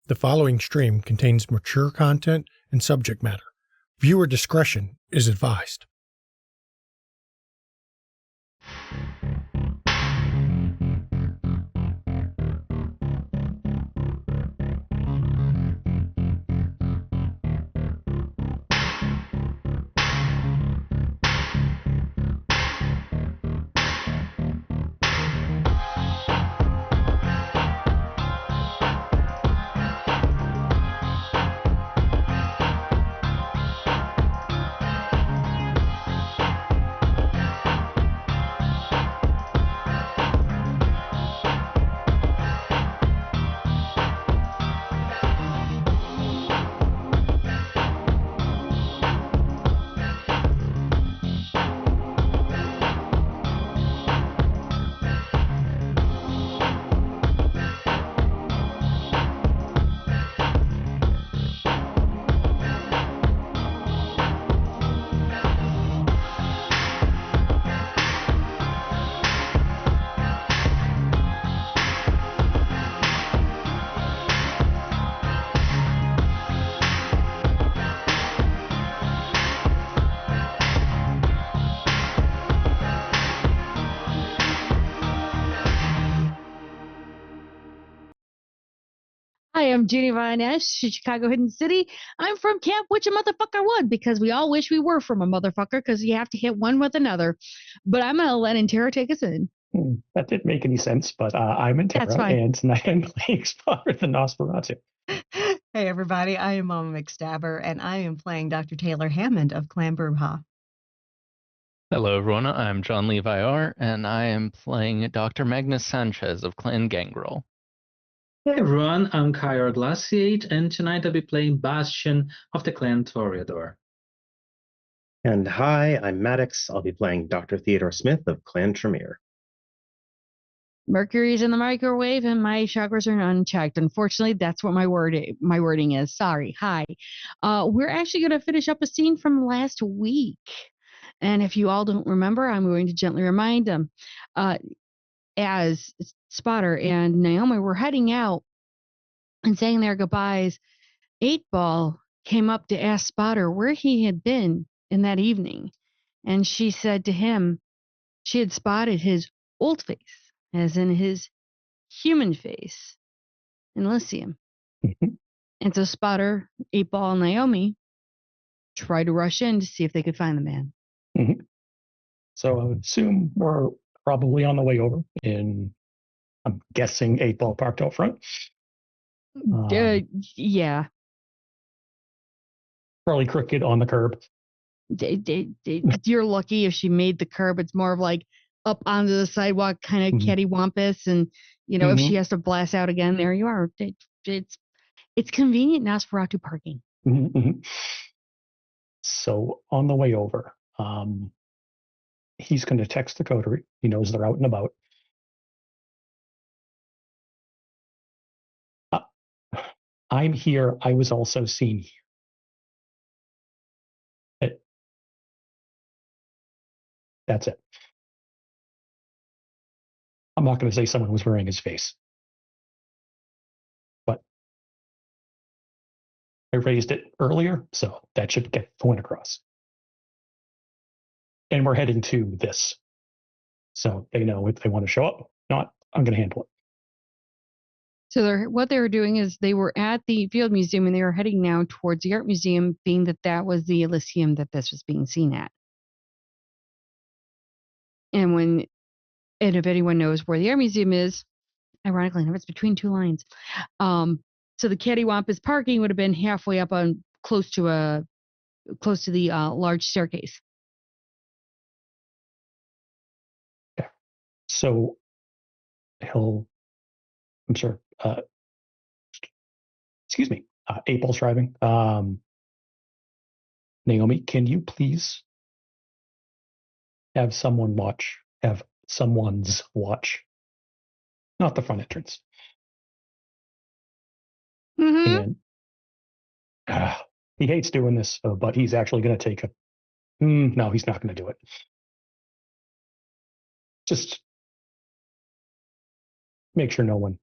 The following stream contains mature content and subject matter. Viewer discretion is advised. Hi, I'm Jeannie Ryan Ash, Chicago Hidden City. I'm from Camp Which a Motherfucker Would, because we all wish we were from a motherfucker, because you have to hit one with another. But I'm going to let Intera take us in. That didn't make any sense, but I'm Intera, and tonight I'm playing Spotter the Nosferatu. Hey everybody, I am Mama McStabber, and I am playing Dr. Taylor Hammond of Clan Brewha. Hello everyone, I'm John Levi R, and I am playing Dr. Magnus Sanchez of Clan Gangrel. Hey everyone, I'm Kyra Glaciate, and tonight I'll be playing Bastion of the Clan Toreador. And hi, I'm Maddox. I'll be playing Dr. Theodore Smith of Clan Tremere. Mercury's in the microwave and my chakras are unchecked. Unfortunately, that's what my wording is. Sorry. Hi. We're actually going to finish up a scene from last week. And if you all don't remember, I'm going to gently remind them. As Spotter and Naomi were heading out and saying their goodbyes, 8-Ball came up to ask Spotter where he had been in that evening. And she said to him she had spotted his old face, as in his human face, in Elysium. And so Spotter, 8-Ball, and Naomi tried to rush in to see if they could find the man. So I would assume we're probably on the way over, and I'm guessing 8-Ball parked out front. Yeah. Probably crooked on the curb. You're lucky if she made the curb. It's more of like up onto the sidewalk, kind of cattywampus, and if she has to blast out again, there you are. It's convenient Nosferatu parking. So on the way over, he's going to text the coterie. He knows they're out and about. I'm here. I was also seen here. That's it. I'm not going to say someone was wearing his face, but I raised it earlier, so that should get the point across. And we're heading to this, so they know if they want to show up. Not, I'm going to handle it. So what they were doing is they were at the Field Museum and they were heading now towards the Art Museum, being that was the Elysium that this was being seen at. And if anyone knows where the Art Museum is, ironically enough, it's between two lines. So the cattywampus parking would have been halfway up on close to the large staircase. Yeah. So I'm sure. Excuse me. 8-Ball's driving. Naomi, can you please have someone's watch, not the front entrance. And he hates doing this, but he's actually going to take no, he's not going to do it. Just make sure no one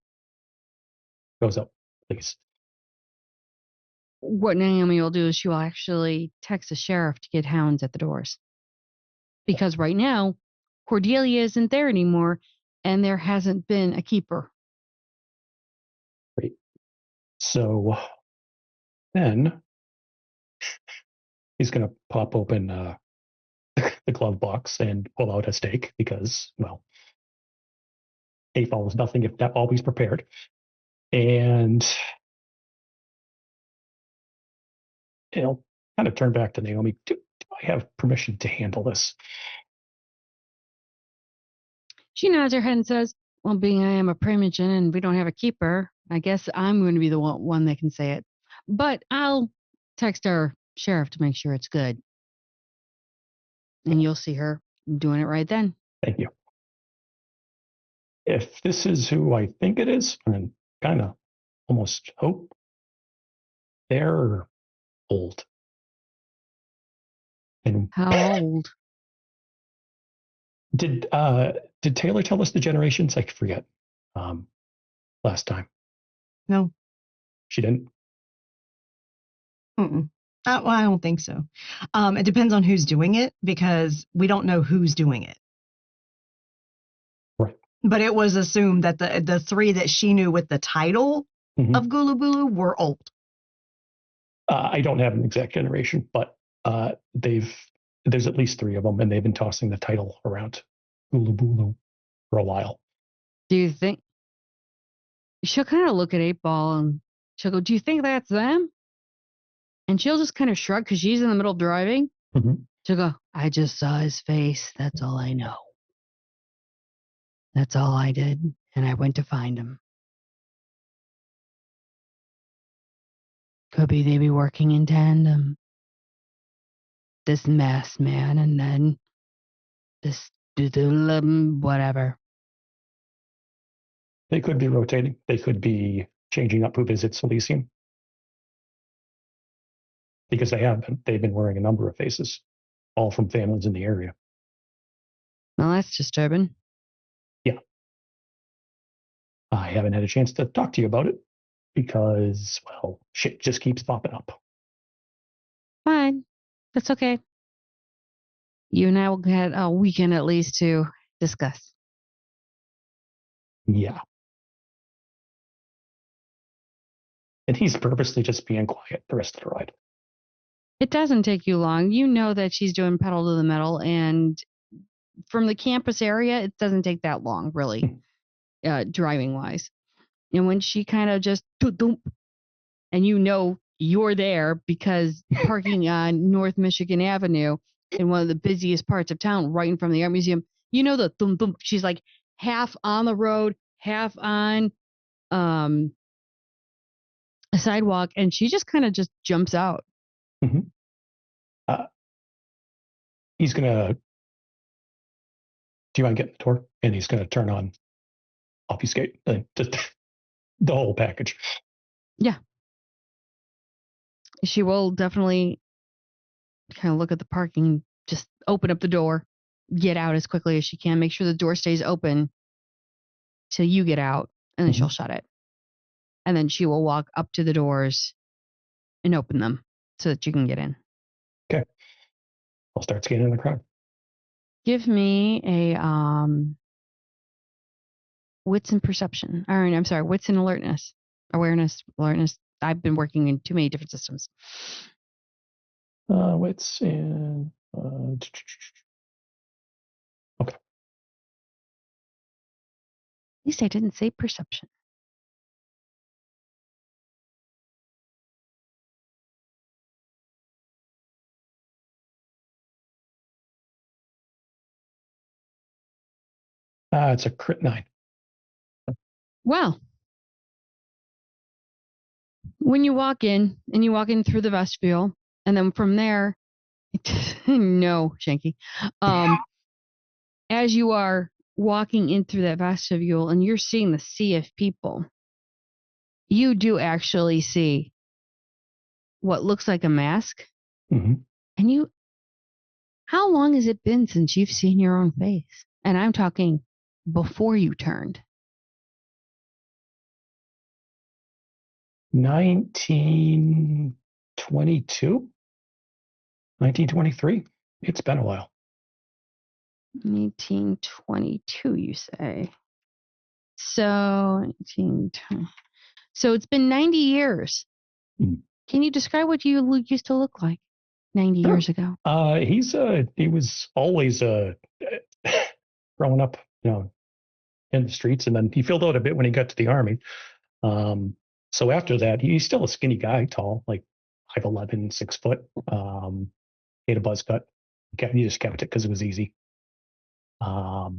goes up, please. what Naomi will do is she will actually text the sheriff to get hounds at the doors. Because right now, Cordelia isn't there anymore, and there hasn't been a keeper. Great. So then he's going to pop open the glove box and pull out a steak because, well, 8-ball is nothing if not always prepared. And he'll kind of turn back to Naomi. Do I have permission to handle this? She nods her head and says, well, being I am a primogen and we don't have a keeper, I guess I'm going to be the one that can say it. But I'll text our sheriff to make sure it's good. And you'll see her doing it right then. Thank you. If this is who I think it is, and kind of almost hope, they're old. And How old? did Taylor tell us the generations? I forget. Last time No. she didn't. Well, I don't think so. It depends on who's doing it because we don't know who's doing it. Right. But it was assumed that the three that she knew with the title of Gulubulu were old. I don't have an exact generation, but there's at least 3 of them, and they've been tossing the title around Gulubulu for a while. Do you think? She'll kind of look at 8-ball and she'll go, do you think that's them? And she'll just kind of shrug because she's in the middle of driving. She'll go, I just saw his face. That's all I know. That's all I did. And I went to find him. Could be they be working in tandem. This masked man and then this whatever. They could be rotating. They could be changing up who visits Elysium. Because they've been wearing a number of faces, all from families in the area. Well, that's disturbing. Yeah. I haven't had a chance to talk to you about it because, well, shit just keeps popping up. Fine. That's okay. You and I will get a weekend at least to discuss. Yeah. And he's purposely just being quiet the rest of the ride. It doesn't take you long. You know that she's doing pedal to the metal, and from the campus area, it doesn't take that long, really, driving wise. And when she kind of just, and you know you're there because parking on North Michigan Avenue in one of the busiest parts of town, right in front of the art museum, you know the thump thump. She's like half on the road, half on a sidewalk, and she just kind of just jumps out. He's gonna. Do you mind getting the door? And he's gonna turn on obfuscate, just the whole package. Yeah. She will definitely kind of look at the parking, just open up the door, get out as quickly as she can, make sure the door stays open till you get out, and then she'll shut it. And then she will walk up to the doors and open them so that you can get in. Okay. I'll start scanning the crowd. Give me a wits and perception. Or I'm sorry, wits and alertness. Awareness. I've been working in too many different systems. Wits and okay. At least I didn't say perception. It's a crit 9. Well, when you walk in through the vestibule, and then from there, no, Shanky. As you are walking in through that vestibule and you're seeing the sea of people, you do actually see what looks like a mask. And how long has it been since you've seen your own face? And I'm talking before you turned. 19 1923. It's been a while. 1922, you say? So, 1920. So it's been 90 years. Can you describe what you used to look like 90 Sure. years ago? He was always growing up, in the streets, and then he filled out a bit when he got to the army. So after that, he's still a skinny guy, tall, like 5'11", 6 foot. He had a buzz cut. He just kept it because it was easy. A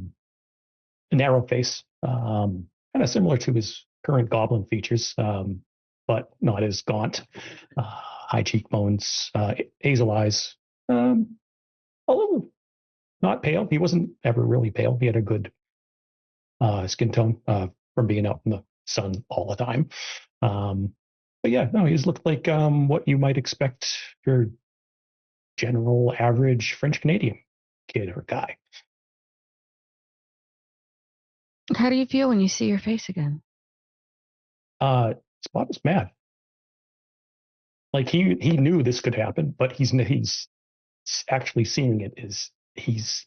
narrow face, kind of similar to his current goblin features, but not as gaunt. High cheekbones, hazel eyes, a little not pale. He wasn't ever really pale. He had a good skin tone from being out in the sun all the time. But yeah, no, he's looked like what you might expect your general average French Canadian kid or guy. How do you feel when you see your face again? Spot was mad. Like he knew this could happen, but he's actually seeing it. He's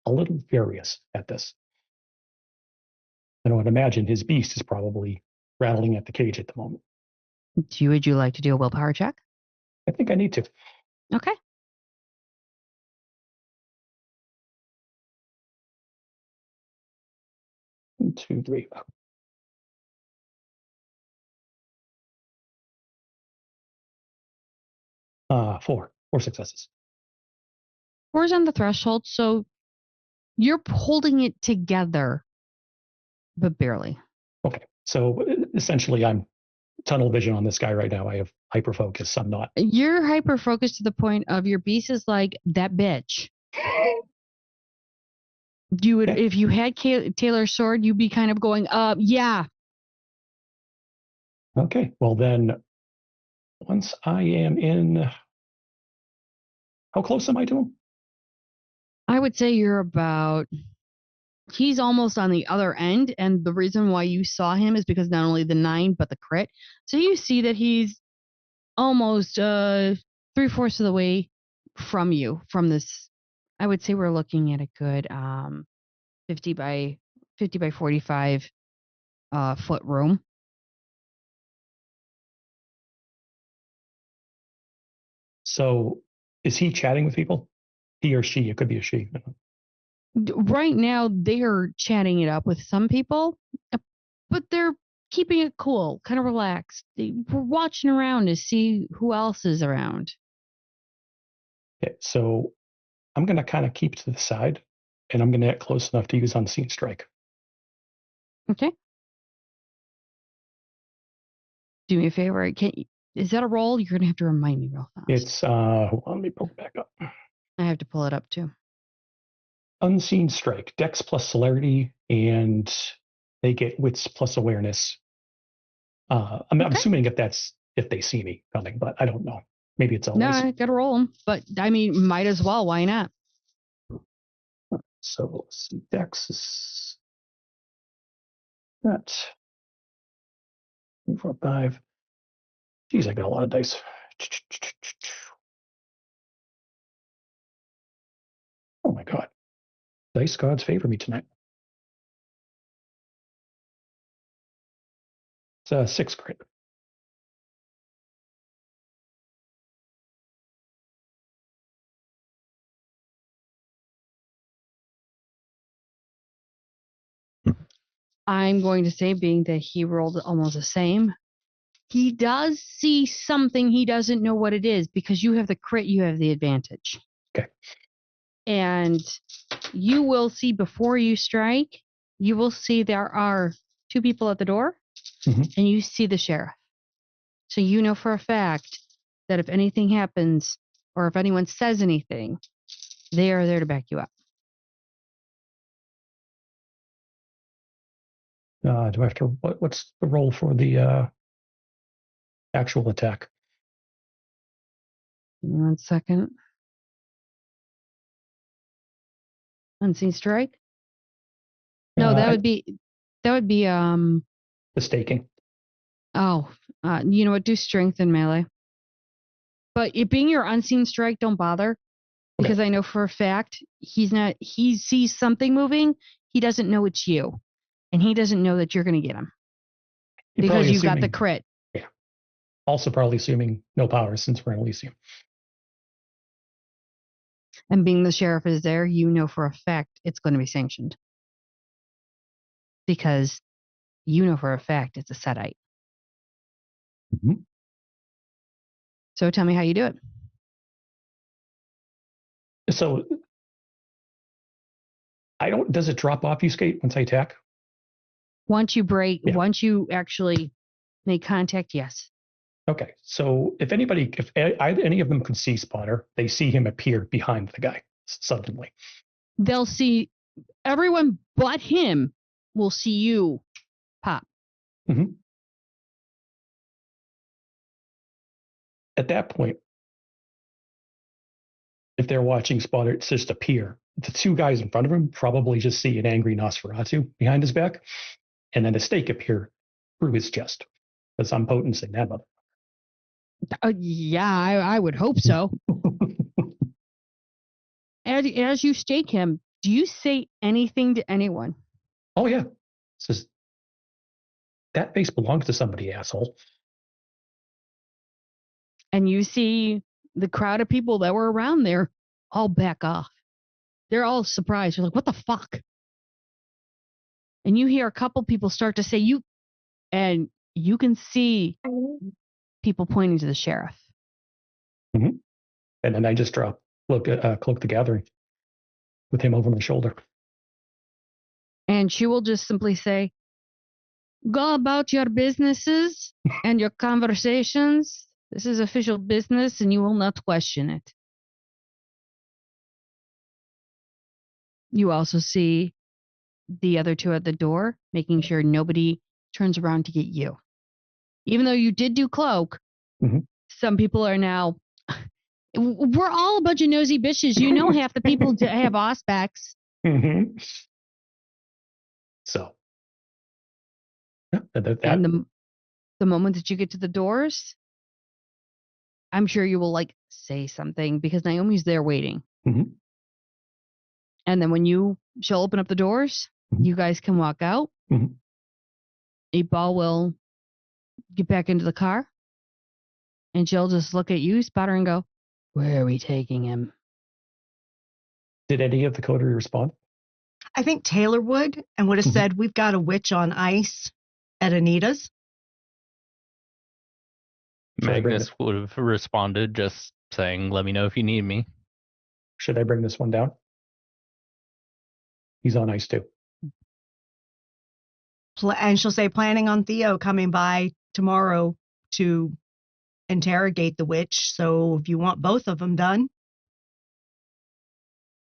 a little furious at this. And I would imagine his beast is probably rattling at the cage at the moment. Would you like to do a willpower check? I think I need to. Okay. One, two, three. Four successes. 4's on the threshold, so you're holding it together, but barely. Okay, so essentially I'm tunnel vision on this guy right now. I have hyper focus. I'm not. You're hyper focused to the point of your beast is like that bitch. You would, if you had Taylor's sword, you'd be kind of going, yeah. Okay, well then, once I am in, how close am I to him? I would say you're about, he's almost on the other end. And the reason why you saw him is because not only the 9, but the crit. So you see that he's almost 3/4 of the way from you, from this. I would say we're looking at a good 50 by 45 foot room. So is he chatting with people? He or she? It could be a she. Right now, they're chatting it up with some people, but they're keeping it cool, kind of relaxed. We're watching around to see who else is around. Okay, so I'm going to kind of keep to the side, and I'm going to get close enough to use unseen strike. Okay. Do me a favor. Is that a roll? You're going to have to remind me real fast. It's hold on, let me pull it back up. I have to pull it up too. Unseen strike, dex plus celerity, and they get wits plus awareness. I'm assuming if they see me coming, but I don't know. Maybe it's always. No, I got to roll them, but I mean, might as well. Why not? So let's see, dex is that 3, 4, 5. Geez, I got a lot of dice. Oh my god. Dice gods favor me tonight. It's a 6 crit. I'm going to say, being that he rolled almost the same, he does see something. He doesn't know what it is because you have the crit, you have the advantage. Okay. And you will see before you strike, you will see there are 2 people at the door, and you see the sheriff. So you know for a fact that if anything happens or if anyone says anything, they are there to back you up. Do I have to? What's the roll for the actual attack? Give me 1 second. Unseen strike? No, that would be the staking. you know what? Do strength and melee. But it being your unseen strike, don't bother. Because I know for a fact he sees something moving. He doesn't know it's you. And he doesn't know that you're going to get him. Because you got the crit. Yeah. Also probably assuming no powers since we're in Elysium. And being the sheriff is there, you know for a fact it's going to be sanctioned. Because you know for a fact it's a Setite. Mm-hmm. So tell me how you do it. So does it drop obfuscate once I attack? Once you actually make contact, yes. Okay. So if any of them can see Spotter, they see him appear behind the guy suddenly. They'll see everyone but him will see you pop. Mm-hmm. At that point, if they're watching Spotter just appear, the two guys in front of him probably just see an angry Nosferatu behind his back, and then a stake appear through his chest. Because I'm potencing that mother. Yeah, I would hope so. As you stake him, do you say anything to anyone? Oh, yeah. Says, that base belongs to somebody, asshole. And you see the crowd of people that were around there all back off. They're all surprised. They're like, what the fuck? And you hear a couple people start to say, you can see people pointing to the sheriff. Mm-hmm. And then I just drop Cloak the Gathering with him over my shoulder. And she will just simply say, go about your businesses and your conversations. This is official business and you will not question it. You also see the other two at the door, making sure nobody turns around to get you. Even though you did do cloak, mm-hmm. Some people are now, we're all a bunch of nosy bitches. You know half the people have auspex. Mm-hmm. So. And the moment that you get to the doors, I'm sure you will say something because Naomi's there waiting. Mm-hmm. And then when she'll open up the doors, mm-hmm. you guys can walk out. Mm-hmm. 8-Ball will get back into the car. And she'll just look at you, Spotter, and go, where are we taking him? Did any of the coterie respond? I think Taylor would and would have said, we've got a witch on ice at Anita's. Magnus would have responded just saying, let me know if you need me. Should I bring this one down? He's on ice too. And she'll say, planning on Theo coming by tomorrow to interrogate the witch. So if you want both of them done.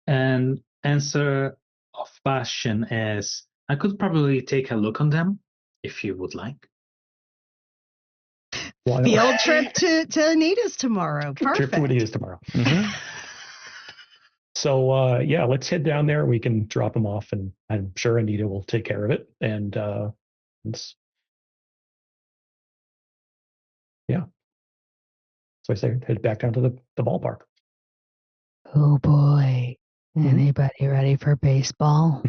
And answer of Bastion is, I could probably take a look on them if you would like. Field trip to Anita's tomorrow. Perfect. Trip to Anita's tomorrow. Mm-hmm. So, let's head down there. We can drop them off, and I'm sure Anita will take care of it. And so I say head back down to the ballpark. Oh boy. Anybody ready for baseball?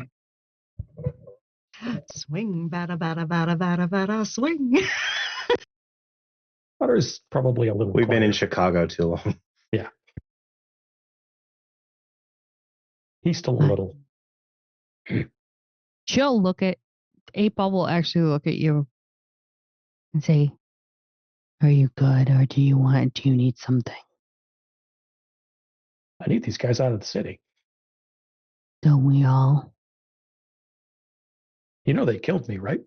Swing, bada, bada, bada, bada, bada, swing. Butter's probably a little. We've been in Chicago too long. Yeah. He's still a little. She'll look at 8-Ball will actually look at you and say, are you good or do you need something? I need these guys out of the city. Don't we all? You know they killed me, right?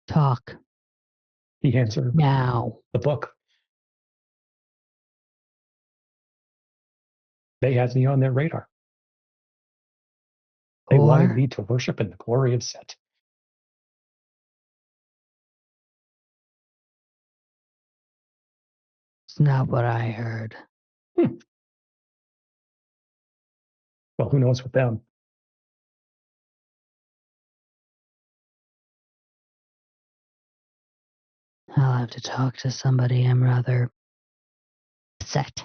Talk. He hands her now the book. They had me on their radar. They wanted me to worship in the glory of Set. It's not what I heard. Well, who knows with them? I'll have to talk to somebody. I'm rather upset.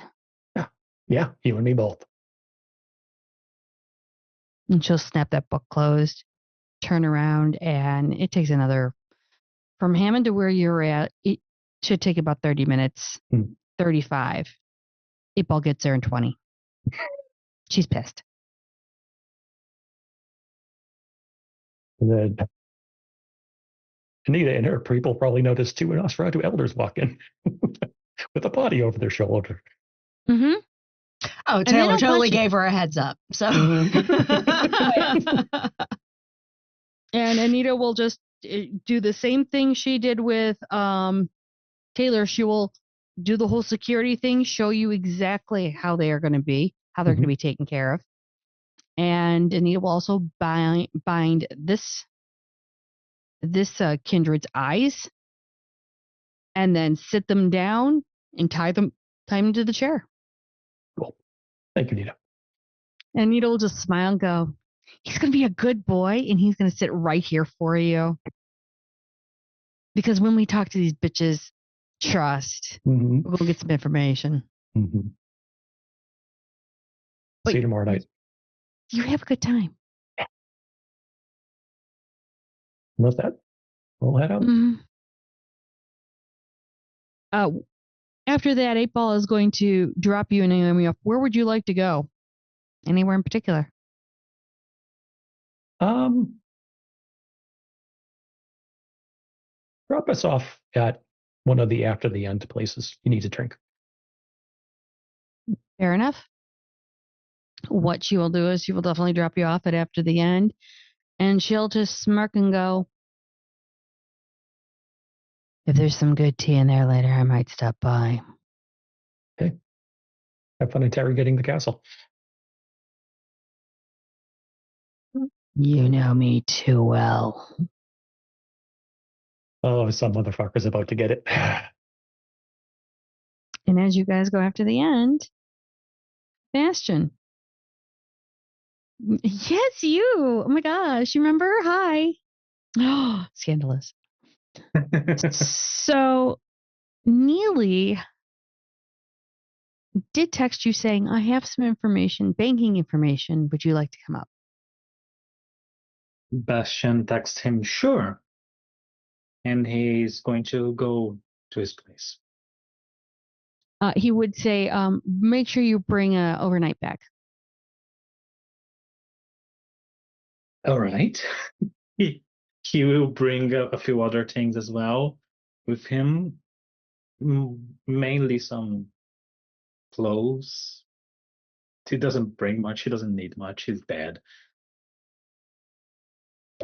Yeah, you and me both. And she'll snap that book closed, turn around, and it takes from Hammond to where you're at, it should take about 30 minutes, 35. 8-Ball gets there in 20. She's pissed. And then Anita and her people probably noticed two Nosferatu elders walk in with a body over their shoulder. Mm-hmm. Oh, they Taylor don't totally question- gave her a heads up. So, And Anita will just do the same thing she did with Taylor. She will do the whole security thing, show you exactly how they are going to be, how they're going to be taken care of. And Anita will also bind this kindred's eyes and then sit them down and tie them to the chair. Cool. Thank you, Anita. And Anita will just smile and go, he's going to be a good boy and he's going to sit right here for you. Because when we talk to these bitches, trust. We'll get some information. See you tomorrow night. You have a good time. With that, we'll head out. After that, 8-Ball is going to drop you and Naomi off. Where would you like to go? Anywhere in particular? Drop us off at one of the after the end places. You need to drink. Fair enough. What she will do is she will definitely drop you off at after the end, and she'll just smirk and go, if there's some good tea in there later, I might stop by. Okay. Have fun interrogating the castle. You know me too well. Oh, some motherfucker's about to get it. And as you guys go after the end, Bastion. Yes, you. Oh my gosh. You remember? Hi. Oh, scandalous. So Neely did text you saying, I have some information, banking information. Would you like to come up? Bastion texts him, sure. And he's going to go to his place. He would say, make sure you bring a overnight bag. All right. He will bring a few other things as well with him, mainly some clothes. He doesn't bring much. He doesn't need much. He's dead.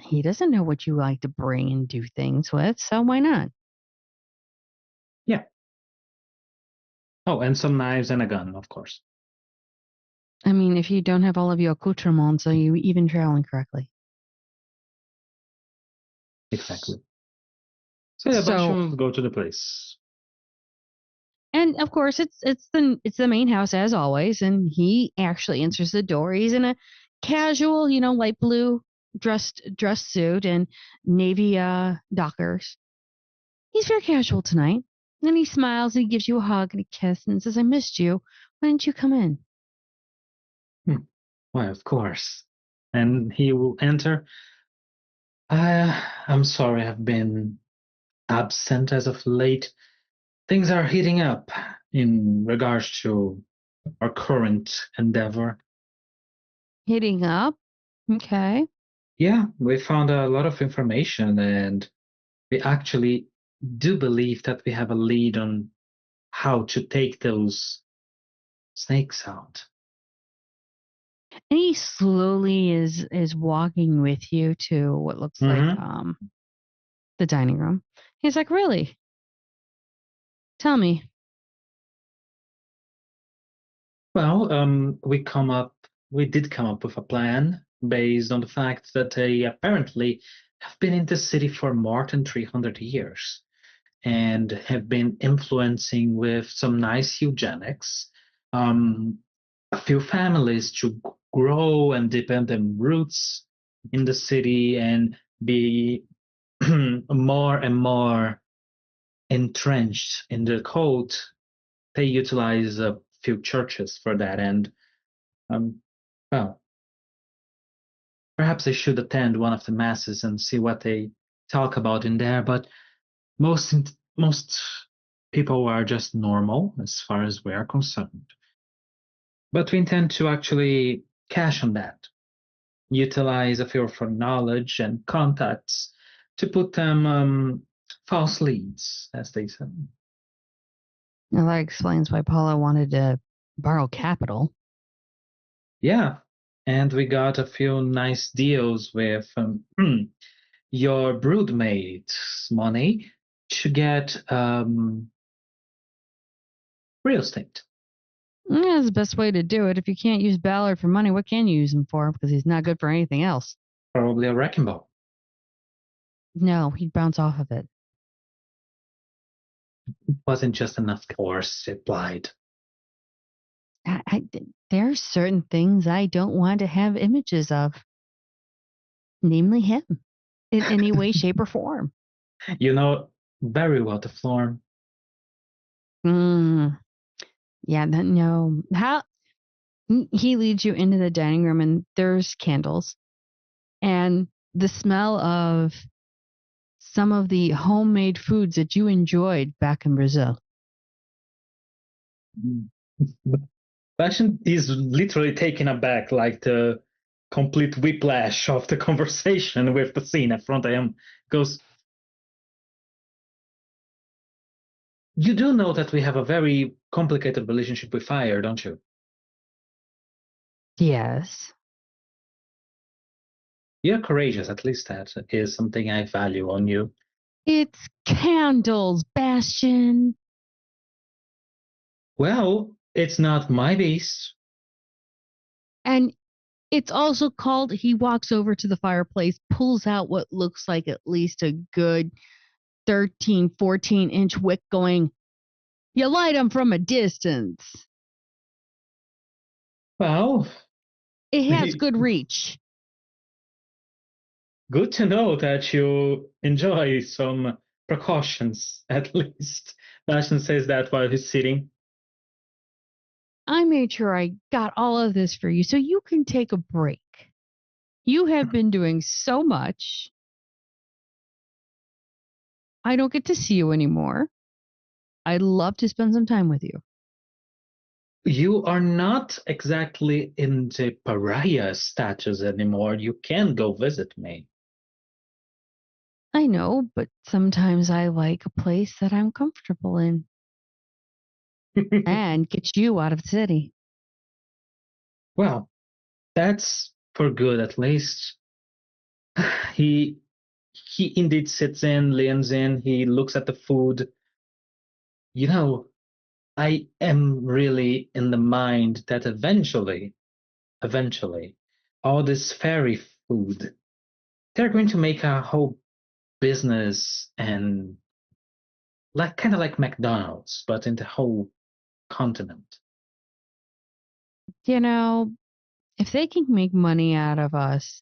He doesn't know what you like to bring and do things with, so why not? Yeah. Oh, and some knives and a gun, of course. I mean, if you don't have all of your accoutrements, are you even traveling correctly? Exactly. So yeah, Bastion will go to the place. And of course, it's the main house as always, and he actually answers the door. He's in a casual, light blue dress suit and navy dockers. He's very casual tonight. And he smiles and he gives you a hug and a kiss and says, I missed you. Why didn't you come in? Why, of course. And he will enter. I'm sorry I've been absent as of late. Things are heating up in regards to our current endeavor. Heating up? Okay. Yeah, we found a lot of information and we actually do believe that we have a lead on how to take those snakes out. And he slowly is walking with you to what looks like the dining room. He's like, really? Tell me. Well, we did come up with a plan based on the fact that they apparently have been in the city for more than 300 years and have been influencing with some nice eugenics, a few families to grow and deepen their roots in the city and be more and more entrenched in the cult, they utilize a few churches for that. And, well, perhaps I should attend one of the masses and see what they talk about in there. But most people are just normal as far as we are concerned. But we intend to actually cash on that, utilize a few of our knowledge and contacts to put them false leads, as they say. Now that explains why Paula wanted to borrow capital. Yeah, and we got a few nice deals with your broodmate's money to get real estate. Yeah, that's the best way to do it. If you can't use Ballard for money, what can you use him for? Because he's not good for anything else. Probably a wrecking ball. No, he'd bounce off of it. It wasn't just enough force applied. There are certain things I don't want to have images of, namely him, in any way, shape, or form. You know very well the form. Yeah, no. How he leads you into the dining room, and there's candles, and the smell of some of the homemade foods that you enjoyed back in Brazil. Fashion is literally taken aback, like the complete whiplash of the conversation with the scene in front of him. Goes, you do know that we have a very complicated relationship with fire, don't you? Yes. You're courageous, at least that is something I value on you. It's candles, Bastion. Well, it's not my beast. And it's also called, he walks over to the fireplace, pulls out what looks like at least a good 13, 14-inch wick going, you light them from a distance. Well, it has good reach. Good to know that you enjoy some precautions, at least. Bastion says that while he's sitting. I made sure I got all of this for you so you can take a break. You have been doing so much. I don't get to see you anymore. I'd love to spend some time with you. You are not exactly in the pariah status anymore. You can go visit me. I know, but sometimes I like a place that I'm comfortable in and get you out of the city. Well, that's for good at least. He indeed sits in, leans in, he looks at the food. You know, I am really in the mind that eventually, all this fairy food, they're going to make a whole business and like kind of like McDonald's, but in the whole continent. You know, if they can make money out of us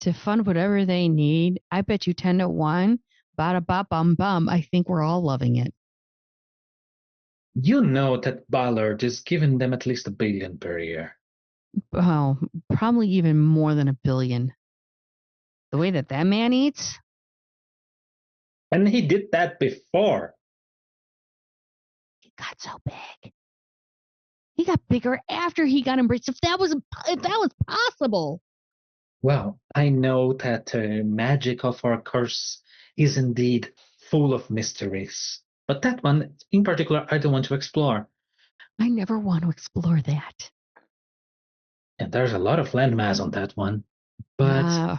to fund whatever they need, I bet you 10 to 1, bada bop bum bum, I think we're all loving it. You know that Ballard is giving them at least $1 billion per year. Oh, probably even more than $1 billion. The way that man eats. And he did that before. It got so big. He got bigger after he got embraced. If that was possible. Well, I know that the magic of our curse is indeed full of mysteries. But that one in particular, I don't want to explore. I never want to explore that. And there's a lot of landmass on that one. But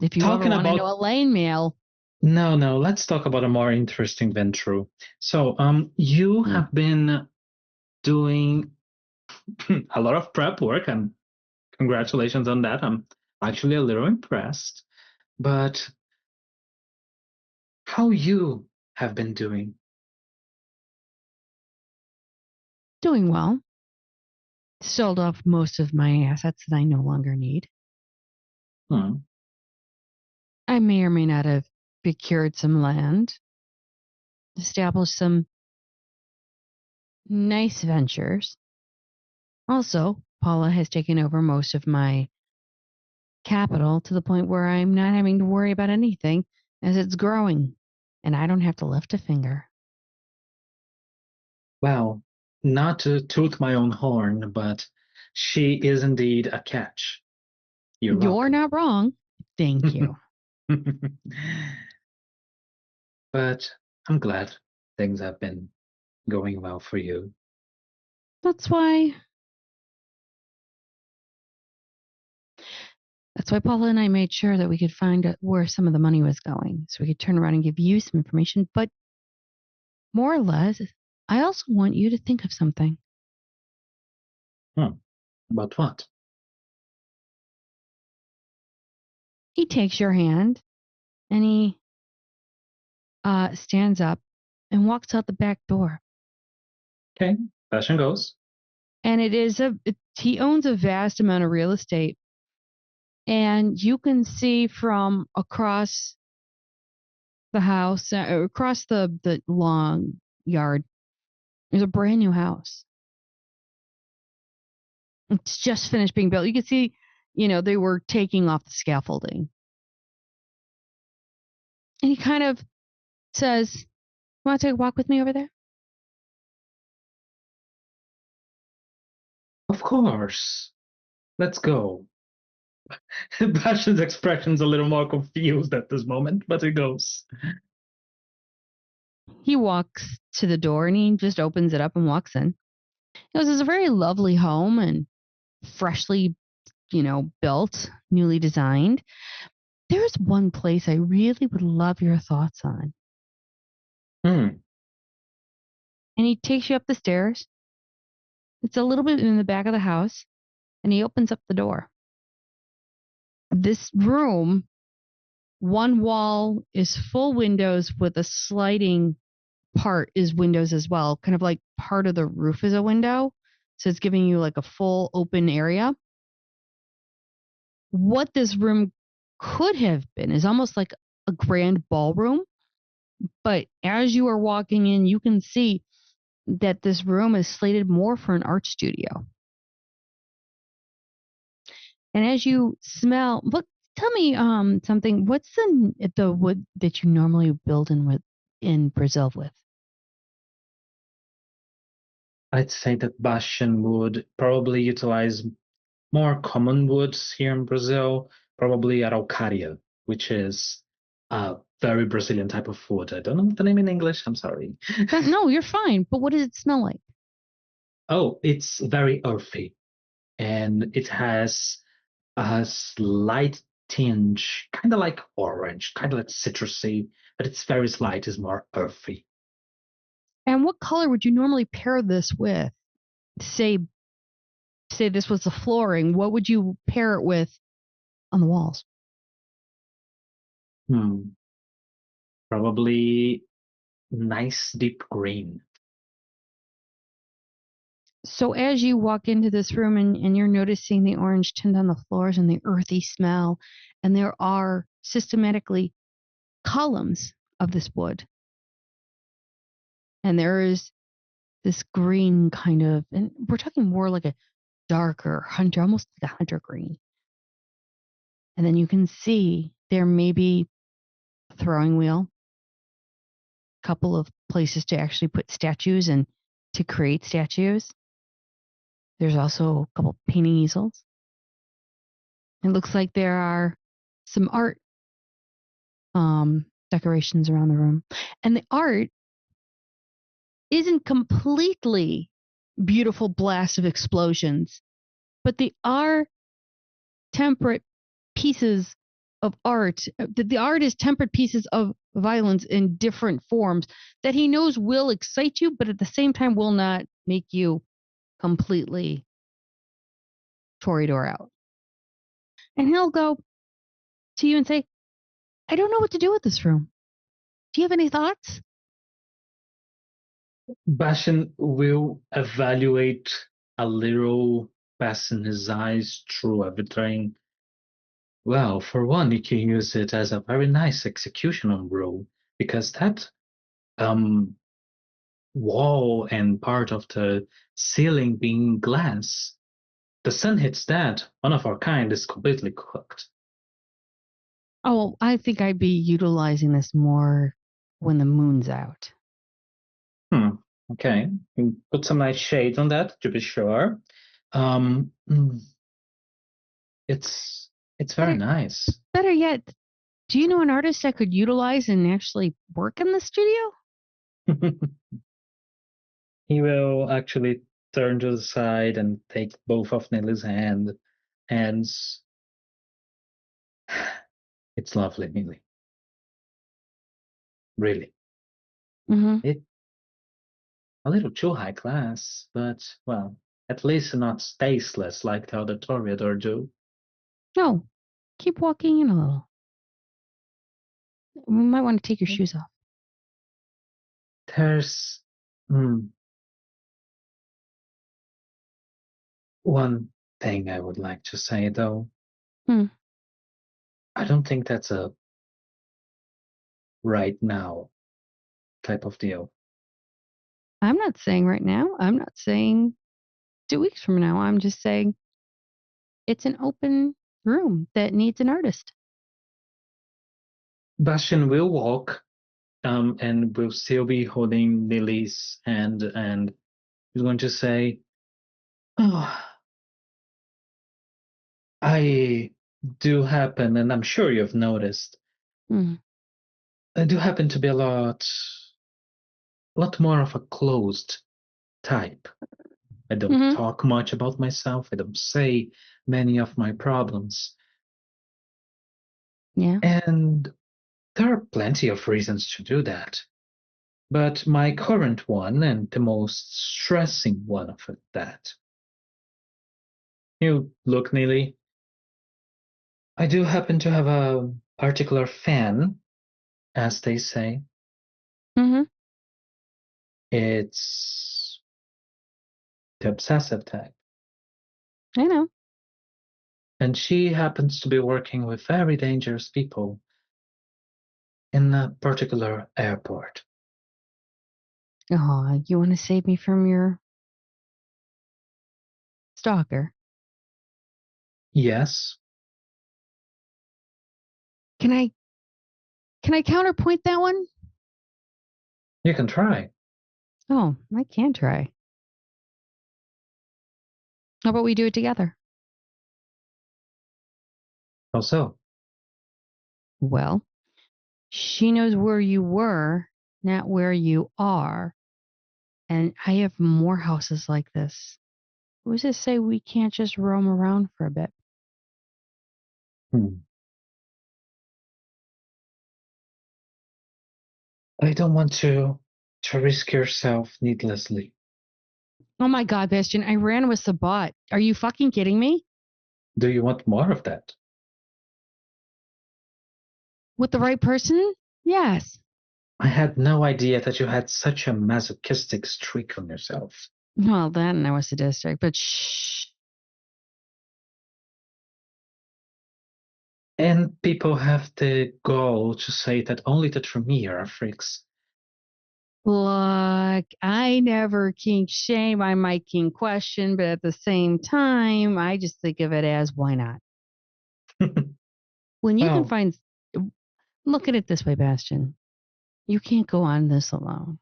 if you ever want to know a lane mail. No, let's talk about a more interesting venture. So, you have been doing a lot of prep work, and congratulations on that. I'm actually a little impressed. But how you have been doing? Doing well. Sold off most of my assets that I no longer need. I may or may not have procured some land. established some nice ventures. Also, Paula has taken over most of my capital to the point where I'm not having to worry about anything as it's growing, and I don't have to lift a finger. Well, not to toot my own horn, but she is indeed a catch. You're welcome. not wrong. Thank you. But I'm glad things have been going well for you. That's why Paula and I made sure that we could find out where some of the money was going so we could turn around and give you some information. But more or less, I also want you to think of something. About what? He takes your hand and he stands up and walks out the back door. Okay, fashion goes. And he owns a vast amount of real estate. And you can see from across the house, across the long yard, there's a brand new house. It's just finished being built. You can see, they were taking off the scaffolding. And he kind of says, "Want to take a walk with me over there?" Of course. Let's go. Bastion's expression's a little more confused at this moment, but it goes. He walks to the door and he just opens it up and walks in. He goes, "It's a very lovely home and freshly, built, newly designed. There's one place I really would love your thoughts on." Hmm. And he takes you up the stairs. It's a little bit in the back of the house, and he opens up the door. This room, one wall is full windows with a sliding part is windows as well, kind of like part of the roof is a window. So it's giving you like a full open area. What this room could have been is almost like a grand ballroom. But as you are walking in, you can see that this room is slated more for an art studio. And as you smell, tell me something. What's the wood that you normally build in Brazil with? I'd say that Bastion would probably utilize more common woods here in Brazil, probably araucaria, which is a very Brazilian type of wood. I don't know the name in English. I'm sorry. No, you're fine. But what does it smell like? Oh, it's very earthy, and it has a slight tinge, kind of like orange, kind of like citrusy, but it's very slight. It's more earthy. And what color would you normally pair this with? Say this was the flooring. What would you pair it with on the walls? Probably nice deep green. So as you walk into this room and you're noticing the orange tint on the floors and the earthy smell, and there are systematically columns of this wood. And there is this green kind of, and we're talking more like a darker hunter, almost like a hunter green. And then you can see there may be a throwing wheel, a couple of places to actually put statues and to create statues. There's also a couple painting easels. It looks like there are some art decorations around the room. And the art isn't completely beautiful blasts of explosions, but they are temperate pieces of art. The art is temperate pieces of violence in different forms that he knows will excite you, but at the same time will not make you completely Toreador out. And he'll go to you and say, "I don't know what to do with this room. Do you have any thoughts?" Bastion will evaluate a little, passing his eyes through everything. Well, for one, you can use it as a very nice execution on roll, because that wall and part of the ceiling being glass. The sun hits that, one of our kind is completely cooked. Oh, I think I'd be utilizing this more when the moon's out. Okay. You put some nice shades on that to be sure. Um, it's very nice. Better yet, do you know an artist I could utilize and actually work in the studio? He will actually turn to the side and take both of Nelly's hands. It's lovely, Nelly. Really. Mm-hmm. A little too high class, but, well, at least not tasteless like the other Toreador do. No, keep walking in a little. You might want to take your shoes off. There's one thing I would like to say, though. I don't think that's a right now type of deal. I'm not saying right now. I'm not saying 2 weeks from now. I'm just saying it's an open room that needs an artist. Bastion will walk, and will still be holding Lily's hand, and he's going to say, "Oh, I do happen, and I'm sure you've noticed, I do happen to be a lot more of a closed type. I don't talk much about myself. I don't say many of my problems. Yeah. And there are plenty of reasons to do that. But my current one, and the most stressing one of that. You look, Neely. I do happen to have a particular fan, as they say. It's the obsessive type. I know. And she happens to be working with very dangerous people in a particular airport. Oh, you want to save me from your stalker? Yes. Can I counterpoint that one? You can try. Oh, I can try. How about we do it together? How so? Well, she knows where you were, not where you are. And I have more houses like this. Who's to say we can't just roam around for a bit? I don't want to risk yourself needlessly. Oh my God, Bastion, I ran with Sabat. Are you fucking kidding me? Do you want more of that? With the right person? Yes. I had no idea that you had such a masochistic streak on yourself. Well, then I was sadistic, but shh. And people have the gall to say that only the Tremere are freaks. Look, I never kink shame. I might kink question, but at the same time, I just think of it as why not? When you can find, look at it this way, Bastion. You can't go on this alone.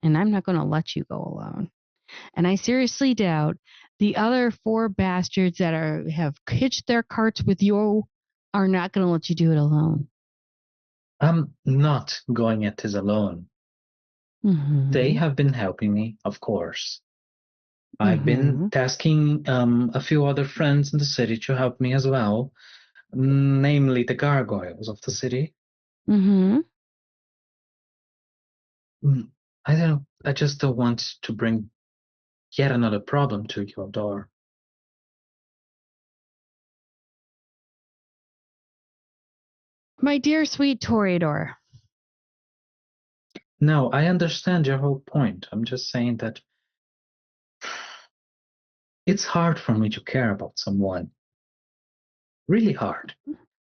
And I'm not going to let you go alone. And I seriously doubt the other 4 bastards that have hitched their carts with you are not going to let you do it alone. I'm not going at this alone. They have been helping me, of course. I've been tasking a few other friends in the city to help me as well, namely the gargoyles of the city. I just don't want to bring yet another problem to your door. My dear sweet Toreador. No, I understand your whole point. I'm just saying that it's hard for me to care about someone. Really hard.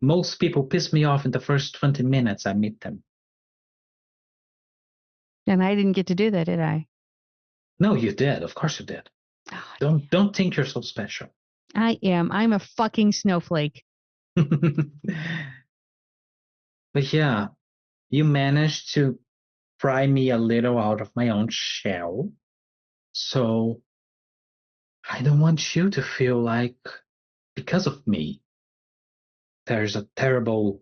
Most people piss me off in the first 20 minutes I meet them. And I didn't get to do that, did I? No, you did. Of course you did. Oh, Don't think you're so special. I am. I'm a fucking snowflake. But yeah, you managed to pry me a little out of my own shell. So I don't want you to feel like because of me, there's a terrible,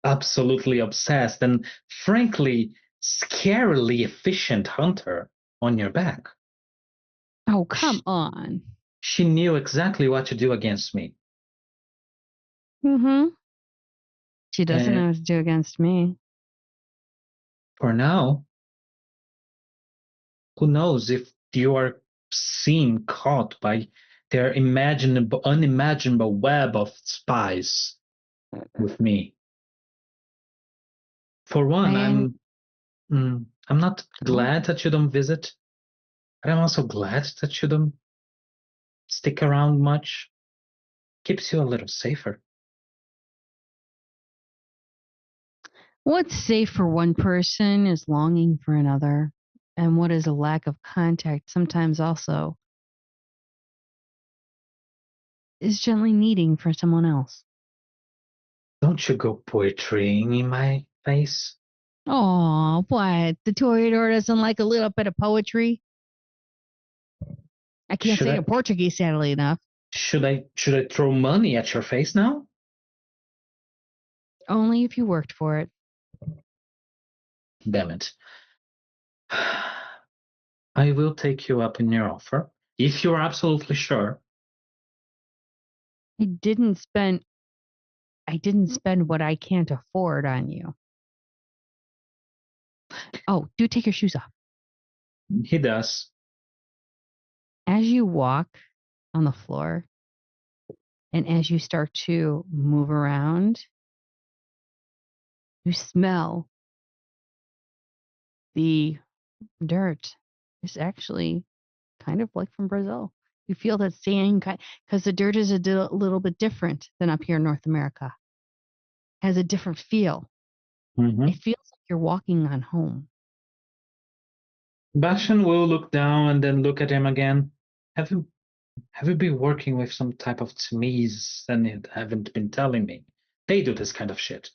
absolutely obsessed, and frankly, scarily efficient hunter on your back. Oh, come on. She knew exactly what to do against me. Mm-hmm. She doesn't And know what to do against me. for now, who knows if you are seen caught by their unimaginable web of spies with me. For one, I'm not glad that you don't visit, but I'm also glad that you don't stick around much. Keeps you a little safer. What's safe for one person is longing for another. And what is a lack of contact sometimes also is gently needing for someone else. Don't you go poetrying in my face? Oh, what? The Toreador doesn't like a little bit of poetry? I can't say it in Portuguese, sadly enough. Should I throw money at your face now? Only if you worked for it. Damn it. I will take you up in your offer, if you're absolutely sure. I didn't spend what I can't afford on you. Oh, do take your shoes off. He does. As you walk on the floor and as you start to move around, you smell the dirt. It's actually kind of like from Brazil. You feel that same kind, because the dirt is a little bit different than up here in North America. Has a different feel. Mm-hmm. It feels like you're walking on home. Bashan will look down and then look at him again. Have you been working with some type of Tamiz and you haven't been telling me? They do this kind of shit.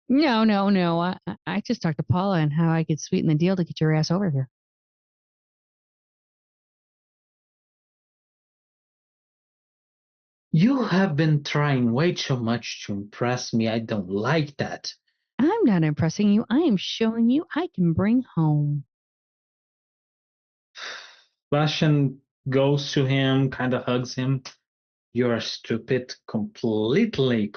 No. I just talked to Paula and how I could sweeten the deal to get your ass over here. You have been trying way too much to impress me. I don't like that. I'm not impressing you. I am showing you I can bring home. Bashan goes to him, kind of hugs him. You're stupid completely,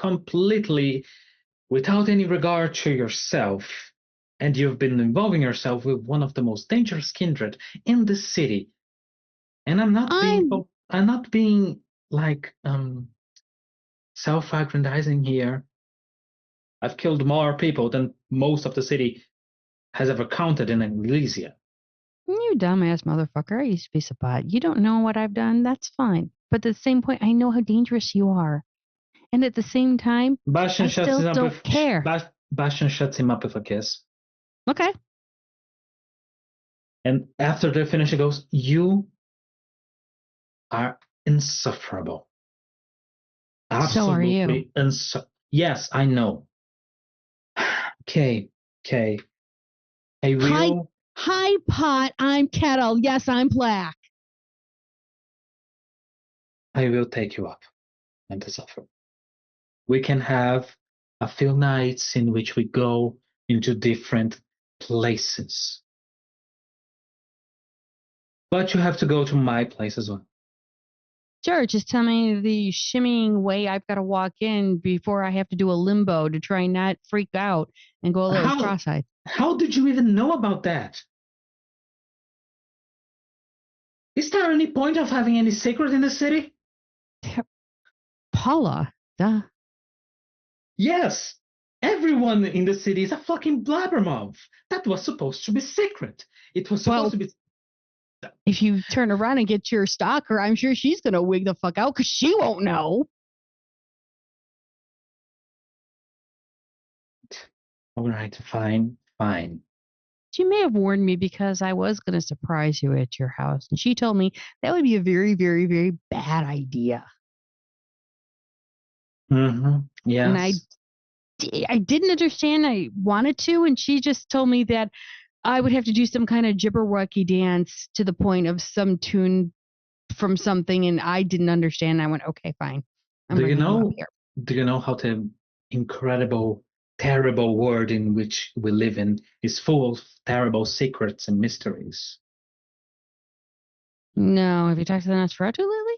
without any regard to yourself. And you've been involving yourself with one of the most dangerous kindred in the city. And I'm not being like self-aggrandizing here. I've killed more people than most of the city has ever counted in Elysia. You dumbass motherfucker. I used to be Sabat. You don't know what I've done. That's fine. But at the same point, I know how dangerous you are. And at the same time, Bashan I still don't care. Bashan shuts him up with a kiss. Okay. And after they finish, he goes, "You are insufferable. Absolutely so are you. Yes, I know. Okay. I will. Hi, pot. I'm kettle. Yes, I'm black. I will take you up on this offer. We can have a few nights in which we go into different places. But you have to go to my place as well. Sure, just tell me the shimmying way I've got to walk in before I have to do a limbo to try and not freak out and go a little cross-eyed. How did you even know about that? Is there any point of having any secret in the city? Paula, duh. Yes, everyone in the city is a fucking blabbermouth. That was supposed to be secret. It was supposed to be. If you turn around and get your stalker, I'm sure she's going to wig the fuck out because she won't know. All right, fine. fine. She may have warned me because I was going to surprise you at your house. And she told me that would be a very, very, very bad idea. Mm-hmm. And I Yes. didn't understand. I wanted to. And she just told me that I would have to do some kind of jibberwocky dance to the point of some tune from something. And I didn't understand. I went, okay, fine. I'm Do you bringing you up know? here. Do you know how the incredible, terrible world in which we live in is full of terrible secrets and mysteries? No. Have you talked to the Nosferatu lately?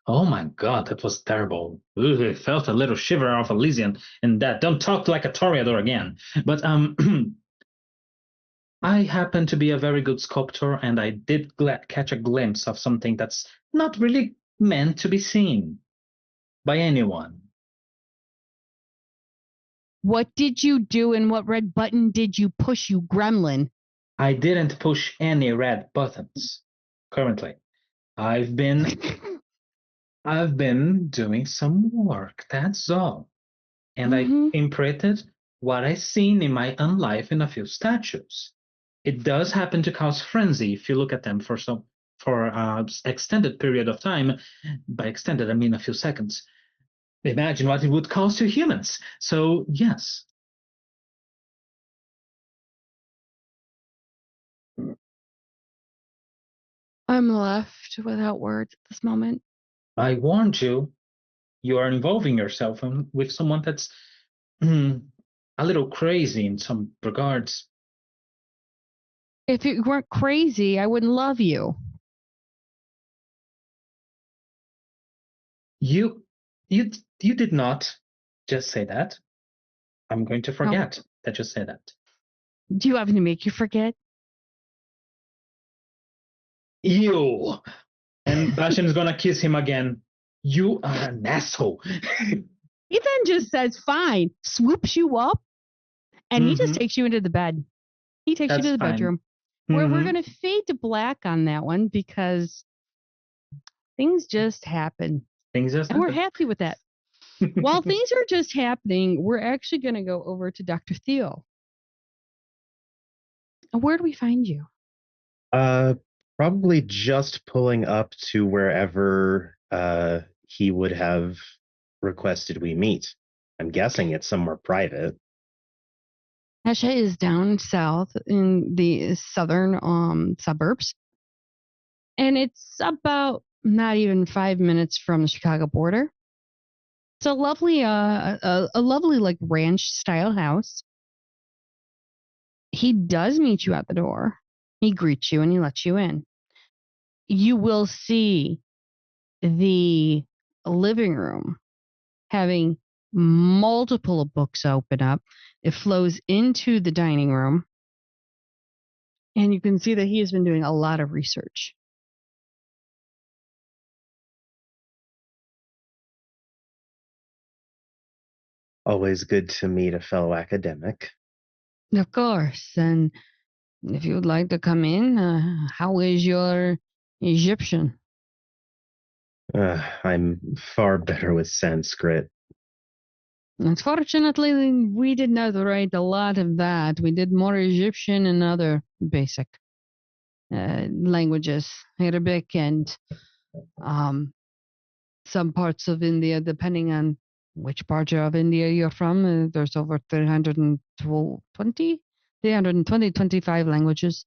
Oh my God, that was terrible. Ugh, I felt a little shiver of Elysian in that. Don't talk like a Toreador again. But I happen to be a very good sculptor, and I did catch a glimpse of something that's not really meant to be seen by anyone. What did you do and what red button did you push, you gremlin? I didn't push any red buttons currently. I've been doing some work, that's all. And I imprinted what I seen in my own life in a few statues. It does happen to cause frenzy if you look at them for extended period of time. By extended, I mean a few seconds. Imagine what it would cause to humans. So yes. I'm left without words at this moment. I warned you. You are involving yourself with someone that's a little crazy in some regards. If you weren't crazy, I wouldn't love you. You did not just say that. I'm going to forget that you said that. Do you have to make you forget? You. And Bastion's gonna kiss him again. You are an asshole. He then just says, fine, swoops you up, and he just takes you into the bed. He takes you to the bedroom. Where we're going to fade to black on that one because things just happen. And we're happy with that. While things are just happening, we're actually going to go over to Dr. Theo. Where do we find you? Probably just pulling up to wherever he would have requested we meet. I'm guessing it's somewhere private. Hesha is down south in the southern suburbs. And it's about not even 5 minutes from the Chicago border. It's a lovely, like ranch style house. He does meet you at the door. He greets you and he lets you in. You will see the living room having multiple books open up. It flows into the dining room. And you can see that he has been doing a lot of research. Always good to meet a fellow academic. Of course. And if you would like to come in, how is your Egyptian? I'm far better with Sanskrit. Unfortunately, we did not write a lot of that. We did more Egyptian and other basic languages, Arabic and some parts of India, depending on which part of India you're from. There's over 325 languages.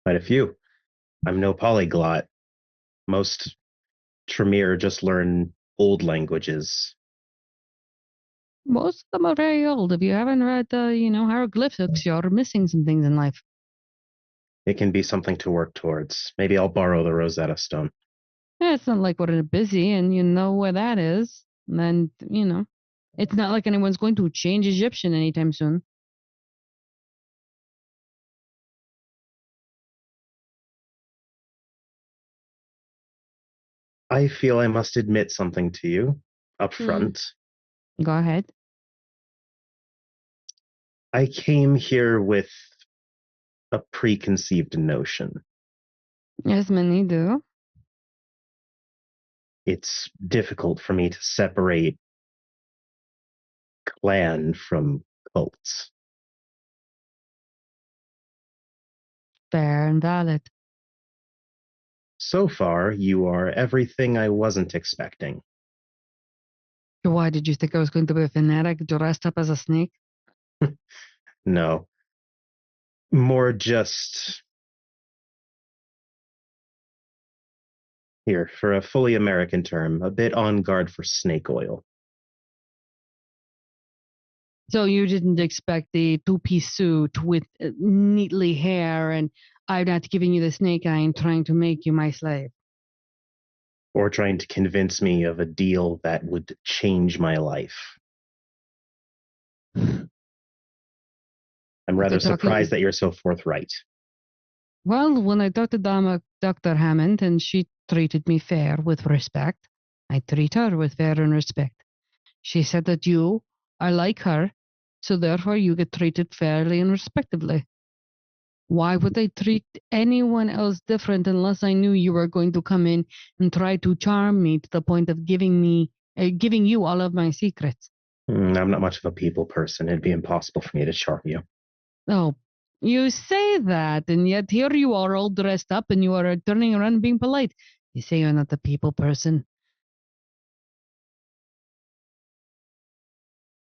Quite a few. I'm no polyglot. Most Tremere just learn old languages. Most of them are very old. If you haven't read the, hieroglyphics, you're missing some things in life. It can be something to work towards. Maybe I'll borrow the Rosetta Stone. Yeah, it's not like we're busy and you know where that is. And then, it's not like anyone's going to change Egyptian anytime soon. I feel I must admit something to you up front. Go ahead. I came here with a preconceived notion. As many do. It's difficult for me to separate plan from cults. Fair and valid. So far, you are everything I wasn't expecting. Why did you think I was going to be a fanatic dressed up as a snake? No. More just... Here, for a fully American term, a bit on guard for snake oil. So you didn't expect the two-piece suit with neatly hair and I'm not giving you the snake eye and trying to make you my slave. Or trying to convince me of a deal that would change my life. I'm rather surprised that you're so forthright. Well, when I talked to Dr. Hammond and she treated me fair with respect, I treat her with fair and respect. She said that you are like her, so therefore you get treated fairly and respectably. Why would I treat anyone else different unless I knew you were going to come in and try to charm me to the point of giving you all of my secrets? I'm not much of a people person. It'd be impossible for me to charm you. Oh, you say that, and yet here you are all dressed up and you are turning around and being polite. You say you're not a people person.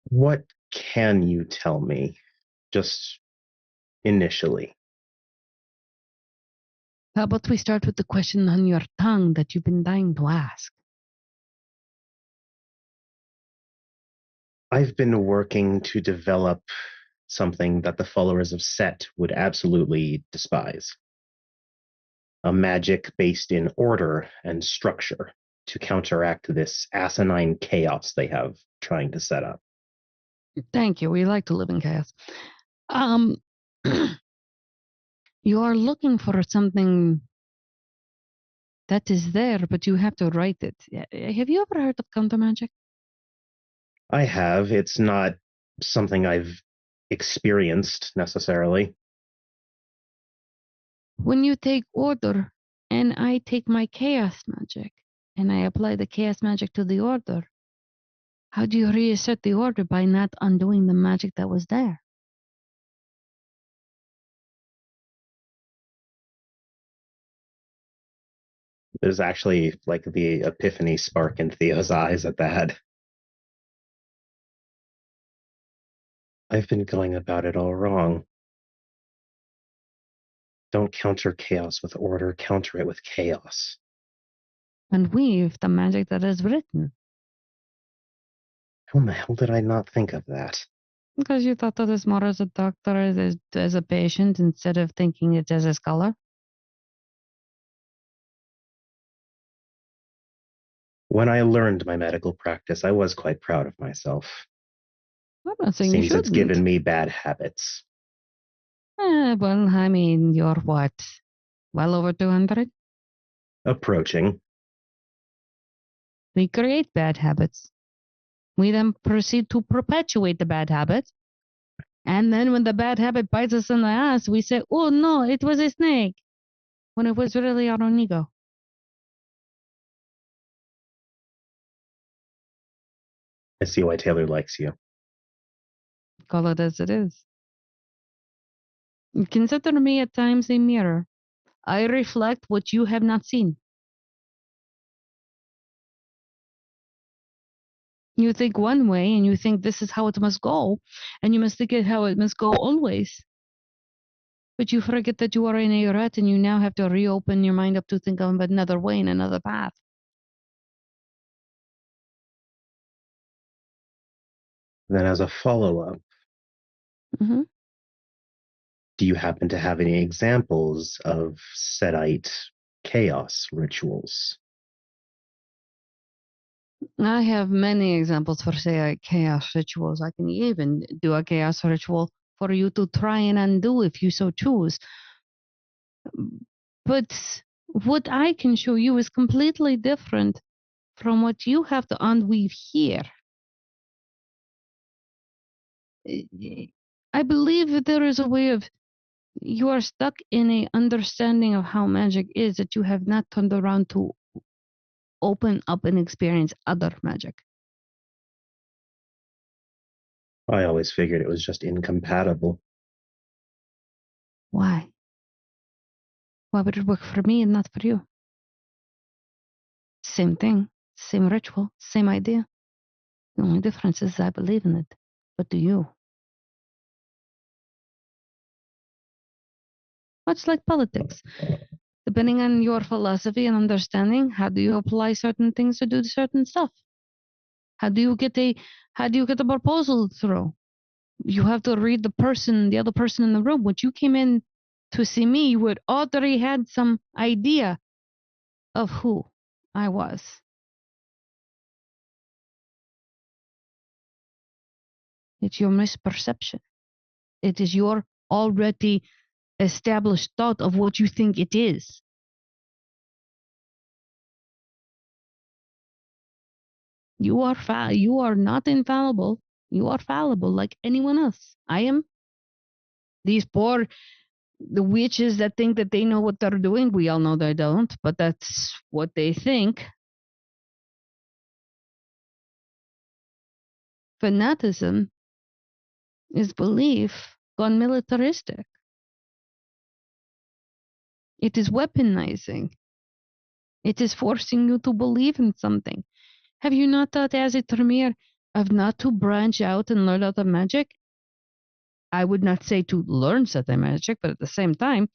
What can you tell me, just initially? How about we start with the question on your tongue that you've been dying to ask? I've been working to develop something that the followers of Set would absolutely despise. A magic based in order and structure to counteract this asinine chaos they have trying to set up. Thank you. We like to live in chaos. You are looking for something that is there, but you have to write it. Have you ever heard of counter magic? I have. It's not something I've experienced necessarily. When you take order and I take my chaos magic and I apply the chaos magic to the order, how do you reassert the order by not undoing the magic that was there? There's actually like the epiphany spark in Theo's eyes at that. I've been going about it all wrong. Don't counter chaos with order, counter it with chaos. And weave the magic that is written. How in the hell did I not think of that? Because you thought of this more as a doctor, as a patient, instead of thinking it as a scholar? When I learned my medical practice, I was quite proud of myself. I'm not saying you Seems shouldn't. it's given me bad habits. Well, I mean, you're what? Well over 200? Approaching. We create bad habits. We then proceed to perpetuate the bad habit. And then when the bad habit bites us in the ass, we say, oh no, it was a snake. When it was really our own ego. I see why Taylor likes you. Call it as it is. Consider me at times a mirror. I reflect what you have not seen. You think one way and you think this is how it must go, and you must think it how it must go always. But you forget that you are in a rut and you now have to reopen your mind up to think of another way and another path. Then as a follow-up, Mm-hmm. do you happen to have any examples of Setite chaos rituals? I have many examples for, say, chaos rituals. I can even do a chaos ritual for you to try and undo if you so choose. But what I can show you is completely different from what you have to unweave here. I believe that there is a way of you are stuck in a understanding of how magic is that you have not turned around to open up and experience other magic. I always figured it was just incompatible. Why? Why would it work for me and not for you? Same thing, same ritual, same idea. The only difference is I believe in it. But do you? Much like politics. Depending on your philosophy and understanding, how do you apply certain things to do certain stuff? How do you get a proposal through? You have to read the other person in the room. When you came in to see me, you would already had some idea of who I was. It's your misperception. It is your already established thought of what you think it is. You are not infallible. You are fallible like anyone else. I am. These the witches that think that they know what they're doing, we all know they don't, but that's what they think. Fanaticism is belief gone militaristic. It is weaponizing. It is forcing you to believe in something. Have you not thought as a Tremere of not to branch out and learn other magic? I would not say to learn certain magic, but at the same time,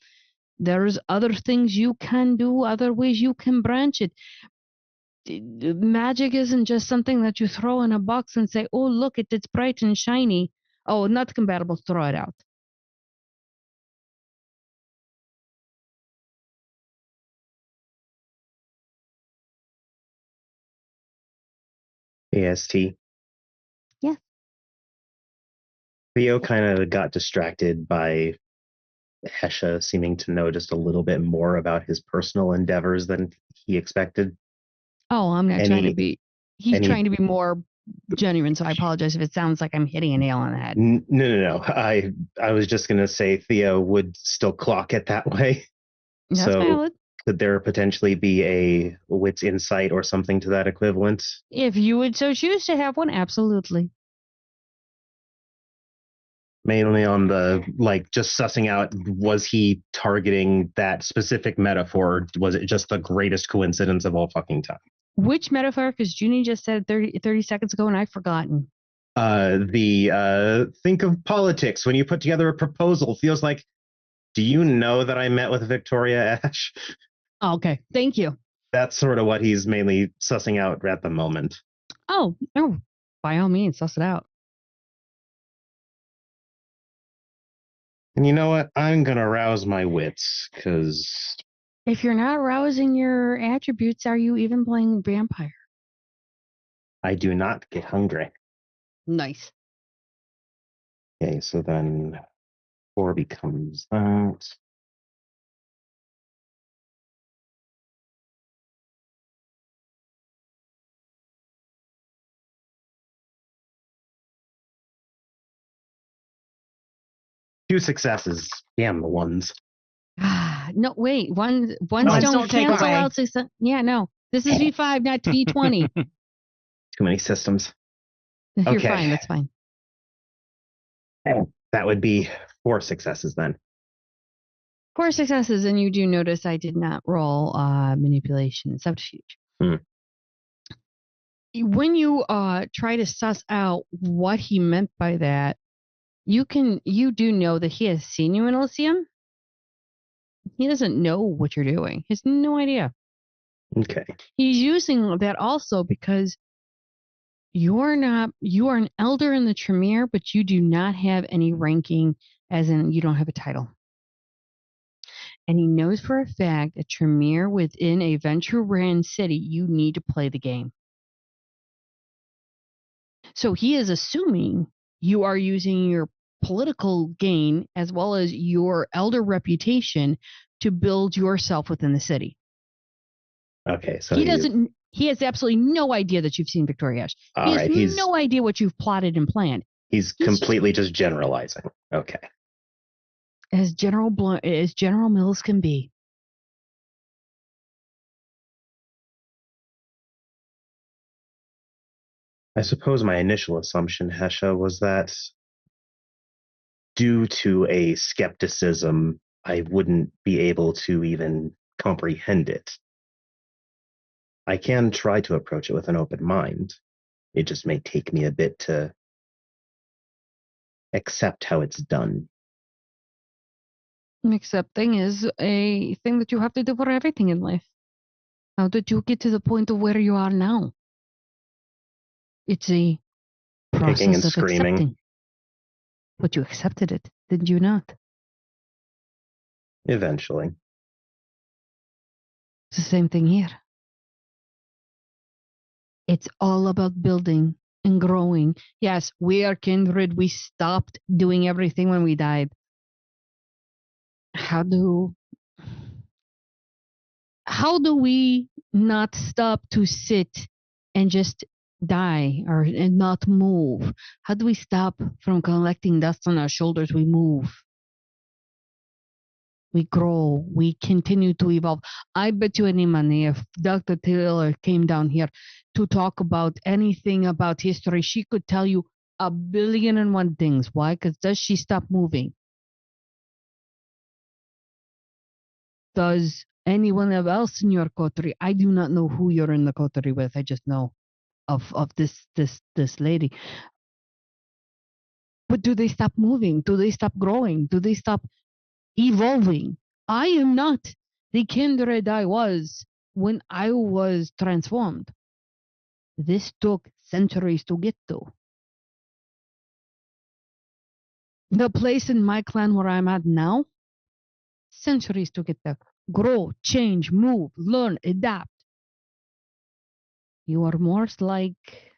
there's other things you can do, other ways you can branch it. Magic isn't just something that you throw in a box and say, oh, look, it's bright and shiny. Oh, not compatible, throw it out. AST. Yeah. Theo kind of got distracted by Hesha seeming to know just a little bit more about his personal endeavors than he expected. Oh, I'm not trying to be. He's trying to be more genuine, so I apologize if it sounds like I'm hitting a nail on the head. No. I was just gonna say Theo would still clock it that way. That's so valid. Could there potentially be a wit's insight or something to that equivalent? If you would so choose to have one, absolutely. Mainly on the, just sussing out, was he targeting that specific metaphor, or was it just the greatest coincidence of all fucking time? Which metaphor? Because Junie just said 30 seconds ago and I've forgotten. Think of politics. When you put together a proposal, feels like, do you know that I met with Victoria Ash? Oh, okay, thank you. That's sort of what he's mainly sussing out at the moment. Oh, by all means, suss it out. And you know what? I'm going to rouse my wits, because... If you're not rousing your attributes, are you even playing vampire? I do not get hungry. Nice. Okay, so then 4 becomes that. Two successes. Damn the ones. No, wait. Ones Ones don't take cancel away. out success. Yeah, no. This is V5, not V20. Too many systems. You're Okay. fine. That's fine. That would be 4 successes then. 4 successes, and you do notice I did not roll manipulation subterfuge. When you try to suss out what he meant by that, you do know that he has seen you in Elysium. He doesn't know what you're doing. He has no idea. Okay. He's using that also because you are an elder in the Tremere, but you do not have any ranking, as in you don't have a title. And he knows for a fact that Tremere within a Venture-ran city, you need to play the game. So he is assuming you are using your political gain as well as your elder reputation to build yourself within the city. Okay, so he has absolutely no idea that you've seen Victoria Ash. He has no idea what you've plotted and planned. He's completely just generalizing. Okay. As General Mills can be. I suppose my initial assumption, Hesha, was that due to a skepticism, I wouldn't be able to even comprehend it. I can try to approach it with an open mind. It just may take me a bit to accept how it's done. Accepting is a thing that you have to do for everything in life. How did you get to the point of where you are now? It's a Kicking process and of screaming. accepting. But you accepted it, did you not? Eventually. It's the same thing here. It's all about building and growing. Yes, we are kindred. We stopped doing everything when we died. How do we not stop to sit and just die and not move? How do we stop from collecting dust on our shoulders? We move. We grow. We continue to evolve. I bet you any money if Dr. Taylor came down here to talk about anything about history, she could tell you 1,000,000,001 things. Why? Because does she stop moving? Does anyone else in your coterie? I do not know who you're in the coterie with. I just know of this lady. But do they stop moving? Do they stop growing? Do they stop evolving? I am not the kindred I was when I was transformed. This took centuries to get to. The place in my clan where I'm at now, centuries to get there. Grow, change, move, learn, adapt. You are more like,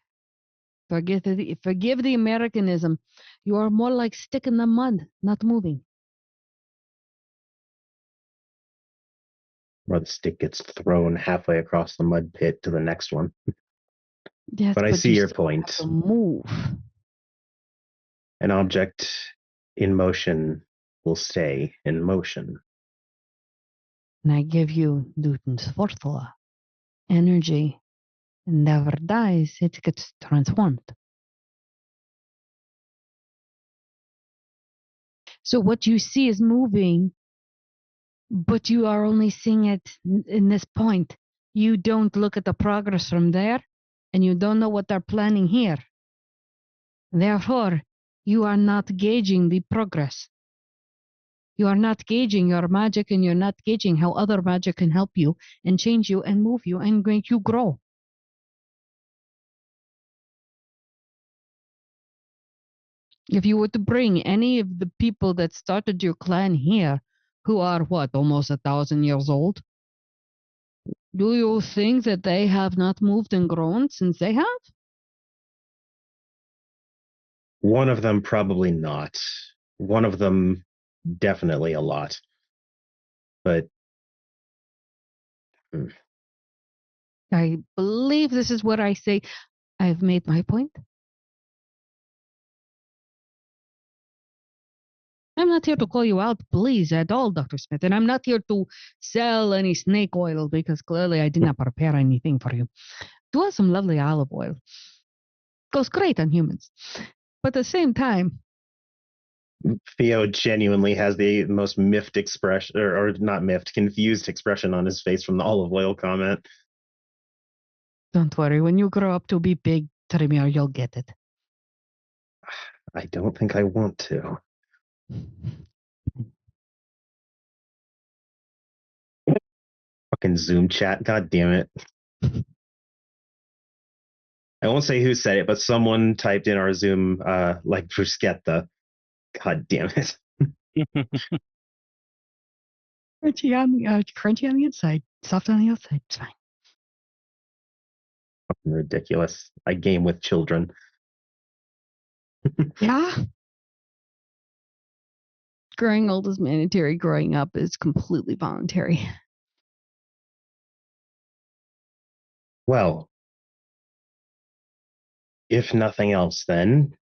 forgive the Americanism, you are more like stick in the mud, not moving. Or the stick gets thrown halfway across the mud pit to the next one. Yes, But I see you your still have point. to move. An object in motion will stay in motion. And I give you Newton's fourth law. Energy never dies, it gets transformed. So what you see is moving, but you are only seeing it in this point. You don't look at the progress from there, and you don't know what they're planning here. Therefore, you are not gauging the progress. You are not gauging your magic, and you're not gauging how other magic can help you and change you and move you and make you grow. If you were to bring any of the people that started your clan here, who are what, almost 1,000 years old, do you think that they have not moved and grown since they have? One of them probably not. One of them definitely a lot. But I believe this is what I say. I've made my point. I'm not here to call you out, please, at all, Dr. Smith. And I'm not here to sell any snake oil because clearly I did not prepare anything for you. Do have some lovely olive oil. Goes great on humans. But at the same time, Theo genuinely has the most miffed expression, or not miffed, confused expression on his face from the olive oil comment. don't worry. When you grow up to be big, Tremere, you'll get it. I don't think I want to. Fucking Zoom chat, god damn it. I won't say who said it, but someone typed in our Zoom like bruschetta. God damn it. Crunchy on the inside, soft on the outside. It's fine. Fucking ridiculous. I game with children. Yeah. Growing old is mandatory. Growing up is completely voluntary. Well, if nothing else, then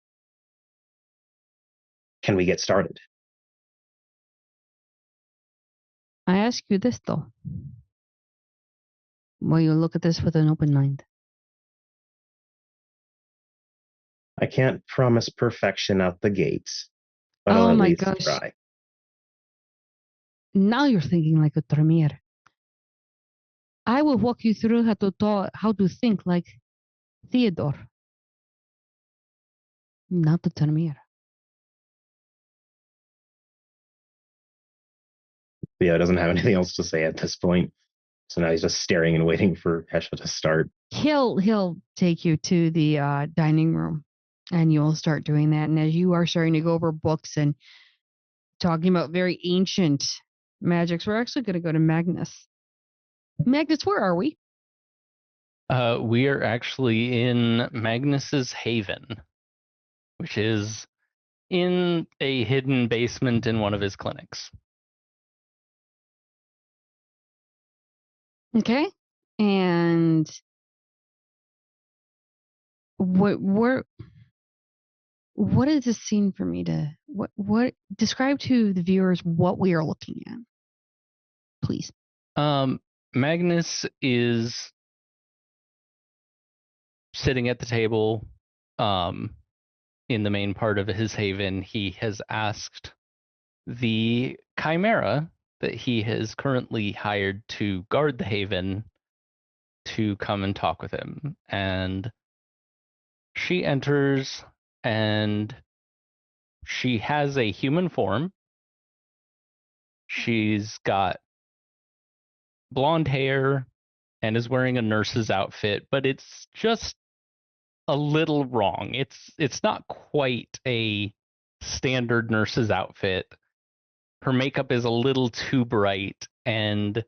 can we get started? I ask you this, though. Will you look at this with an open mind? I can't promise perfection out the gates, but I'll Oh at my least gosh. try. Now you're thinking like a Tremere. I will walk you through how to think like Theodore, not the Tremere. Theo doesn't have anything else to say at this point. So now he's just staring and waiting for Hesha to start. He'll take you to the dining room, and you'll start doing that. And as you are starting to go over books and talking about very ancient magics, we're actually going to go to Magnus. Magnus, where are we? We are actually in Magnus's Haven, which is in a hidden basement in one of his clinics. Okay, and what is this scene for me to what describe to the viewers what we are looking at, please? Magnus is sitting at the table in the main part of his haven. He has asked the Chimera that he has currently hired to guard the haven to come and talk with him. And she enters, and she has a human form. She's got blonde hair and is wearing a nurse's outfit, but it's just a little wrong. It's not quite a standard nurse's outfit. Her makeup is a little too bright, and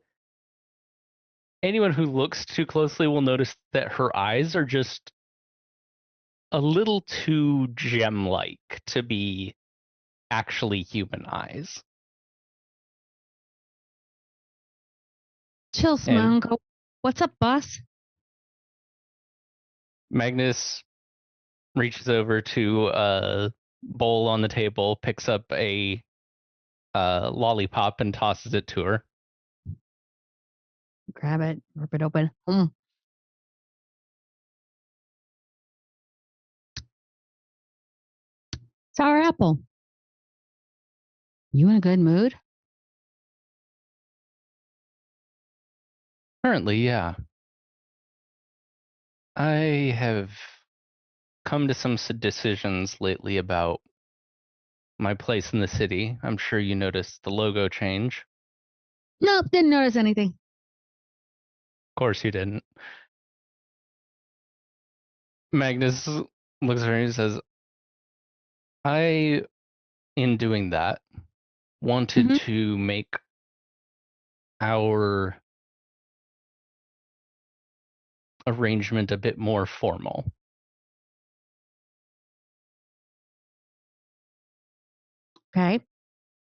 anyone who looks too closely will notice that her eyes are just a little too gem-like to be actually human eyes. Chill, Smongo. What's up, boss? Magnus reaches over to a bowl on the table, picks up a lollipop, and tosses it to her. Grab it, rip it open. Sour apple. You in a good mood? Currently, yeah. I have come to some decisions lately about my place in the city. I'm sure you noticed the logo change. Nope, didn't notice anything. Of course you didn't. Magnus looks at her and he says, I, in doing that, wanted to make our arrangement a bit more formal. Okay.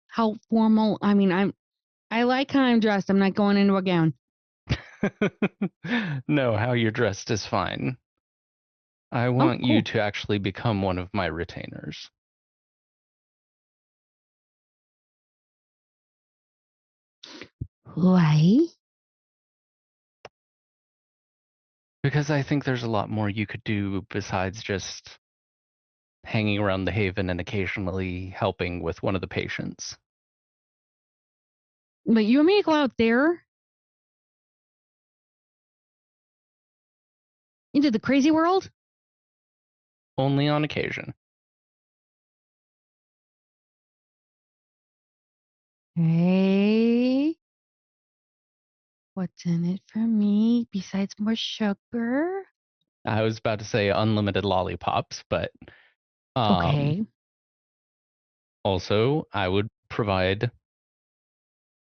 How formal? I mean, I like how I'm dressed. I'm not going into a gown. No, how you're dressed is fine. I want you to actually become one of my retainers. Why? Because I think there's a lot more you could do besides just hanging around the haven and occasionally helping with one of the patients. But you want me to go out there? Into the crazy world? Only on occasion. Hey. What's in it for me besides more sugar? I was about to say unlimited lollipops, but Okay. also I would provide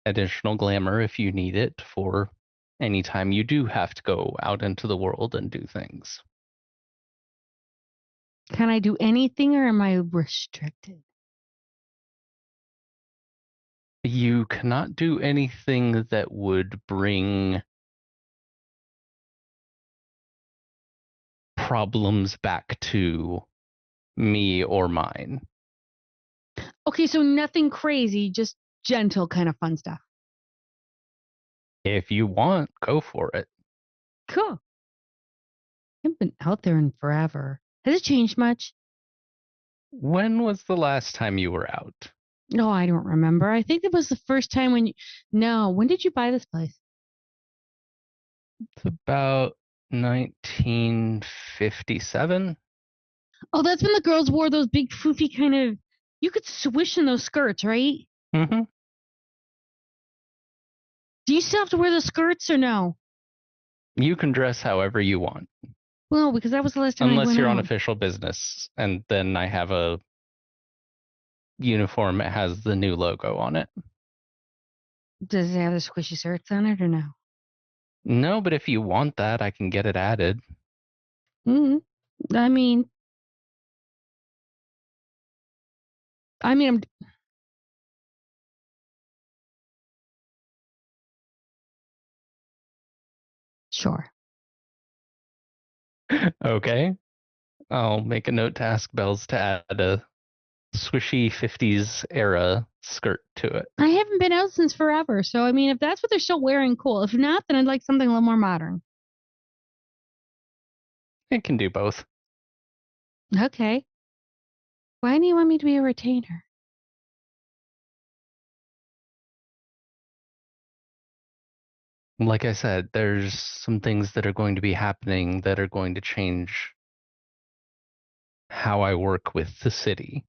additional glamour if you need it for any time you do have to go out into the world and do things. Can I do anything or am I restricted? You cannot do anything that would bring problems back to me or mine. Okay, so nothing crazy, just gentle kind of fun stuff. If you want, go for it. Cool. I haven't been out there in forever. Has it changed much? When was the last time you were out? No, I don't remember. I think it was the first time when you. No, when did you buy this place? It's about 1957. Oh, that's when the girls wore those big foofy kind of. You could swish in those skirts, right? Mm-hmm. Do you still have to wear the skirts or no? You can dress however you want. Well, because that was the last time I Unless went you're on out. official business, and then I have a uniform that has the new logo on it. Does it have the squishy skirts on it or no? No, but if you want that, I can get it added. Mm. I mean, I'm sure. Okay. I'll make a note to ask Bells to add a swishy 50s era skirt to it. I haven't been out since forever, so I mean, if that's what they're still wearing, cool. If not, then I'd like something a little more modern. It can do both. Okay. Why do you want me to be a retainer? Like I said, there's some things that are going to be happening that are going to change how I work with the city.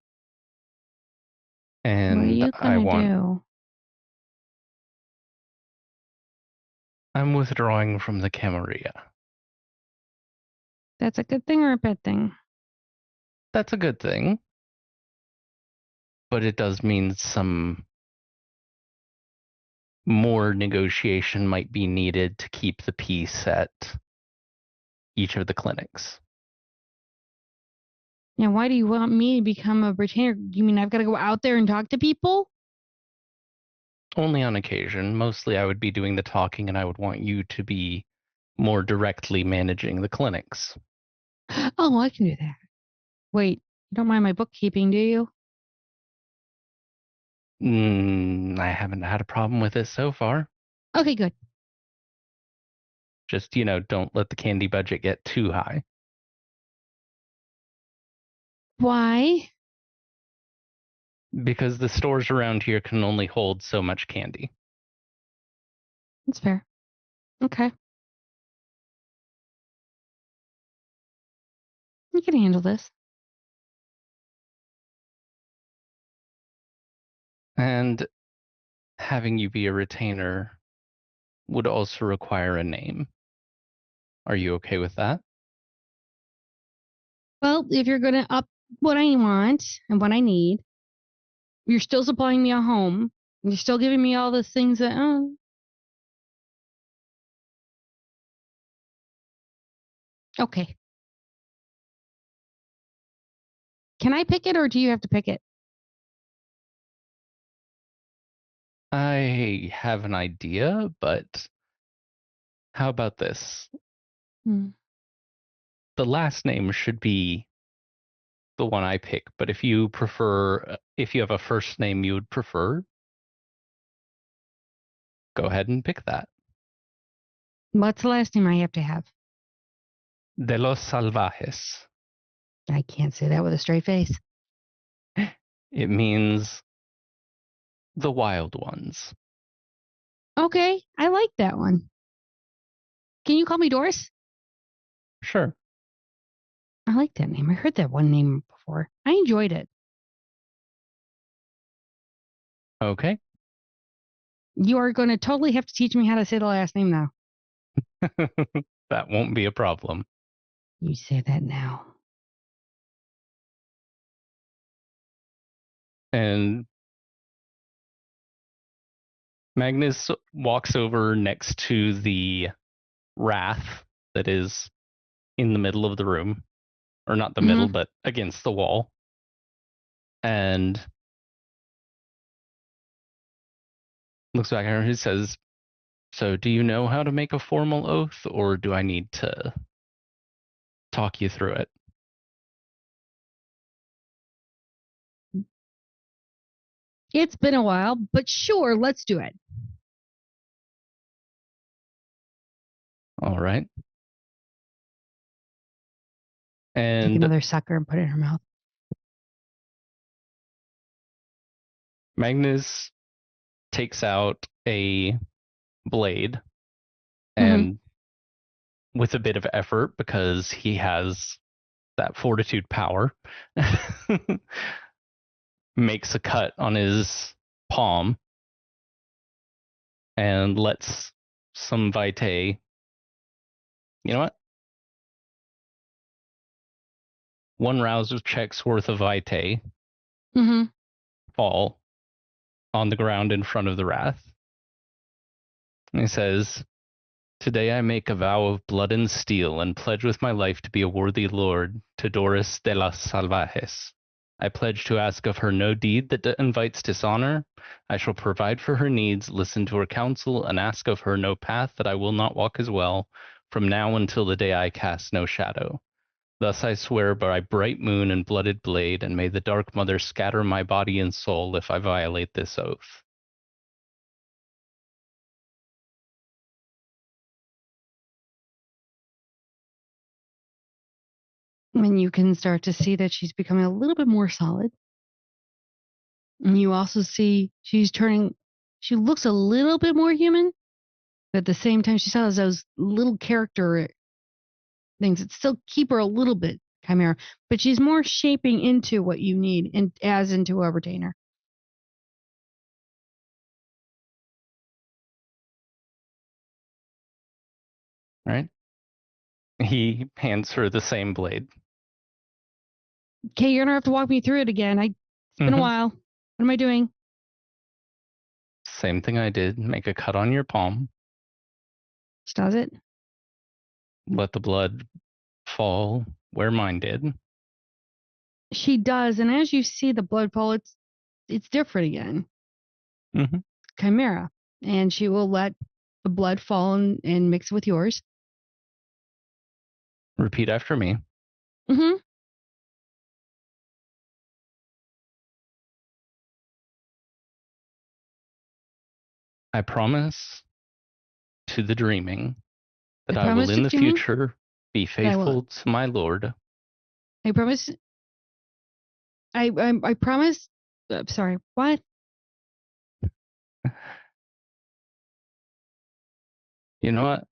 What are And you gonna do? I'm withdrawing from the Camarilla. That's a good thing or a bad thing? That's a good thing. But it does mean some more negotiation might be needed to keep the peace at each of the clinics. Now, why do you want me to become a retainer? You mean I've got to go out there and talk to people? Only on occasion. Mostly I would be doing the talking, and I would want you to be more directly managing the clinics. Oh, I can do that. Wait, you don't mind my bookkeeping, do you? I haven't had a problem with it so far. Okay, good. Just, don't let the candy budget get too high. Why? Because the stores around here can only hold so much candy. That's fair. Okay. You can handle this. And having you be a retainer would also require a name. Are you okay with that? Well, if you're going to up what I want and what I need, you're still supplying me a home. You're still giving me all the things that. Okay. Can I pick it or do you have to pick it? I have an idea, but how about this? Hmm. The last name should be the one I pick, but if you have a first name you would prefer, go ahead and pick that. What's the last name I have to have? De los Salvajes. I can't say that with a straight face. It means the wild ones. Okay, I like that one. Can you call me Doris? Sure. I like that name. I heard that one name before. I enjoyed it. Okay. You are going to totally have to teach me how to say the last name now. That won't be a problem. You say that now. And Magnus walks over next to the wrath that is in the middle of the room. Or not the middle, but against the wall. And looks back at her and he says, "So do you know how to make a formal oath, or do I need to talk you through it?" It's been a while, but sure, let's do it. All right. Take And another sucker and put it in her mouth. Magnus takes out a blade and with a bit of effort, because he has that fortitude power, makes a cut on his palm and lets some vitae. You know what? One rouse check's worth of vitae fall on the ground in front of the wrath. And he says, "Today I make a vow of blood and steel and pledge with my life to be a worthy lord to Doris de las Salvajes. I pledge to ask of her no deed that invites dishonor. I shall provide for her needs, listen to her counsel, and ask of her no path that I will not walk as well, from now until the day I cast no shadow. Thus I swear by bright moon and blooded blade, and may the Dark Mother scatter my body and soul if I violate this oath." And you can start to see that she's becoming a little bit more solid. And you also see she looks a little bit more human, but at the same time she still has those little character things that still keep her a little bit chimera, but she's more shaping into what you need and as into a retainer. Right? He hands her the same blade. Okay, you're gonna have to walk me through it again. It's been a while. What am I doing? Same thing I did. Make a cut on your palm. She does it. Let the blood fall where mine did. She does, and as you see the blood fall, it's different again. Chimera, and she will let the blood fall and mix with yours. Repeat after me. I promise to the dreaming that I will in the future be faithful to my lord. I promise. I promise. Sorry, what? You know what?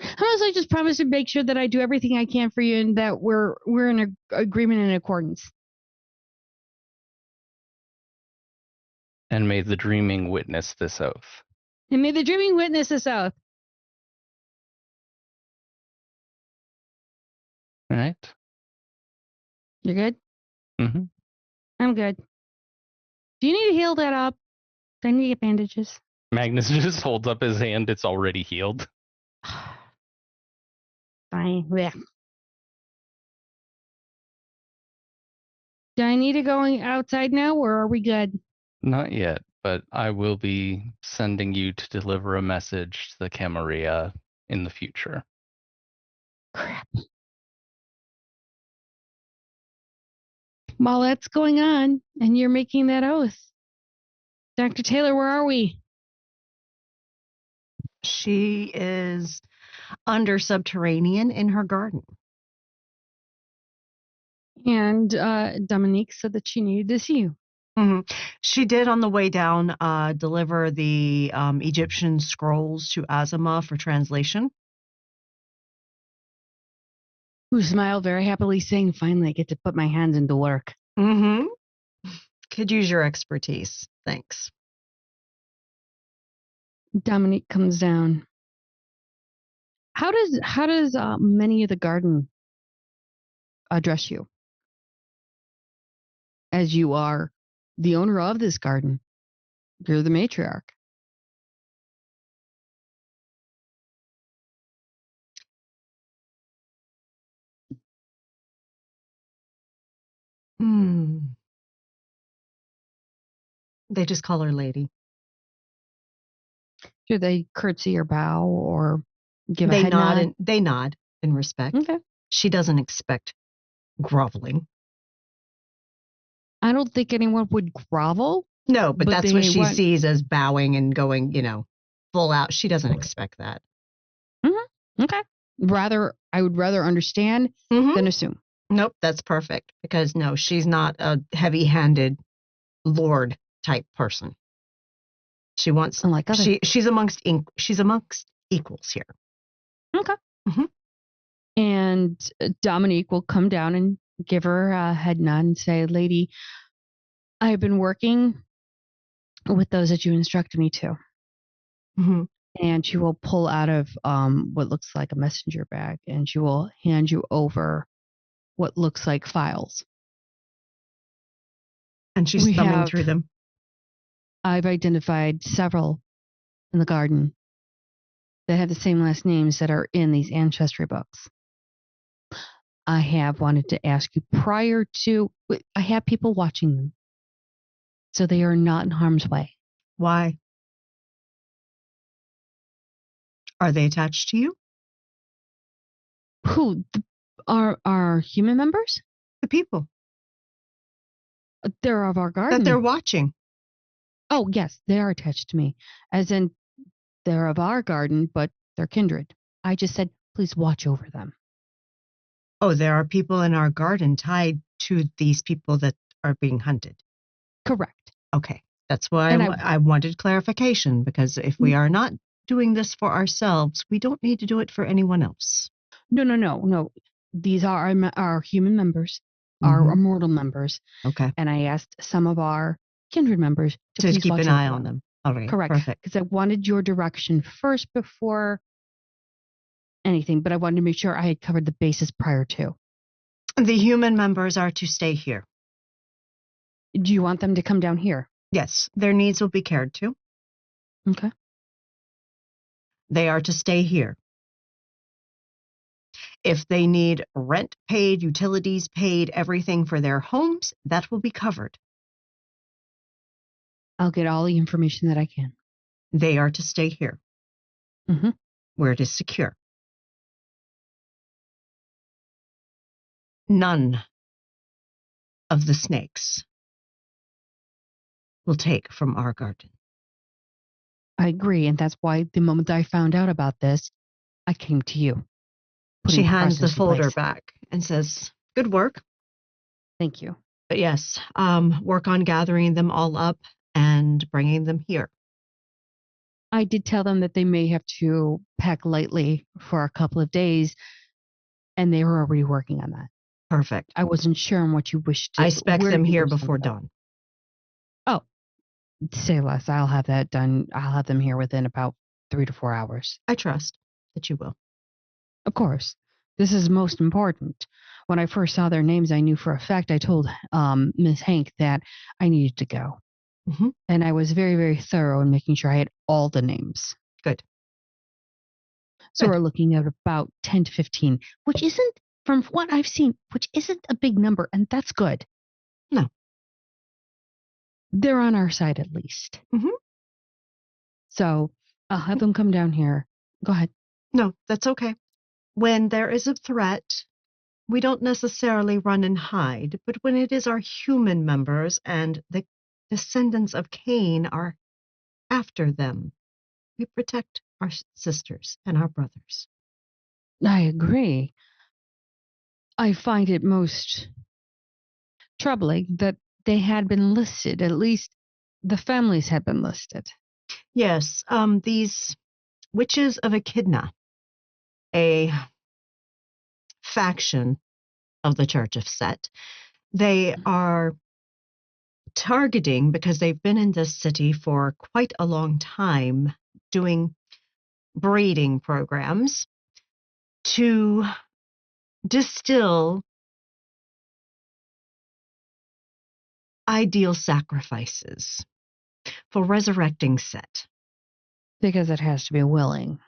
How I just promise to make sure that I do everything I can for you and that we're in agreement and accordance. And may the dreaming witness this oath. And may the dreaming witness this oath. All right. You're good? Mm-hmm. I'm good. Do you need to heal that up? Do I need to get bandages? Magnus just holds up his hand. It's already healed. Fine. Yeah. Do I need to go outside now, or are we good? Not yet, but I will be sending you to deliver a message to the Camarilla in the future. Crap. While that's going on, and you're making that oath, Dr. Taylor, where are we? She is under subterranean in her garden. And Dominique said that she needed to see you. She did on the way down deliver the Egyptian scrolls to Azima for translation. Who smiled very happily, saying, "Finally, I get to put my hands into work." Could use your expertise. Thanks. Dominique comes down. How does many of the garden address you? As you are the owner of this garden, you're the matriarch. They just call her lady. Do they curtsy or bow or give a They head nod? they nod in respect. Okay. She doesn't expect groveling. I don't think anyone would grovel. No, but that's what she want- sees as bowing and going, full out. She doesn't expect that. Okay. I would rather understand than assume. Nope, that's perfect. Because no, she's not a heavy-handed lord type person. She wants Unlike other. she's amongst equals here. Okay. Mhm. And Dominique will come down and give her a head nod and say, "Lady, I've been working with those that you instructed me to." Mhm. And she will pull out of what looks like a messenger bag, and she will hand you over what looks like files. And she's We thumbing have- through them. I've identified several in the garden that have the same last names that are in these ancestry books. I have wanted to ask you prior to, I have people watching them, so they are not in harm's way. Why? Are they attached to you? Who are human members? The people They're of our garden. that they're watching. Oh, yes, they are attached to me, as in they're of our garden, but they're kindred. I just said, please watch over them. Oh, there are people in our garden tied to these people that are being hunted. Correct. Okay. That's why And I wanted clarification, because if we are not doing this for ourselves, we don't need to do it for anyone else. No. These are our human members, our Mhm. immortal members. Okay. And I asked some of our kindred members to To please keep watch an over eye on them. All right. Correct. Perfect. Because I wanted your direction first before anything, but I wanted to make sure I had covered the bases prior to. The human members are to stay here. Do you want them to come down here? Yes, their needs will be cared to. Okay. They are to stay here. If they need rent paid, utilities paid, everything for their homes, that will be covered. I'll get all the information that I can. They are to stay here, Mhm. where it is secure. None of the snakes will take from our garden. I agree, and that's why the moment I found out about this, I came to you. She putting hands the process in folder place. back and says, "Good work. Thank you. But yes, work on gathering them all up and bringing them here." I did tell them that they may have to pack lightly for a couple of days, and they were already working on that. Perfect. I wasn't sure on what you wished to. I spec where them you here wished them before to go. dawn. Say less. I'll have that done. I'll have them here within about 3 to 4 hours. I trust that you will. Of course. This is most important. When I first saw their names, I knew for a fact, I told Miss Hank that I needed to go. Mhm. And I was very, very thorough in making sure I had all the names. Good. So Good. we're looking at about 10 to 15, which isn't, from what I've seen, which isn't a big number, and that's good. No. They're on our side at least. Mhm. So I'll have them come down here. Go ahead. No, that's okay. When there is a threat, we don't necessarily run and hide, but when it is our human members and the descendants of Cain are after them, we protect our sisters and our brothers. I agree. I find it most troubling that they had been listed, at least the families had been listed. Yes, these witches of Echidna, a faction of the Church of Set, they are targeting, because they've been in this city for quite a long time, doing breeding programs to distill ideal sacrifices for resurrecting Set. Because it has to be willing.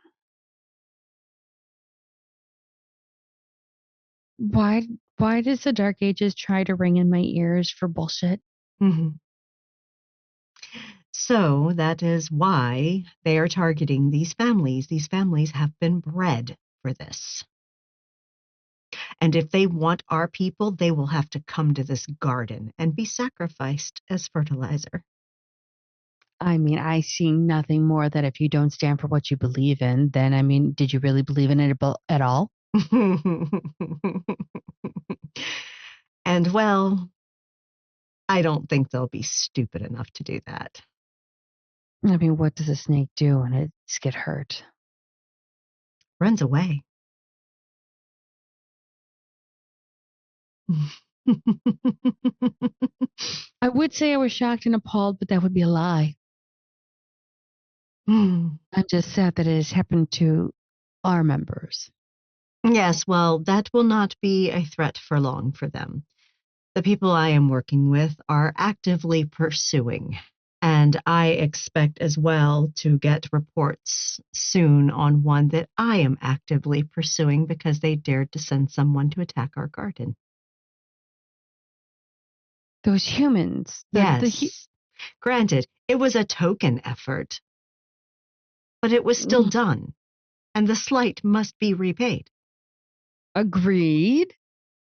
Why does the Dark Ages try to ring in my ears for bullshit? Mhm. So that is why they are targeting these families. These families have been bred for this. And if they want our people, they will have to come to this garden and be sacrificed as fertilizer. I mean, I see nothing more that if you don't stand for what you believe in, then, I mean, did you really believe in it at all? And well, I don't think they'll be stupid enough to do that. I mean, what does a snake do when it's get hurt? Runs away. I would say I was shocked and appalled, but that would be a lie. Hmm. I'm just sad that it has happened to our members. Yes, well, that will not be a threat for long for them. The people I am working with are actively pursuing, and I expect as well to get reports soon on one that I am actively pursuing because they dared to send someone to attack our garden. Those humans. Yes. Granted, it was a token effort, but it was still done, and the slight must be repaid. Agreed.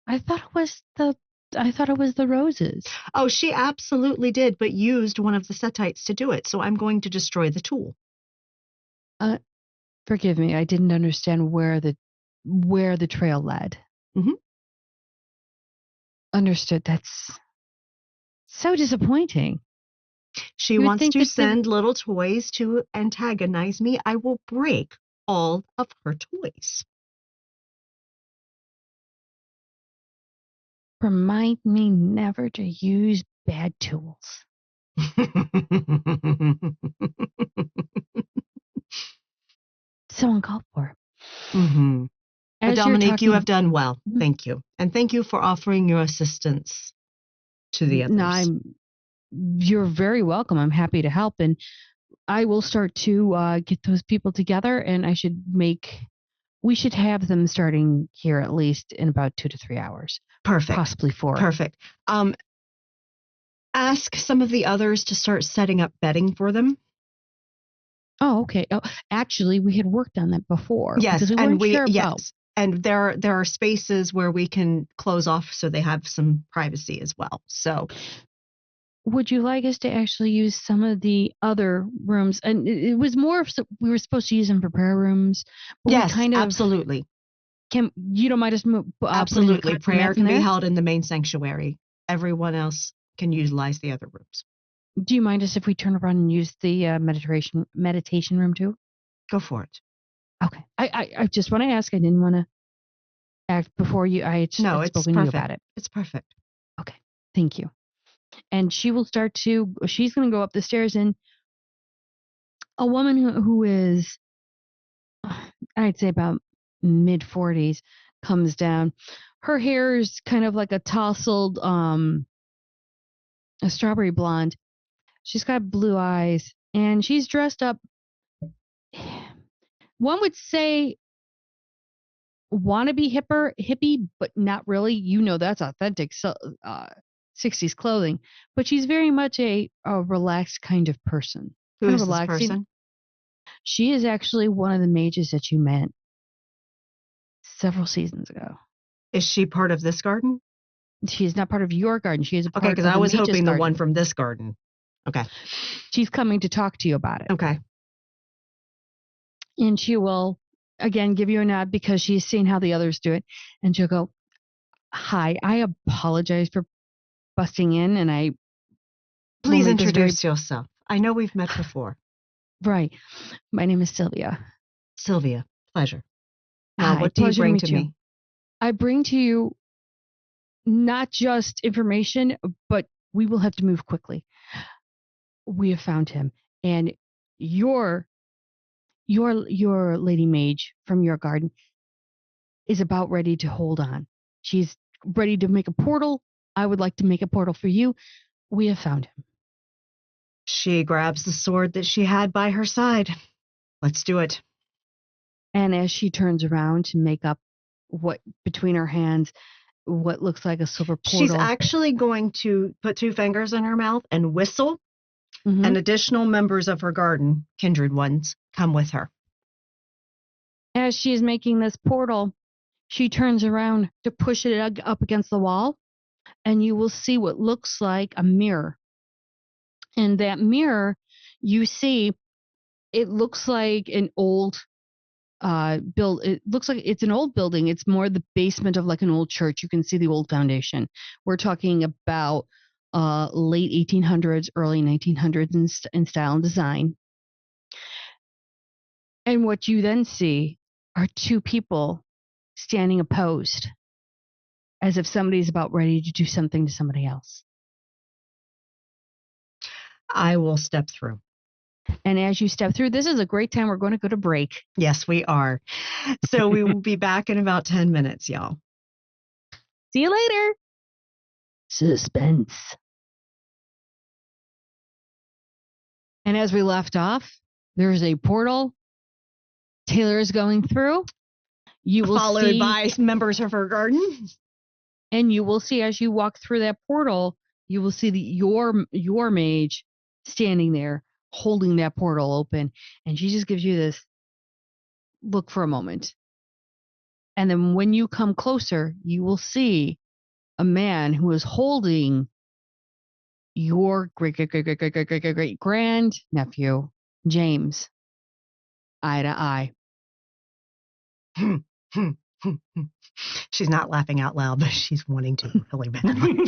I thought it was the roses. Oh, she absolutely did, but used one of the Setites to do it, so I'm going to destroy the tool. Forgive me, I didn't understand where the trail led. Mhm. Understood. That's so disappointing. She You would wants think to that they would- send little toys to antagonize me. I will break all of her toys. Remind me never to use bad tools. So uncalled for. Mm-hmm. But As you're Dominique, you talking- have done well. Mhm. Thank you. And thank you for offering your assistance to the others. No, you're very welcome. I'm happy to help, and I will start to get those people together, and we should have them starting here at least in about 2 to 3 hours. Perfect. Possibly 4. Perfect. Ask some of the others to start setting up bedding for them. Oh, okay. Oh, actually, we had worked on that before. Yes, because we weren't sure about. yes, and there are spaces where we can close off so they have some privacy as well. So, Would you like us to actually use some of the other rooms? And it was more of we were supposed to use them for prayer rooms. But yes, we kind of, absolutely. You don't mind us Absolutely. Prayer can be held in the main sanctuary. Everyone else can utilize the other rooms. Do you mind us if we turn around and use the meditation room too? Go for it. Okay. I just want to ask. I didn't want to act before you. I had No, it's spoken to you perfect. about it. It's perfect. Okay. Thank you. And she's going to go up the stairs, and a woman who is, I'd say about mid-40s, comes down. Her hair is kind of like a tousled, a strawberry blonde. She's got blue eyes, and she's dressed up. One would say wannabe hippie, but not really. That's authentic 60s clothing. But she's very much a relaxed kind of person. Who Kind is of this relaxing. person? She is actually one of the mages that you met several seasons ago. Is she part of this garden? She is not part of your garden. She is a part Okay, because of I the was mage's hoping the garden. one from this garden. Okay. She's coming to talk to you about it. Okay. And she will, again, give you a nod because she's seen how the others do it. And she'll go, "Hi, I apologize for busting in, and I..." Please introduce yourself. I know we've met before. Right. My name is Sylvia. Sylvia, pleasure. Now, Hi, what do you pleasure to bring meet to you. me? I bring to you not just information, but we will have to move quickly. We have found him, and your lady mage from your garden is about ready to hold on. She's ready to make a portal. I would like to make a portal for you. We have found him. She grabs the sword that she had by her side. Let's do it. And as she turns around to make up between her hands, what looks like a silver portal. She's actually going to put 2 fingers in her mouth and whistle, Mhm. and additional members of her garden, kindred ones, come with her. As she is making this portal, she turns around to push it up against the wall, and you will see what looks like a mirror. And that mirror, you see, it looks like an old it looks like it's an old building. It's more the basement of like an old church. You can see the old foundation. We're talking about late 1800s, early 1900s in style and design. And what you then see are two people standing opposed, as if somebody's about ready to do something to somebody else. I will step through. And as you step through, this is a great time. We're going to go to break. Yes, we are. So we will be back in about 10 minutes, y'all. See you later. Suspense. And as we left off, there's a portal Taylor is going through. You will Followed see, by members of her garden. and you will see as you walk through that portal, you will see your mage standing there holding that portal open, and she just gives you this look for a moment. And then when you come closer, you will see a man who is holding your great grand nephew, James, eye to eye. She's not laughing out loud, but she's wanting to really badly.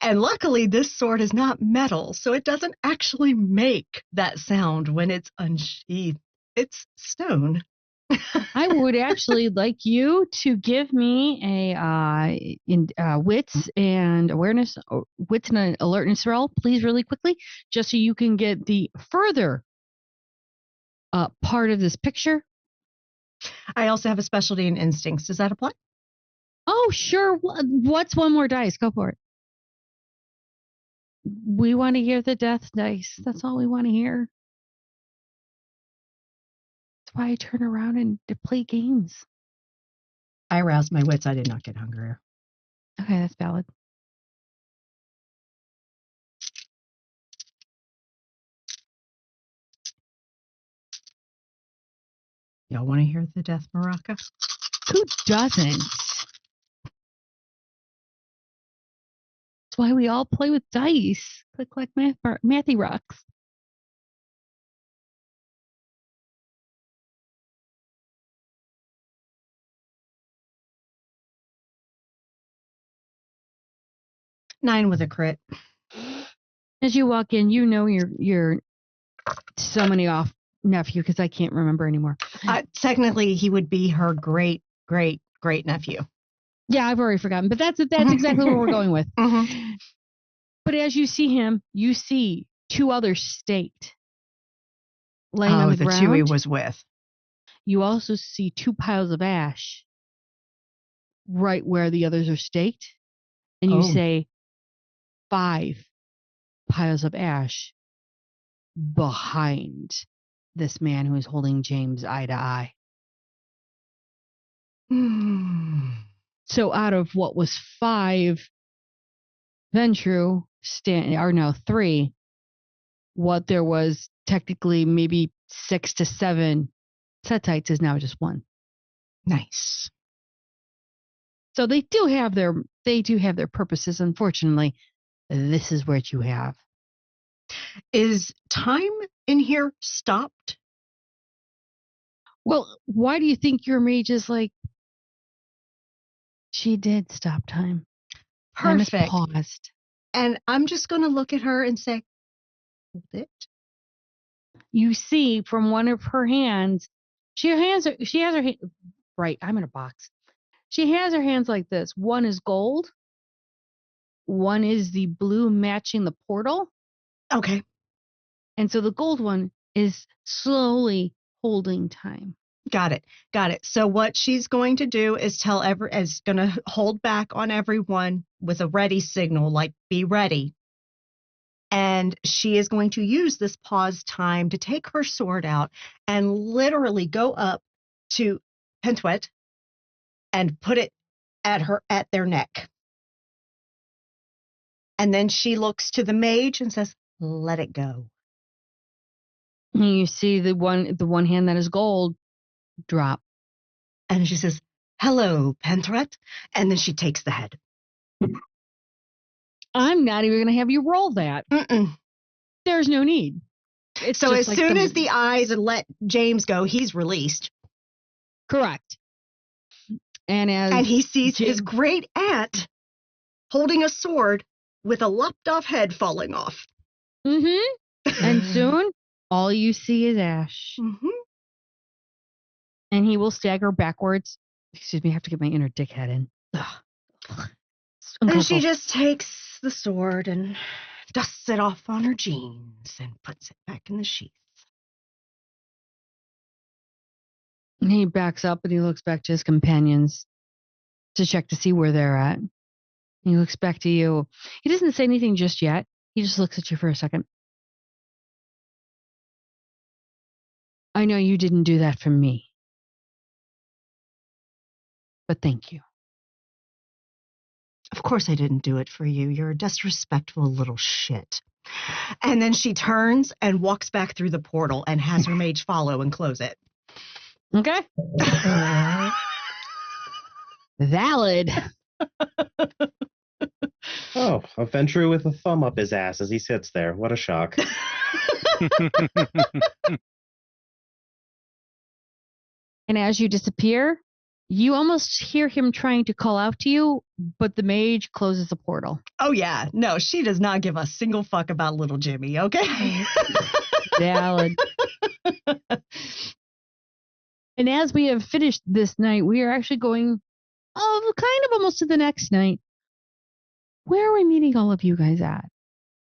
And luckily, this sword is not metal, so it doesn't actually make that sound when it's unsheathed. It's stone. I would actually like you to give me a wits and awareness, wits and an alertness roll, please, really quickly, just so you can get the further part of this picture. I also have a specialty in instincts. Does that apply? Oh, sure. What's one more dice? Go for it. We want to hear the death dice. That's all we want to hear. That's why I turn around and to play games. I aroused my wits. I did not get hungrier. Okay, that's valid. Y'all want to hear the death maraca? Who doesn't? That's why we all play with dice. Click like Mathy Rocks. Nine with a crit. As you walk in, you know you're summoning off nephew because I can't remember anymore. Technically, he would be her great nephew. Yeah, I've already forgotten, but that's exactly what we're going with. Mm-hmm. But as you see him, you see two others staked, laying on the ground. The two he was with. You also see two piles of ash right where the others are staked, and you say 5 piles of ash behind this man who is holding James eye to eye. So out of what was 5 Ventru are now 3, what there was technically maybe 6 to 7 Setites is now just 1. Nice. So they do have their purposes. Unfortunately, this is what you have. Is time in here stopped? Well, why do you think your mage is like, she did stop time? Perfect. Time is paused. And I'm just going to look at her and say, hold it. You see from one of her hands, she has her hand, right, I'm in a box. She has her hands like this. One is gold. One is the blue matching the portal. Okay. And so the gold one is slowly holding time. Got it. So what she's going to do is is going to hold back on everyone with a ready signal, like be ready. And she is going to use this pause time to take her sword out and literally go up to Pentwet and put it at their neck. And then she looks to the mage and says, let it go. And you see the one hand that is gold drop. And she says, hello, Pentwet. And then she takes the head. I'm not even going to have you roll that. Mm-mm. There's no need. So as soon as the eyes and let James go, he's released. Correct. And he sees his Jim- great aunt holding a sword with a lopped off head falling off. And soon, all you see is ash. Mhm. And he will stagger backwards. Excuse me, I have to get my inner dickhead in. Ugh. It's And uncomfortable. she just takes the sword and dusts it off on her jeans and puts it back in the sheath. And he backs up and he looks back to his companions to check to see where they're at. He looks back to you. He doesn't say anything just yet. He just looks at you for a second. I know you didn't do that for me. But thank you. Of course I didn't do it for you. You're a disrespectful little shit. And then she turns and walks back through the portal and has her mage follow and close it. Okay. Valid. Oh, a Ventrue with a thumb up his ass as he sits there. What a shock. And as you disappear, you almost hear him trying to call out to you, but the mage closes the portal. Oh, yeah. No, she does not give a single fuck about little Jimmy, okay? Valid. And as we have finished this night, we are actually going kind of almost to the next night. Where are we meeting all of you guys at?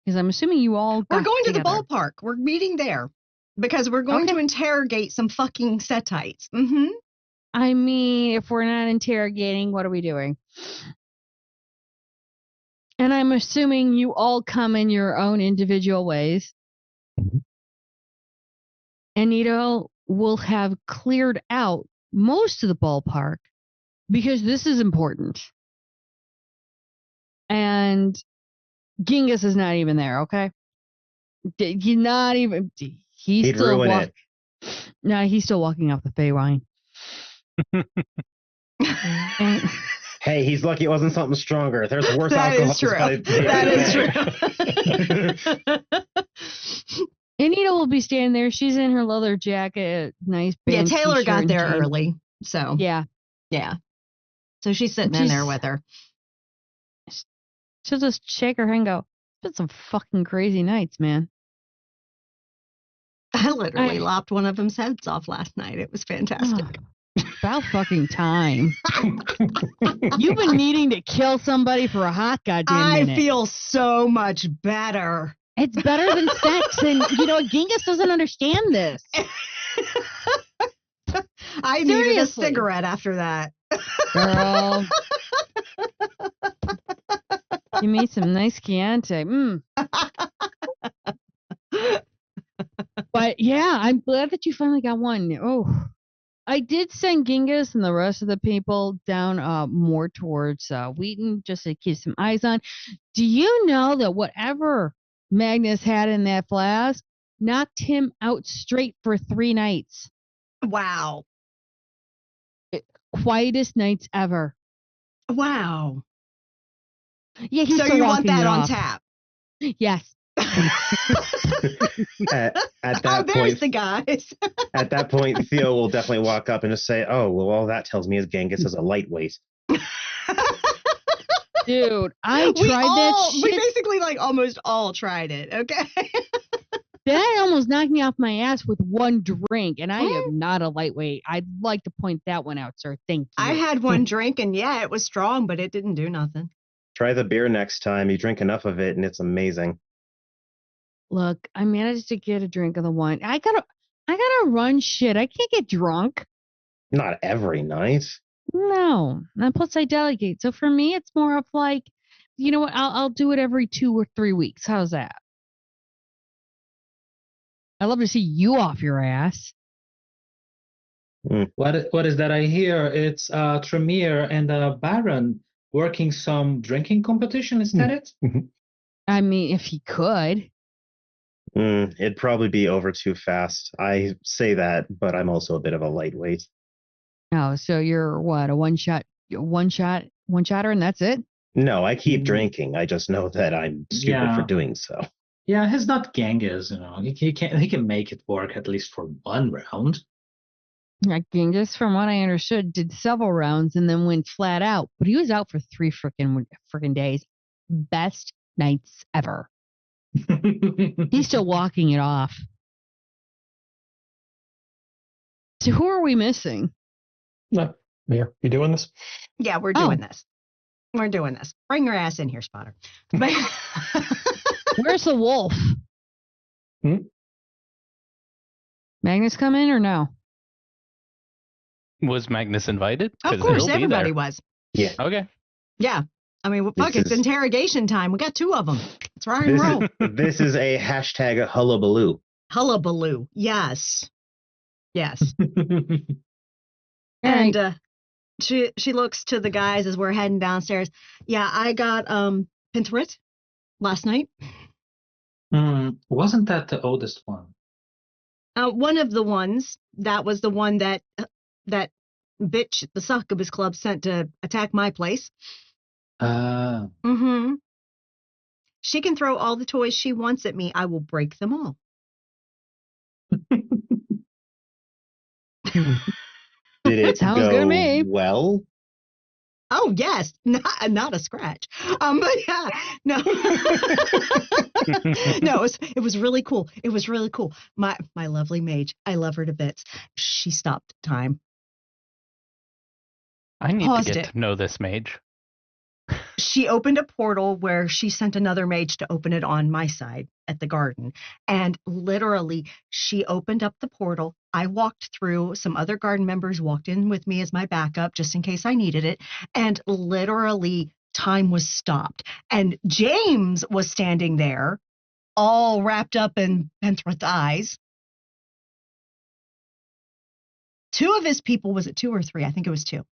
Because I'm assuming you all We're got going to the together. ballpark. We're meeting there because we're going to interrogate some fucking Setites. Mm-hmm. I mean, if we're not interrogating, what are we doing? And I'm assuming you all come in your own individual ways. Mhm. And Nito will have cleared out most of the ballpark because this is important. And Genghis is not even there, okay? He's not even. He's He'd still ruin it. No, he's still walking off the Feywind. And- Hey, he's lucky it wasn't something stronger. There's worse That alcohol. is true. That is true. Anita will be standing there. She's in her leather jacket, nice Yeah, band Taylor t-shirt got and there jeans. early. So, Yeah. So she's sitting in She's- there with her. She'll just shake her head and go, "It's been some fucking crazy nights, man." I literally lopped one of them's heads off last night. It was fantastic. About fucking time. You've been needing to kill somebody for a hot goddamn minute. I feel so much better. It's better than sex, and Genghis doesn't understand this. I needed a Seriously. cigarette after that. Girl. You made some nice Chianti. But yeah, I'm glad that you finally got one. Oh, I did send Genghis and the rest of the people down more towards Wheaton just to keep some eyes on. Do you know that whatever Magnus had in that flask knocked him out straight for 3 nights? Wow. Quietest nights ever. Wow. Yeah, he's So still you want walking that it on off. tap? Yes. At Oh, that there's point, the guys. at that point, Theo will definitely walk up and just say, "Oh, well, all that tells me is Genghis is a lightweight." Dude, I tried that We shit. basically almost all tried it. Okay. That almost knocked me off my ass with one drink, and I am not a lightweight. I'd like to point that one out, sir. Thank you. I had one drink and yeah, it was strong, but it didn't do nothing. Try the beer next time. You drink enough of it, and it's amazing. Look, I managed to get a drink of the wine. I gotta run shit. I can't get drunk. Not every night. No, and plus I delegate. So for me, it's more of like, you know what? I'll do it every 2 or 3 weeks. How's that? I love to see you off your ass. What is that I hear? It's Tremere and Baron working some drinking competition. Is that it? I mean, if he could. It'd probably be over too fast. I say that, but I'm also a bit of a lightweight. Oh, so you're what? A one-shotter, and that's it? No, I keep drinking. I just know that I'm stupid for doing so. Yeah, he's not Genghis, He can make it work at least for one round. Genghis, from what I understood, did several rounds and then went flat out. But he was out for 3 freaking days. Best nights ever. He's still walking it off. So who are we missing? No, Mayor, you doing this? Yeah, we're doing this. We're doing this. Bring your ass in here, Spotter. Where's the wolf? Magnus come in or no? Was Magnus invited? Of 'Cause course, he'll be everybody there. was. Yeah. Okay. Yeah. I mean, fuck, This it's is- interrogation time. We got 2 of them. Let's rock and roll. This is a hashtag hullabaloo. Hullabaloo. Yes. Yes. All right. And she looks to the guys as we're heading downstairs. Yeah, I got Pinthrit last night. Wasn't that the oldest one? One of the ones that was the one that bitch the Succubus Club sent to attack my place. Mm-hmm. She can throw all the toys she wants at me. I will break them all. Did it Sounds go good to me. well? Oh yes, not a scratch. But yeah, no, no, it was really cool. It was really cool. My lovely mage, I love her to bits. She stopped time. I need Paused to get it. to know this mage. She opened a portal where she sent another mage to open it on my side at the garden. And literally, she opened up the portal. I walked through. Some other garden members walked in with me as my backup, just in case I needed it. And literally, time was stopped. And James was standing there, all wrapped up in Penthroth's eyes. 2 of his people, was it 2 or 3? I think it was 2.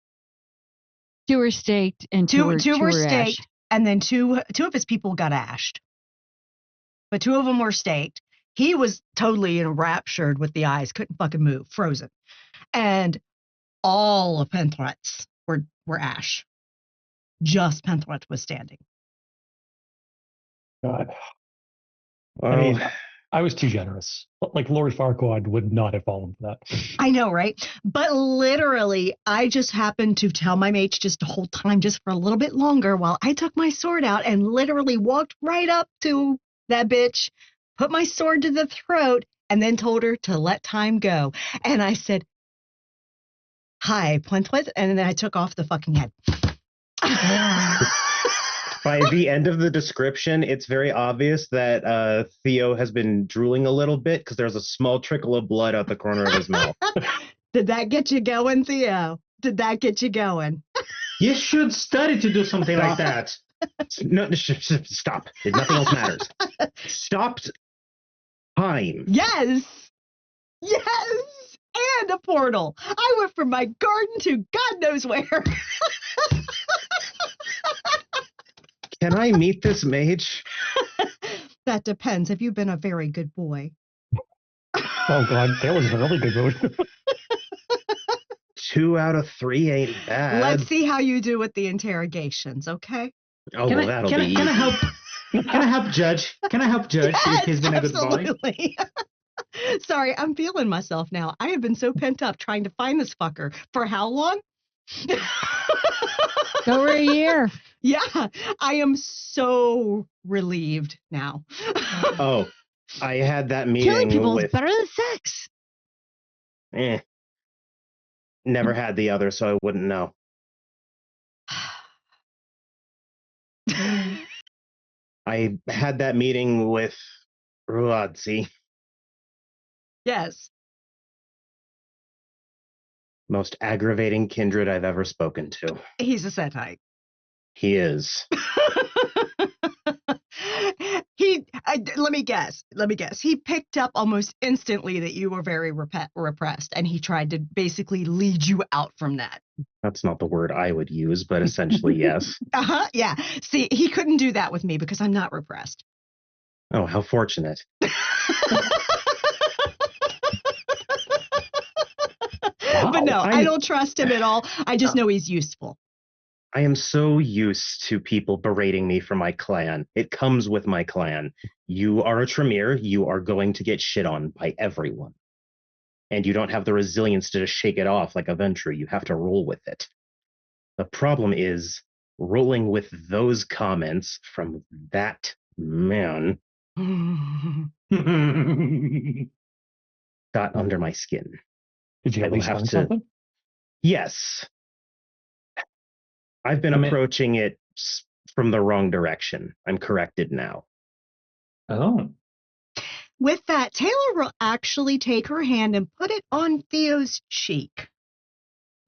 2 were staked and 2 were staked, ashed. and then two of his people got ashed. But 2 of them were staked. He was totally enraptured with the eyes, couldn't fucking move, frozen. And all of Penthroth's were ash. Just Penthroth was standing. God. Well, I mean, I was too generous. Like Lord Farquaad would not have fallen for that. I know, right? But literally, I just happened to tell my mage just to hold time just for a little bit longer while I took my sword out and literally walked right up to that bitch, put my sword to the throat, and then told her to let time go. And I said, "Hi, Plentwith," and then I took off the fucking head. by the end of the description, it's very obvious that Theo has been drooling a little bit because there's a small trickle of blood out the corner of his mouth. Did that get you going, Theo? Did that get you going? You should study to do something like that. No, stop. Nothing else matters. Stopped time. Yes! Yes! And a portal. I went from my garden to God knows where. Can I meet this mage? That depends. Have you been a very good boy? Oh God, that was a really good mood. 2 out of 3 ain't bad. Let's see how you do with the interrogations, okay? Oh, well, that'll be easy. Can I help? Can I help Judge? Can I help Judge if he's been a good boy? Absolutely. Sorry, I'm feeling myself now. I have been so pent up trying to find this fucker. For how long? Over a year. Yeah, I am so relieved now. Oh, I had that Killing meeting people is with... better than sex. Never had the other, so I wouldn't know. I had that meeting with Ruadzi. Yes. Most aggravating kindred I've ever spoken to. He's a Setite. He is. Let me guess. He picked up almost instantly that you were very repressed, and he tried to basically lead you out from that. That's not the word I would use, but essentially, yes. Yeah. See, he couldn't do that with me because I'm not repressed. Oh, how fortunate. But no, Wow, I don't trust him at all. I just know he's useful. I am so used to people berating me for my clan. It comes with my clan. You are a Tremere. You are going to get shit on by everyone. and you don't have the resilience to just shake it off like a Ventrue. You have to roll with it. The problem is rolling with those comments from that man got under my skin. Did you I at will least have learn to- something? Yes. I've been approaching it from the wrong direction. I'm corrected now. Oh, With that, Taylor will actually take her hand and put it on Theo's cheek.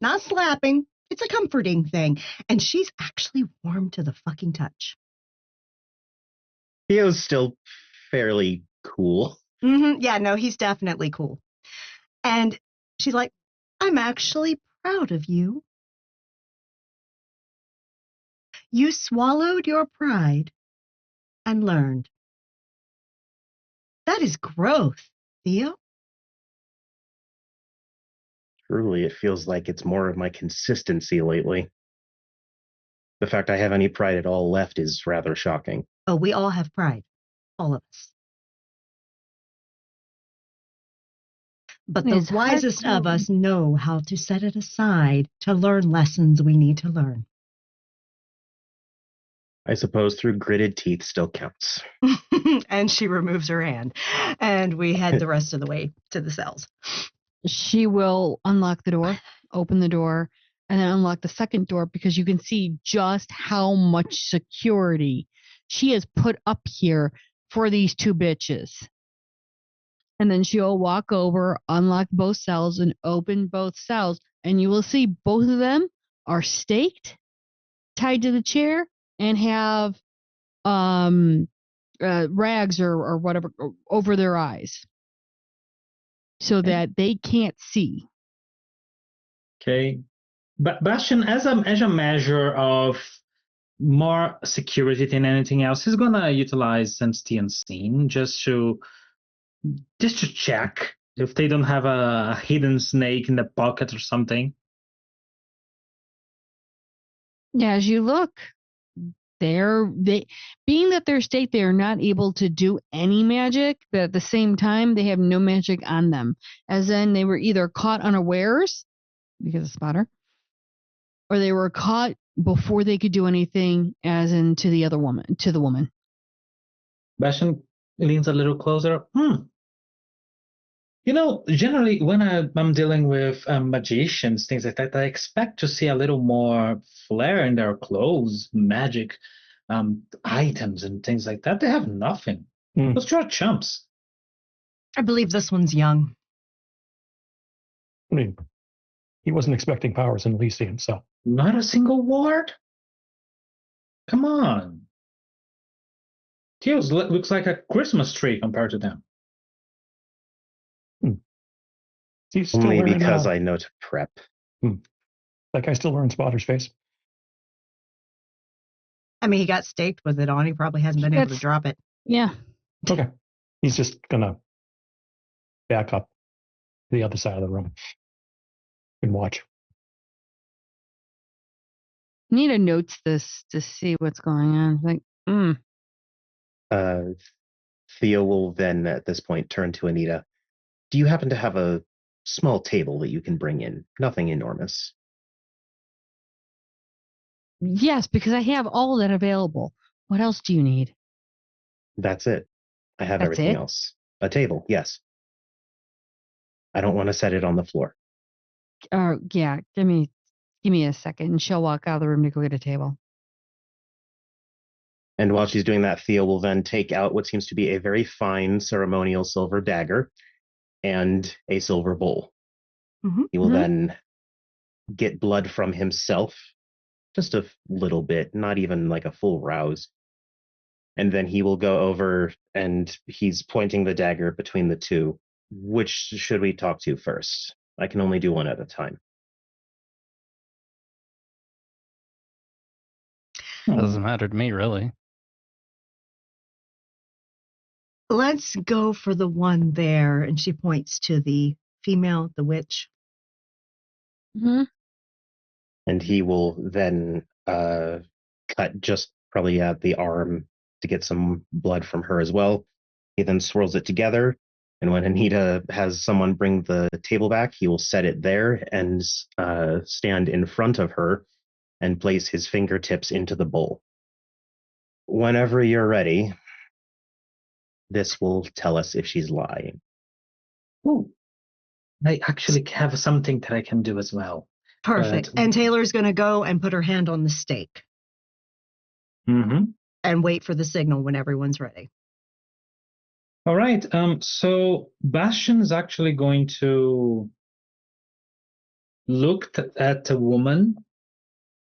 Not slapping, it's a comforting thing. And she's actually warm to the fucking touch. Theo's still fairly cool. Yeah, no, he's definitely cool. And she's like, I'm actually proud of you. You swallowed your pride and learned. That is growth, Theo. Truly, it feels like it's more of my consistency lately. The fact I have any pride at all left is rather shocking. Oh, we all have pride. All of us. But the It's wisest of hardcore. us know how to set it aside to learn lessons we need to learn. I suppose through gritted teeth still counts. And she removes her hand. And we head the rest of the way to the cells. She will unlock the door, open the door, and then unlock the second door because you can see just how much security she has put up here for these two bitches. And then she'll walk over, unlock both cells, and open both cells. And you will see both of them are staked, tied to the chair, and have rags or whatever over their eyes so that they can't see. okay. But Bastion, as a measure of more security than anything else, he's gonna utilize Sensitivity Unseen just to check if they don't have a hidden snake in the pocket or something. Yeah, as you look, being that they're staked, they are not able to do any magic, but at the same time, they have no magic on them. As in, they were either caught unawares because of spotter, or they were caught before they could do anything, as in to the woman. Bastion leans a little closer. You know, generally when I'm dealing with magicians, things like that, I expect to see a little more flair in their clothes, magic items and things like that. They have nothing. Those two are chumps. I believe this one's young. I mean, he wasn't expecting powers in Elysium, so. Not a single ward? Come on. Teos looks like a Christmas tree compared to them. He's still Only wearing, because I know to prep. That guy still wearing Spotter's face. I mean, he got staked with it on. He probably hasn't been able to drop it. Yeah. Okay. He's just gonna back up to the other side of the room and watch. Need to notes this to see what's going on. Like, Theo will then, at this point, turn to Anita. Do you happen to have a small table that you can bring in? Nothing enormous. yes, because I have all that available. What else do you need? That's it. I have That's everything it? else. A table, yes. I don't want to set it on the floor. Yeah, give me a second, and she'll walk out of the room to go get a table. And while she's doing that, Theo will then take out what seems to be a very fine ceremonial silver dagger and a silver bowl. He will then get blood from himself, just a little bit, not even like a full rouse. And then he will go over and he's pointing the dagger between the two. Which should we talk to first? I can only do one at a time. Doesn't matter to me, really. Let's go for the one there. And she points to the female, the witch. And he will then cut just probably at the arm to get some blood from her as well. He then swirls it together And when Anita has someone bring the table back, he will set it there and stand in front of her and place his fingertips into the bowl. Whenever you're ready, this will tell us if she's lying. Ooh, I actually have something that I can do as well. Perfect. But- And Taylor's going to go and put her hand on the stake Mm-hmm. and wait for the signal when everyone's ready. All right. So Bastion is actually going to look at the woman,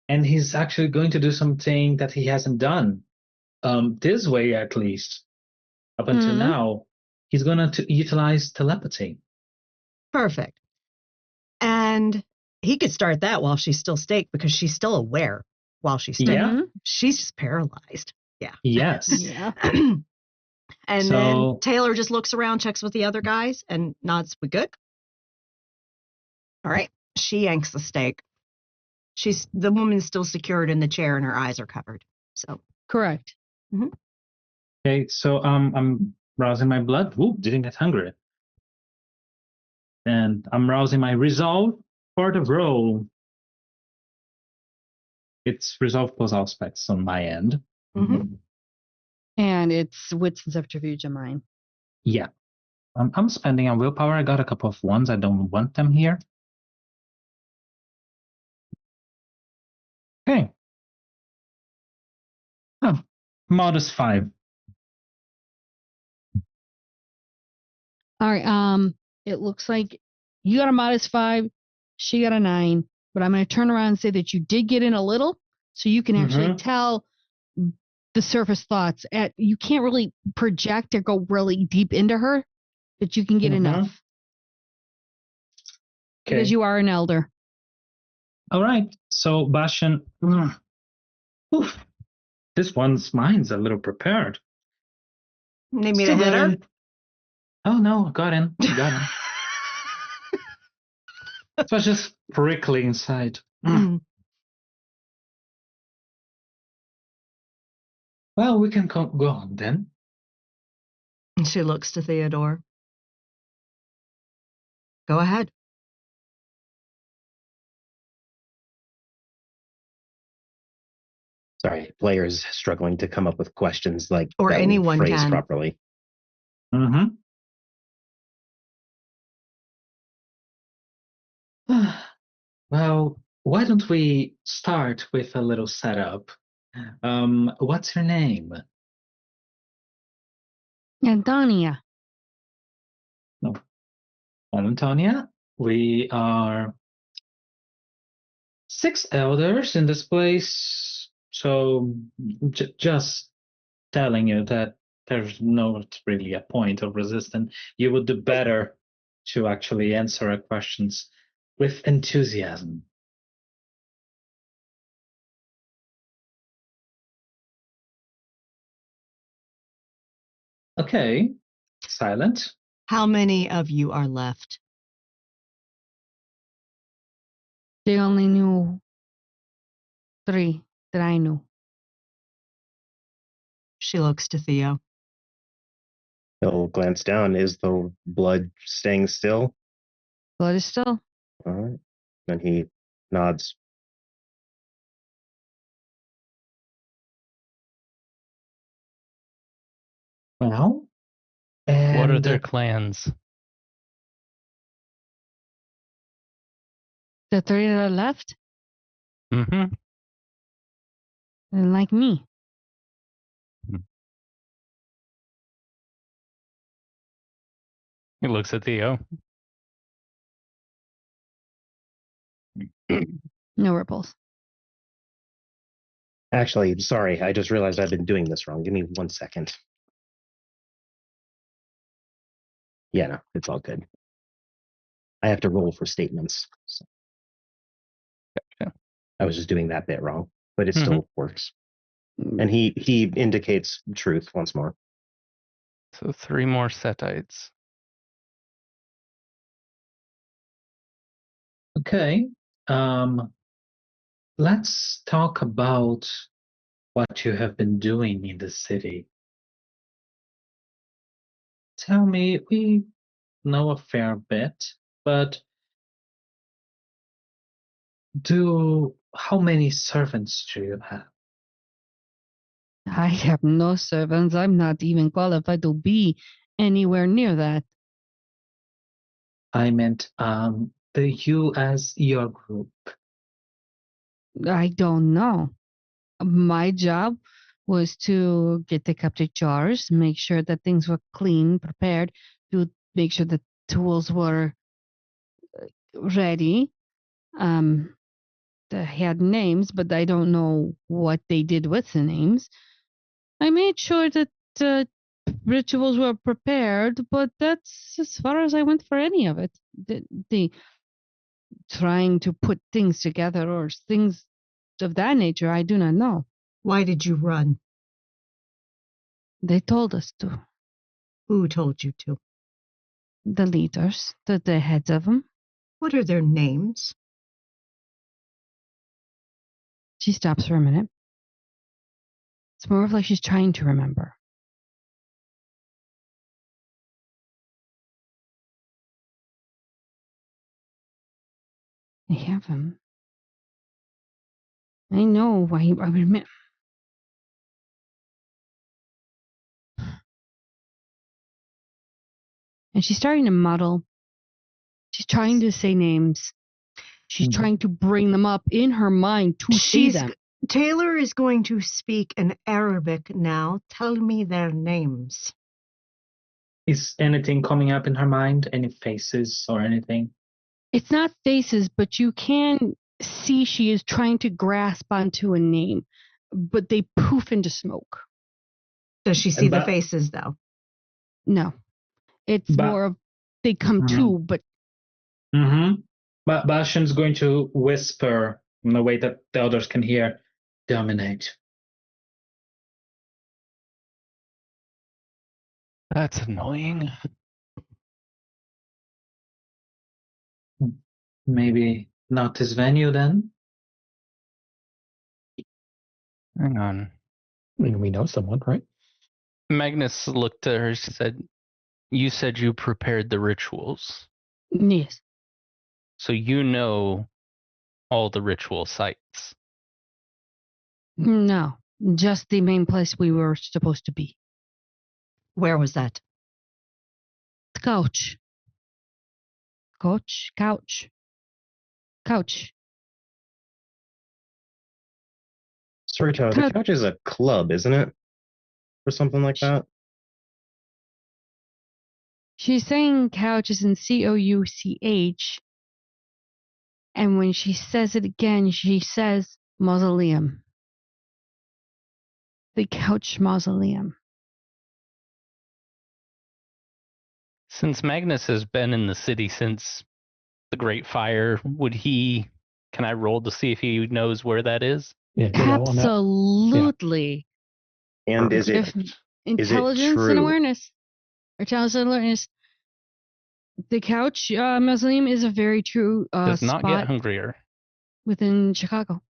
and he's actually going to do something that he hasn't done. This way, at least, up until now, he's going to utilize telepathy. Perfect. And he could start that while she's still staked because she's still aware while she's staked. Yeah. She's just paralyzed. Yeah. Yes. Yeah. And So- then Taylor just looks around, checks with the other guys, and nods, we good? All right. She yanks the stake. The woman's still secured in the chair and her eyes are covered. So Correct. Okay. So I'm rousing my blood. Ooh, didn't get hungry. And I'm rousing my resolve for the roll. It's resolve plus all specs on my end. Mhm. And it's wits and subterfuge of mine. Yeah. I'm spending on willpower. I got a couple of ones. I don't want them here. Okay. Oh, modest 5. All right. It looks like you got a modest 5, she got a 9, but I'm going to turn around and say that you did get in a little, so you can actually tell the surface thoughts. You can't really project or go really deep into her, but you can get enough because Okay. you are an elder. All right. So Bastion, oof, this mine's a little prepared. Need me to Still hit her? in. Oh no, got in. Got in. It was just prickly inside. Mm. Well, we can go on then. And she looks to Theodore. Go ahead. Sorry, players struggling to come up with questions like Or that will anyone phrase can. properly. Mm-hmm. Well, why don't we start with a little setup? What's your name? Antonia. No, Antonia. We are 6 elders in this place, so just telling you that there's not really a point of resistance. You would do better to actually answer our questions with enthusiasm. Okay, silent. How many of you are left? They only knew 3 that I knew. She looks to Theo. He'll glance down. Is the blood staying still? Blood is still. All right. Then he nods. Well, What are and their clans? The 3 that are left, Mm-hmm. and like me. He looks at Theo. No ripples. Actually, sorry, I just realized I've been doing this wrong. Give me 1 second. Yeah, no, it's all good. I have to roll for statements. So. Gotcha. I was just doing that bit wrong, but it still works. And he indicates truth once more. So 3 more setites. okay, let's talk about what you have been doing in the city. Tell me, know a fair bit, but how many servants do you have? I have no servants. I'm not even qualified to be anywhere near that. I meant you as your group. I don't know. My job was to get the cupcake jars, make sure that things were clean, prepared, to make sure the tools were ready. They had names, but I don't know what they did with the names. I made sure that rituals were prepared, but that's as far as I went for any of it. The trying to put things together or things of that nature, I do not know. Why did you run? They told us to. Who told you to? The leaders, the heads of them. What are their names? She stops for a minute. It's more of like she's trying to remember. I have him. I know. I remember. And she's starting to muddle. She's trying to say names. She's trying to bring them up in her mind to see them. Taylor is going to speak in Arabic now. Tell me their names. Is anything coming up in her mind? Any faces or anything? It's not faces, but you can see she is trying to grasp onto a name, but they poof into smoke. Does she see the faces, though? No. It's more of they come to, but... But Bashan's going to whisper in a way that the others can hear, dominate. That's annoying. Maybe not this venue then? Hang on. I mean, we know someone, right? Magnus looked at her and said, "You said you prepared the rituals. Yes. So you know all the ritual sites." No, just the main place we were supposed to be. Where was that? The couch. Couch. Sorito, the couch is a club, isn't it? Or something like that? She's saying couch is in COUCH. And when she says it again, she says mausoleum. The couch mausoleum. Since Magnus has been in the city since the Great Fire, can I roll to see if he knows where that is? Yeah, absolutely. Yeah. And is it intelligence true? and awareness? Or intelligence and awareness. The couch mausoleum is a very true Does not spot get hungrier within Chicago.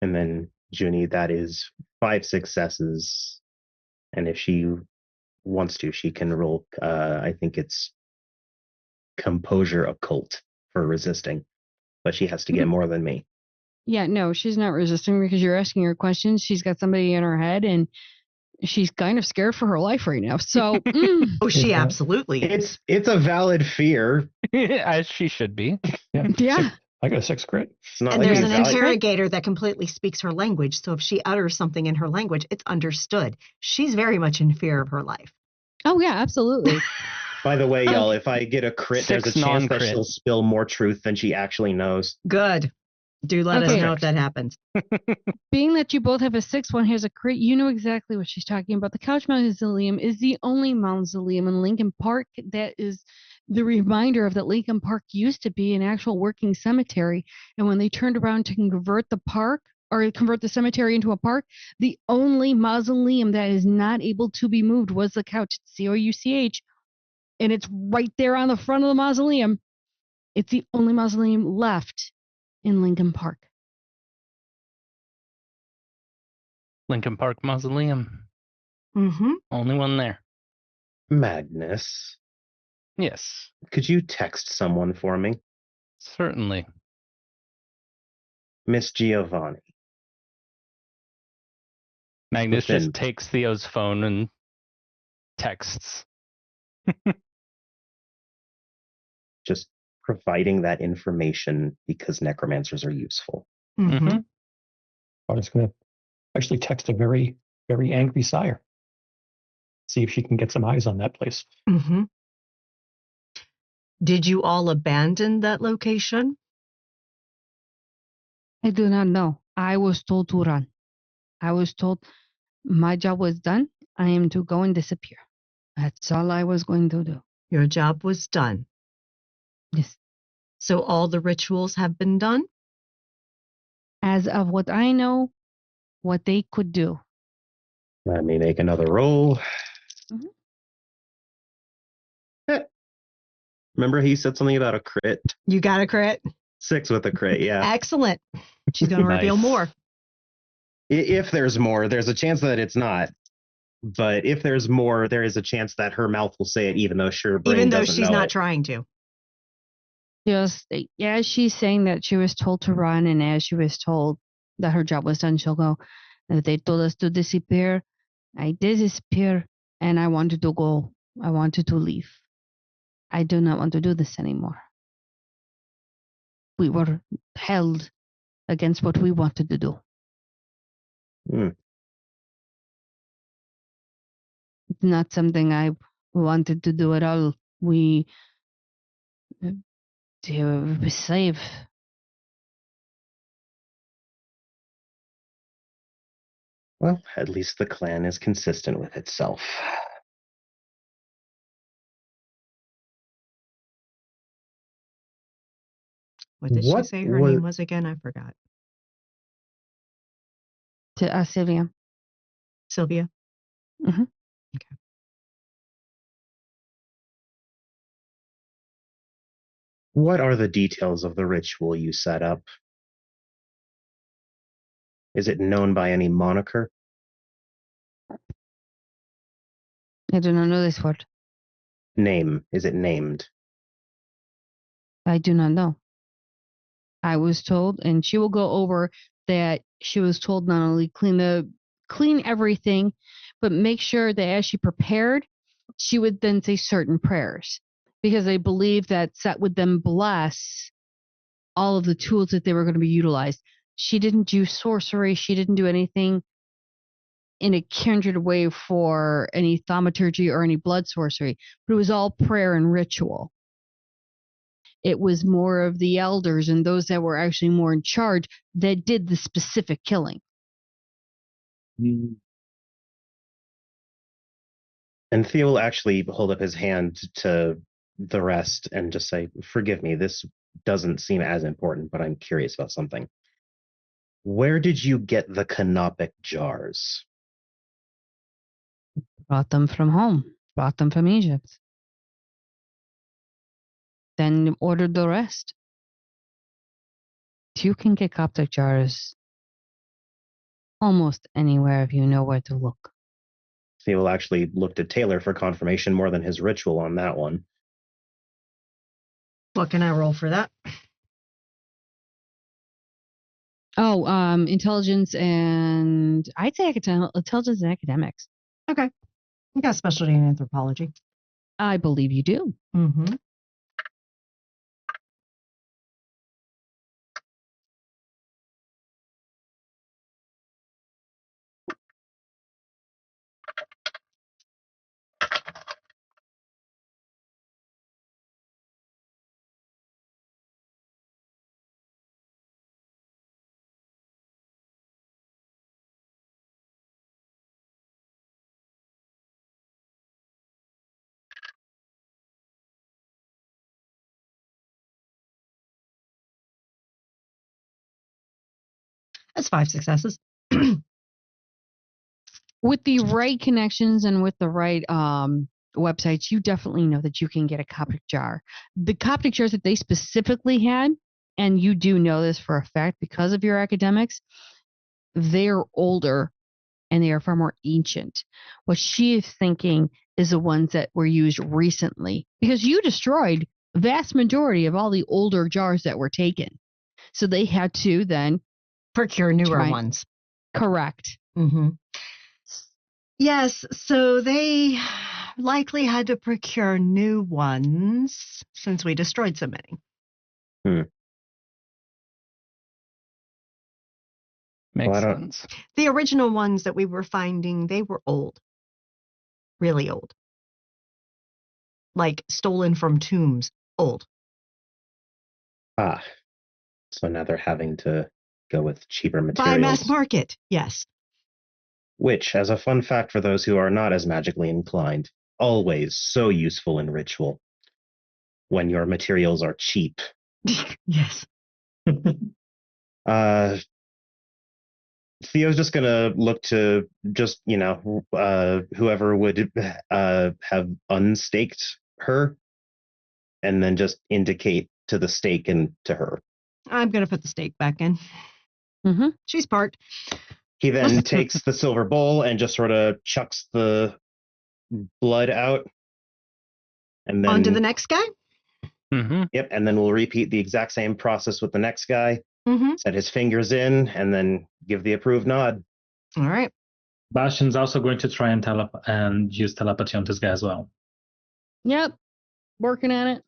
And then Junie, that is 5 successes. And if she wants to, she can roll, I think it's composure occult for resisting. But she has to get more than me. Yeah, no, she's not resisting because you're asking her questions. She's got somebody in her head and she's kind of scared for her life right now. So, Oh, she absolutely is. It's a valid fear. As she should be. Yeah. I got a 6 crit. And there's an interrogator that completely speaks her language. So if she utters something in her language, it's understood. She's very much in fear of her life. Oh, yeah, absolutely. By the way, y'all, if I get a crit, there's a chance that she'll spill more truth than she actually knows. Good. Do let us know if that happens. Being that you both have a 6-1, here's a crit. You know exactly what she's talking about. The Couch Mausoleum is the only mausoleum in Lincoln Park that is the reminder of that Lincoln Park used to be an actual working cemetery. And when they turned around to convert the park or convert the cemetery into a park, the only mausoleum that is not able to be moved was the couch. It's COUCH. And it's right there on the front of the mausoleum. It's the only mausoleum left in Lincoln Park. Lincoln Park Mausoleum. Mm-hmm. Only one there. Magnus, Yes, could you text someone for me? certainly. Miss Giovanni. Magnus Within- just takes Theo's phone and texts. Just providing that information because necromancers are useful. Mm-hmm. I was going to actually text a very, very angry sire. See if she can get some eyes on that place. Mm-hmm. Did you all abandon that location? I do not know. I was told to run. I was told my job was done. I am to go and disappear. That's all I was going to do. Your job was done. Yes. So all the rituals have been done? As of what I know, what they could do. Let me make another roll. Mhm. Remember he said something about a crit? You got a crit? 6 with a crit, yeah. Excellent. She's going to reveal Nice. more. If there's more, there's a chance that it's not. But if there's more, there is a chance that her mouth will say it, even though her brain Even though doesn't she's know not it. trying to. Just, yeah, she's saying that she was told to run, and as she was told that her job was done, she'll go. And if they told us to disappear, I did disappear, and I wanted to go. I wanted to leave. I do not want to do this anymore. We were held against what we wanted to do. Hmm. It's not something I wanted to do at all. We were slave. Well, at least the clan is consistent with itself. What did she What say her was- name was again? I forgot. To Sylvia. Sylvia? What are the details of the ritual you set up? Is it known by any moniker? I do not know this word. Name. Is it named? I do not know. I was told, and she will go over that she was told not only clean everything, but make sure that as she prepared, she would then say certain prayers because they believe that Set would then bless all of the tools that they were going to be utilized. She didn't do sorcery. She didn't do anything in a kindred way for any thaumaturgy or any blood sorcery, but it was all prayer and ritual. It was more of the elders and those that were actually more in charge that did the specific killing. And Theo will actually hold up his hand to the rest and just say, forgive me, this doesn't seem as important, but I'm curious about something. Where did you get the canopic jars? Brought them from home, brought them from Egypt. Then ordered the rest. You can get Coptic jars almost anywhere if you know where to look. Theo actually looked at Taylor for confirmation more than his ritual on that one. What can I roll for that? Oh, intelligence and I'd say intelligence and academics. Okay. You got specialty in anthropology. I believe you do. Mm-hmm. That's 5 successes. With the right connections and with the right websites, you definitely know that you can get a Coptic jar. The Coptic jars that they specifically had, and you do know this for a fact because of your academics, they're older and they are far more ancient. What she is thinking is the ones that were used recently, because you destroyed the vast majority of all the older jars that were taken. So they had to then Procure newer Try- ones. correct. Mm-hmm. Yes, so they likely had to procure new ones since we destroyed so many. Makes Well, I don't- sense. The original ones that we were finding, they were old. Really old. Like stolen from tombs. Old. Ah, so now they're having to go with cheaper By materials. mass market, yes. Which, as a fun fact for those who are not as magically inclined, always so useful in ritual when your materials are cheap. Yes. Theo's just gonna look to just, whoever would have unstaked her, and then just indicate to the stake and to her. I'm going to put the stake back in. Mm-hmm. She's parked. He then takes the silver bowl and just sort of chucks the blood out. And then On to the next guy? Mm-hmm. Yep, and then we'll repeat the exact same process with the next guy. Mm-hmm. Set his fingers in and then give the approved nod. All right. Bastion's also going to try and use telepathy on this guy as well. Yep. Working on it.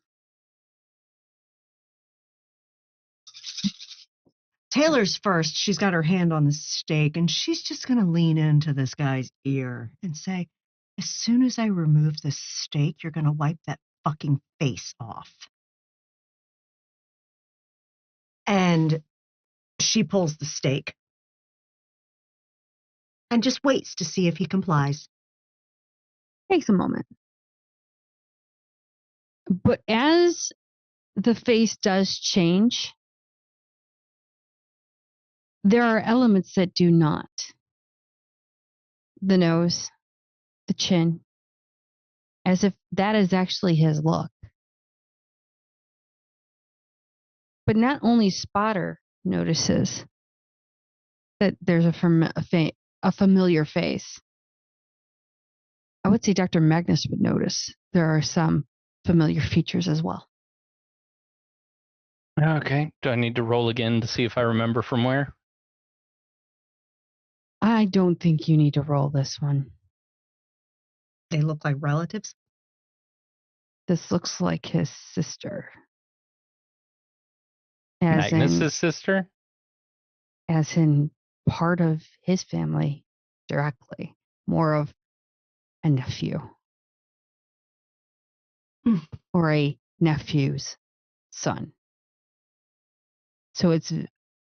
Taylor's first. She's got her hand on the stake, and she's just going to lean into this guy's ear and say, as soon as I remove the stake, you're going to wipe that fucking face off. And she pulls the stake and just waits to see if he complies. Takes a moment. But as the face does change, there are elements that do not. The nose, the chin, as if that is actually his look. But not only Spotter notices that there's a familiar face. I would say Dr. Magnus would notice there are some familiar features as well. Okay. Do I need to roll again to see if I remember from where? I don't think you need to roll this one. They look like relatives. This looks like his sister. As Magnus's sister? as in part of his family directly, more of a nephew or a nephew's son. So it's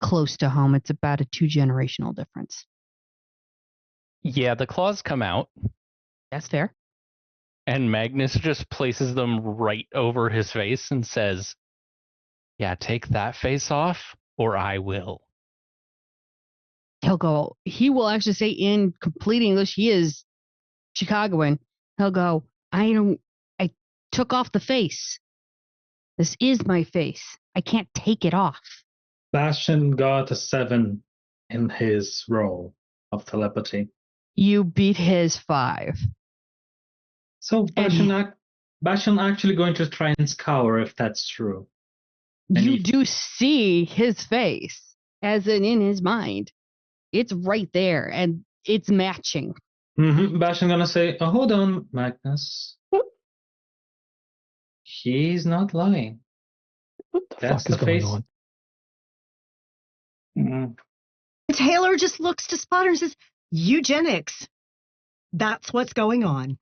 close to home. It's about a 2-generational difference. Yeah, the claws come out, That's fair. and Magnus just places them right over his face and says, yeah, take that face off, or I will. He will actually say in complete English, he is Chicagoan. He'll go, I took off the face. This is my face. I can't take it off. Bastion got a 7 in his roll of telepathy. You beat his 5. So Bastion actually going to try and scour if that's true. And You do see his face, as in his mind. It's right there, and it's matching. Bastion gonna say, oh, hold on, Magnus. He's not lying. What the That's fuck is the going face. on? Taylor just looks to Spotter and says, eugenics. That's what's going on.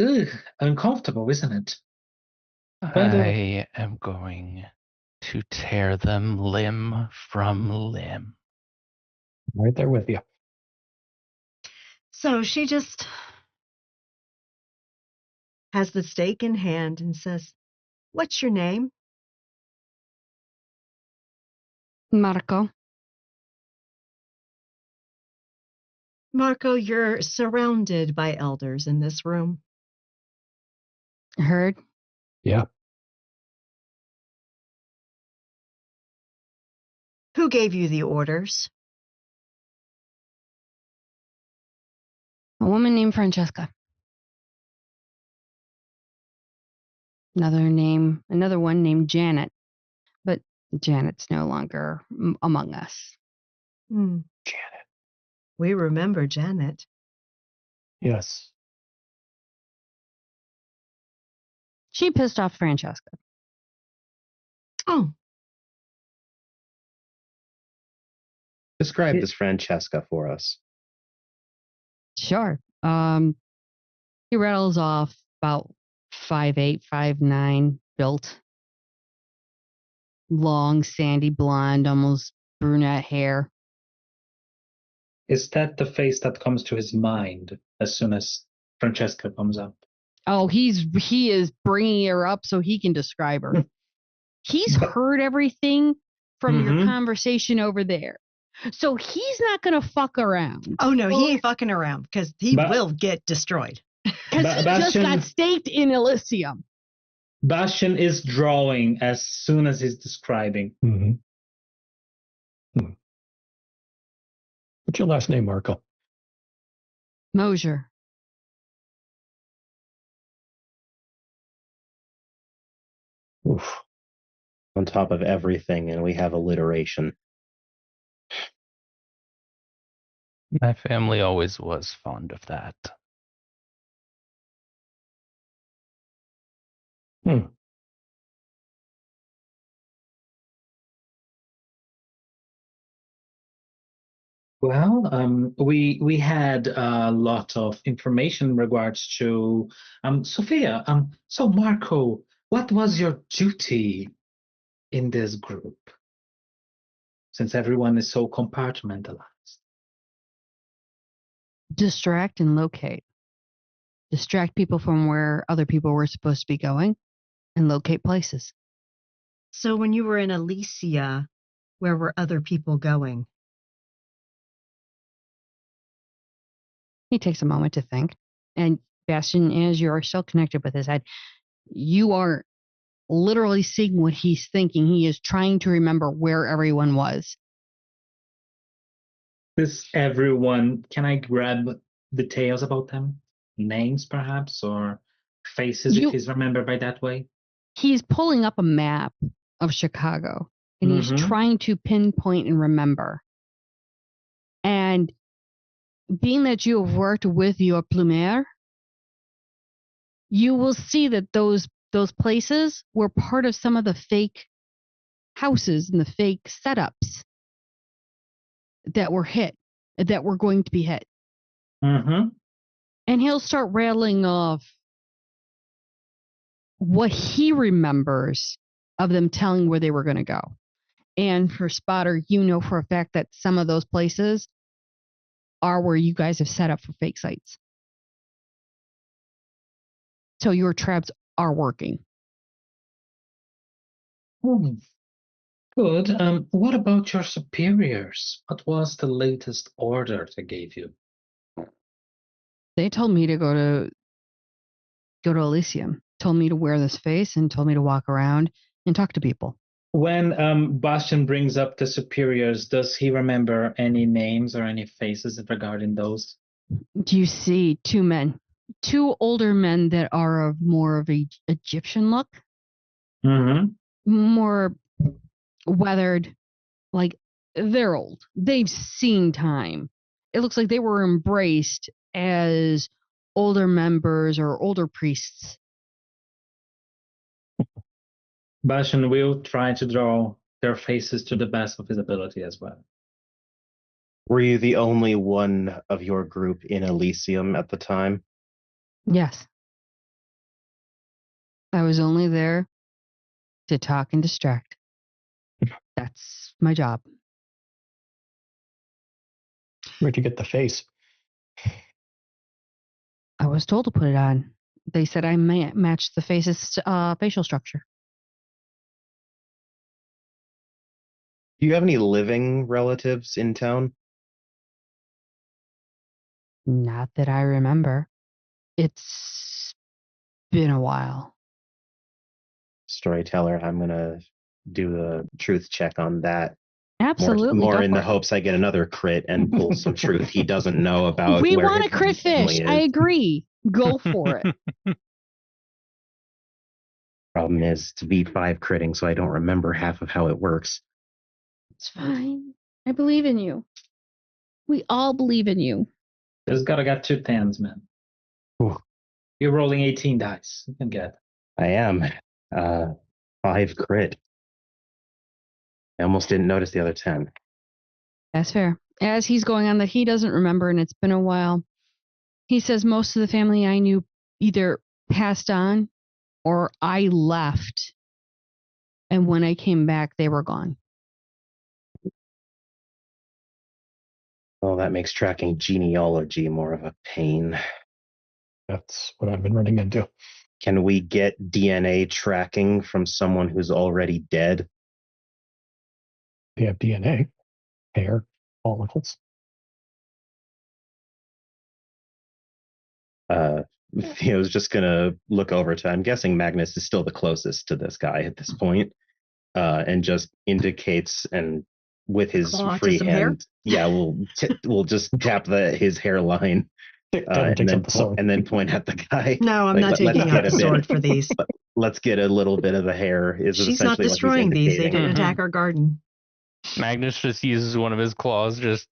Ugh, uncomfortable, isn't it? I am going to tear them limb from limb. Right there with you. So she just has the stake in hand and says, what's your name? Marco, Marco, you're surrounded by elders in this room. heard? Yeah. Who gave you the orders? woman named Francesca. Another one named Janet, but Janet's no longer among us. Hmm. Janet. We remember Janet. Yes. She pissed off Francesca. Oh, Describe It- this Francesca for us. Sure. He rattles off about 5'8", 5'9", built, long, sandy blonde, almost brunette hair. Is that the face that comes to his mind as soon as Francesca comes up? Oh, he is bringing her up so he can describe her. He's But- heard everything from your Mhm. conversation over there. So he's not going to fuck around. oh no, he ain't fucking around because he But- will get destroyed. Because he just Bastian- got staked in Elysium. Bastian is drawing as soon as he's describing. Mm-hmm. What's your last name, Marco? Mosier. Oof. On top of everything, and we have alliteration. My family always was fond of that. Well, we had a lot of information in regards to Sophia. So Marco, what was your duty in this group? Since everyone is so compartmentalized. Distract and locate. Distract people from where other people were supposed to be going and locate places. So when you were in Elysia, where were other people going? He takes a moment to think. And Bastian, as you are still connected with his head, you are literally seeing what he's thinking. He is trying to remember where everyone was. This everyone, can I grab details about them? Names perhaps, or faces if he's remembered by that way? He's pulling up a map of Chicago and he's trying to pinpoint and remember. And being that you have worked with your plumier, you will see that those places were part of some of the fake houses and the fake setups that were going to be hit. Mm-hmm. And he'll start rattling off what he remembers of them telling where they were going to go. And for Spotter, you know for a fact that some of those places are where you guys have set up for fake sites. So your traps are working. Good. What about your superiors? What was the latest order they gave you? They told me to go to Elysium. Told me to wear this face and told me to walk around and talk to people. When Bastian brings up the superiors, does he remember any names or any faces regarding those? Do you see two older men that are of more of a Egyptian look? Mm-hmm. More weathered, like they're old. They've seen time. It looks like they were embraced as older members or older priests. Bastian will try to draw their faces to the best of his ability as well. Were you the only one of your group in Elysium at the time? Yes. I was only there to talk and distract. That's my job. Where'd you get the face? I was told to put it on. They said I matched the face's facial structure. Do you have any living relatives in town? Not that I remember. It's been a while. Storyteller, I'm going to do a truth check on that. Absolutely. More go in for the it. hopes I get another crit and pull some truth he doesn't know about. We where want his a crit family fish. is. I agree. Go for it. Problem is, it's V5 critting, so I don't remember half of how it works. It's fine. I believe in you. We all believe in you. Just gotta get 2 10s, man. Ooh. You're rolling 18 dice. You can get. I am 5 crit. I almost didn't notice the other 10. That's fair. As he's going on that he doesn't remember and it's been a while, he says most of the family I knew either passed on or I left. And when I came back, they were gone. Well, that makes tracking genealogy more of a pain. That's what I've been running into. Can we get DNA tracking from someone who's already dead? They have DNA, hair, follicles. Theo's just gonna look over to. I'm guessing Magnus is still the closest to this guy at this point, and just indicates and with his Claw to free some hair? hand. Yeah, we'll just tap his hairline Kevin takes out the sword. and then point at the guy. No, I'm not let's taking get out a the bit- sword for these. Let's get a little bit of the hair. Is She's not essentially what he's destroying these. They indicating. didn't attack our garden. Magnus just uses one of his claws, just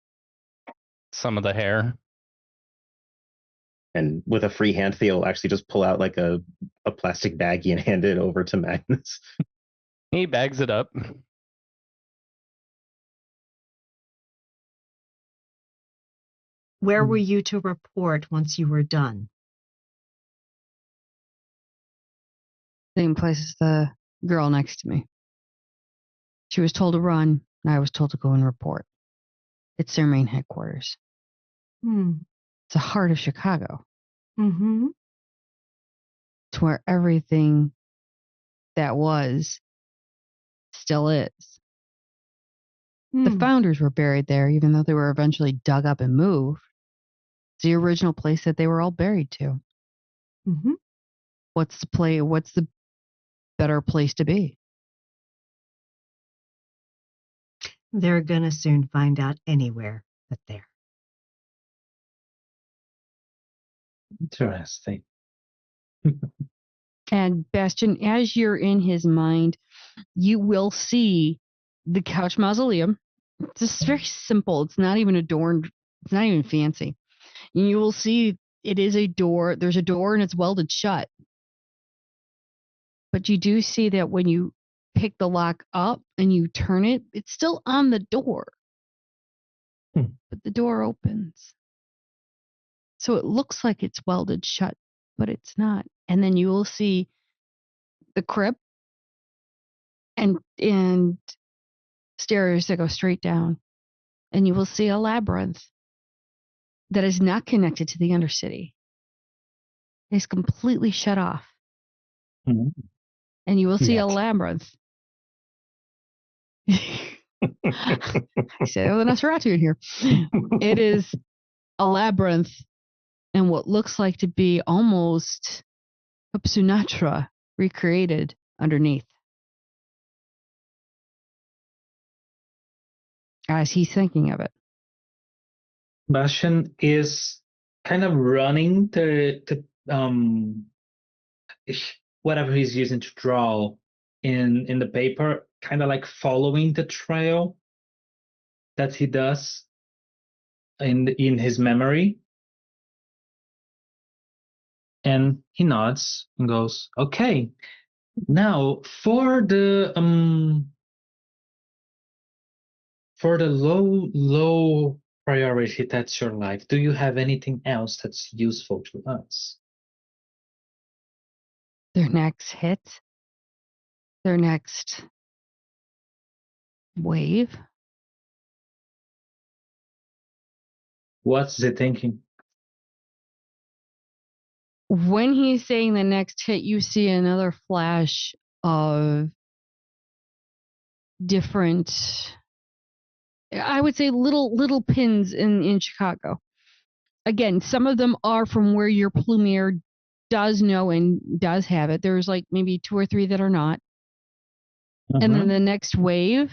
some of the hair. And with a free hand, Theo will actually just pull out like a plastic baggie and hand it over to Magnus. He bags it up. Where were you to report once you were done? Same place as the girl next to me. She was told to run, and I was told to go and report. It's their main headquarters. Hmm. It's the heart of Chicago. Mm-hmm. It's where everything that was still is. The founders were buried there, even though they were eventually dug up and moved. It's the original place that they were all buried to. Mm-hmm. What's the better place to be? They're gonna soon find out anywhere but there. Interesting. And Bastion, as you're in his mind, you will see the couch mausoleum. It's just very simple. It's not even adorned. It's not even fancy. And you will see it is a door. There's a door and it's welded shut. But you do see that when you pick the lock up and you turn it, it's still on the door. But the door opens. So it looks like it's welded shut, but it's not. And then you will see the crypt and stairs that go straight down. And you will see a labyrinth that is not connected to the Undercity. It's completely shut off. Mhm. And you will see a Yet. labyrinth. I said, oh, the Nosferatu in here. It is a labyrinth and what looks like to be almost Sunatra recreated underneath. As he's thinking of it. Bastion is kind of running the whatever he's using to draw in the paper, kind of like following the trail that he does in his memory. And he nods and goes, okay, now for the low priority that's your life, do you have anything else that's useful to us? Their next hit. Their next wave. What's he thinking? When he's saying the next hit, you see another flash of different, I would say little pins in Chicago. Again, some of them are from where your Plumier does know and does have it. There's like maybe 2 or 3 that are not. And then the next wave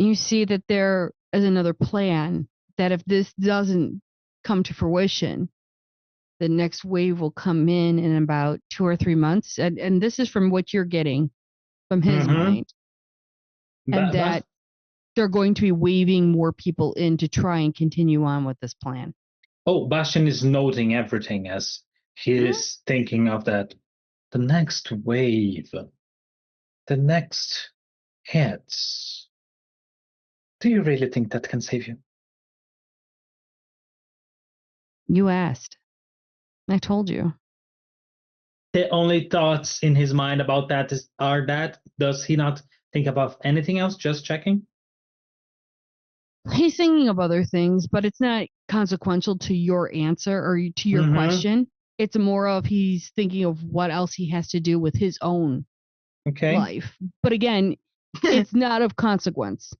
You see that there is another plan that if this doesn't come to fruition, the next wave will come in about 2 or 3 months. And this is from what you're getting from his mind. And that they're going to be waving more people in to try and continue on with this plan. Oh, Bastion is noting everything as he is thinking of that. The next wave, the next hits. Do you really think that can save you? You asked. I told you. The only thoughts in his mind about that are that. Does he not think about anything else? Just checking. He's thinking of other things, but it's not consequential to your answer or to your question. It's more of he's thinking of what else he has to do with his own life. But again, it's not of consequence.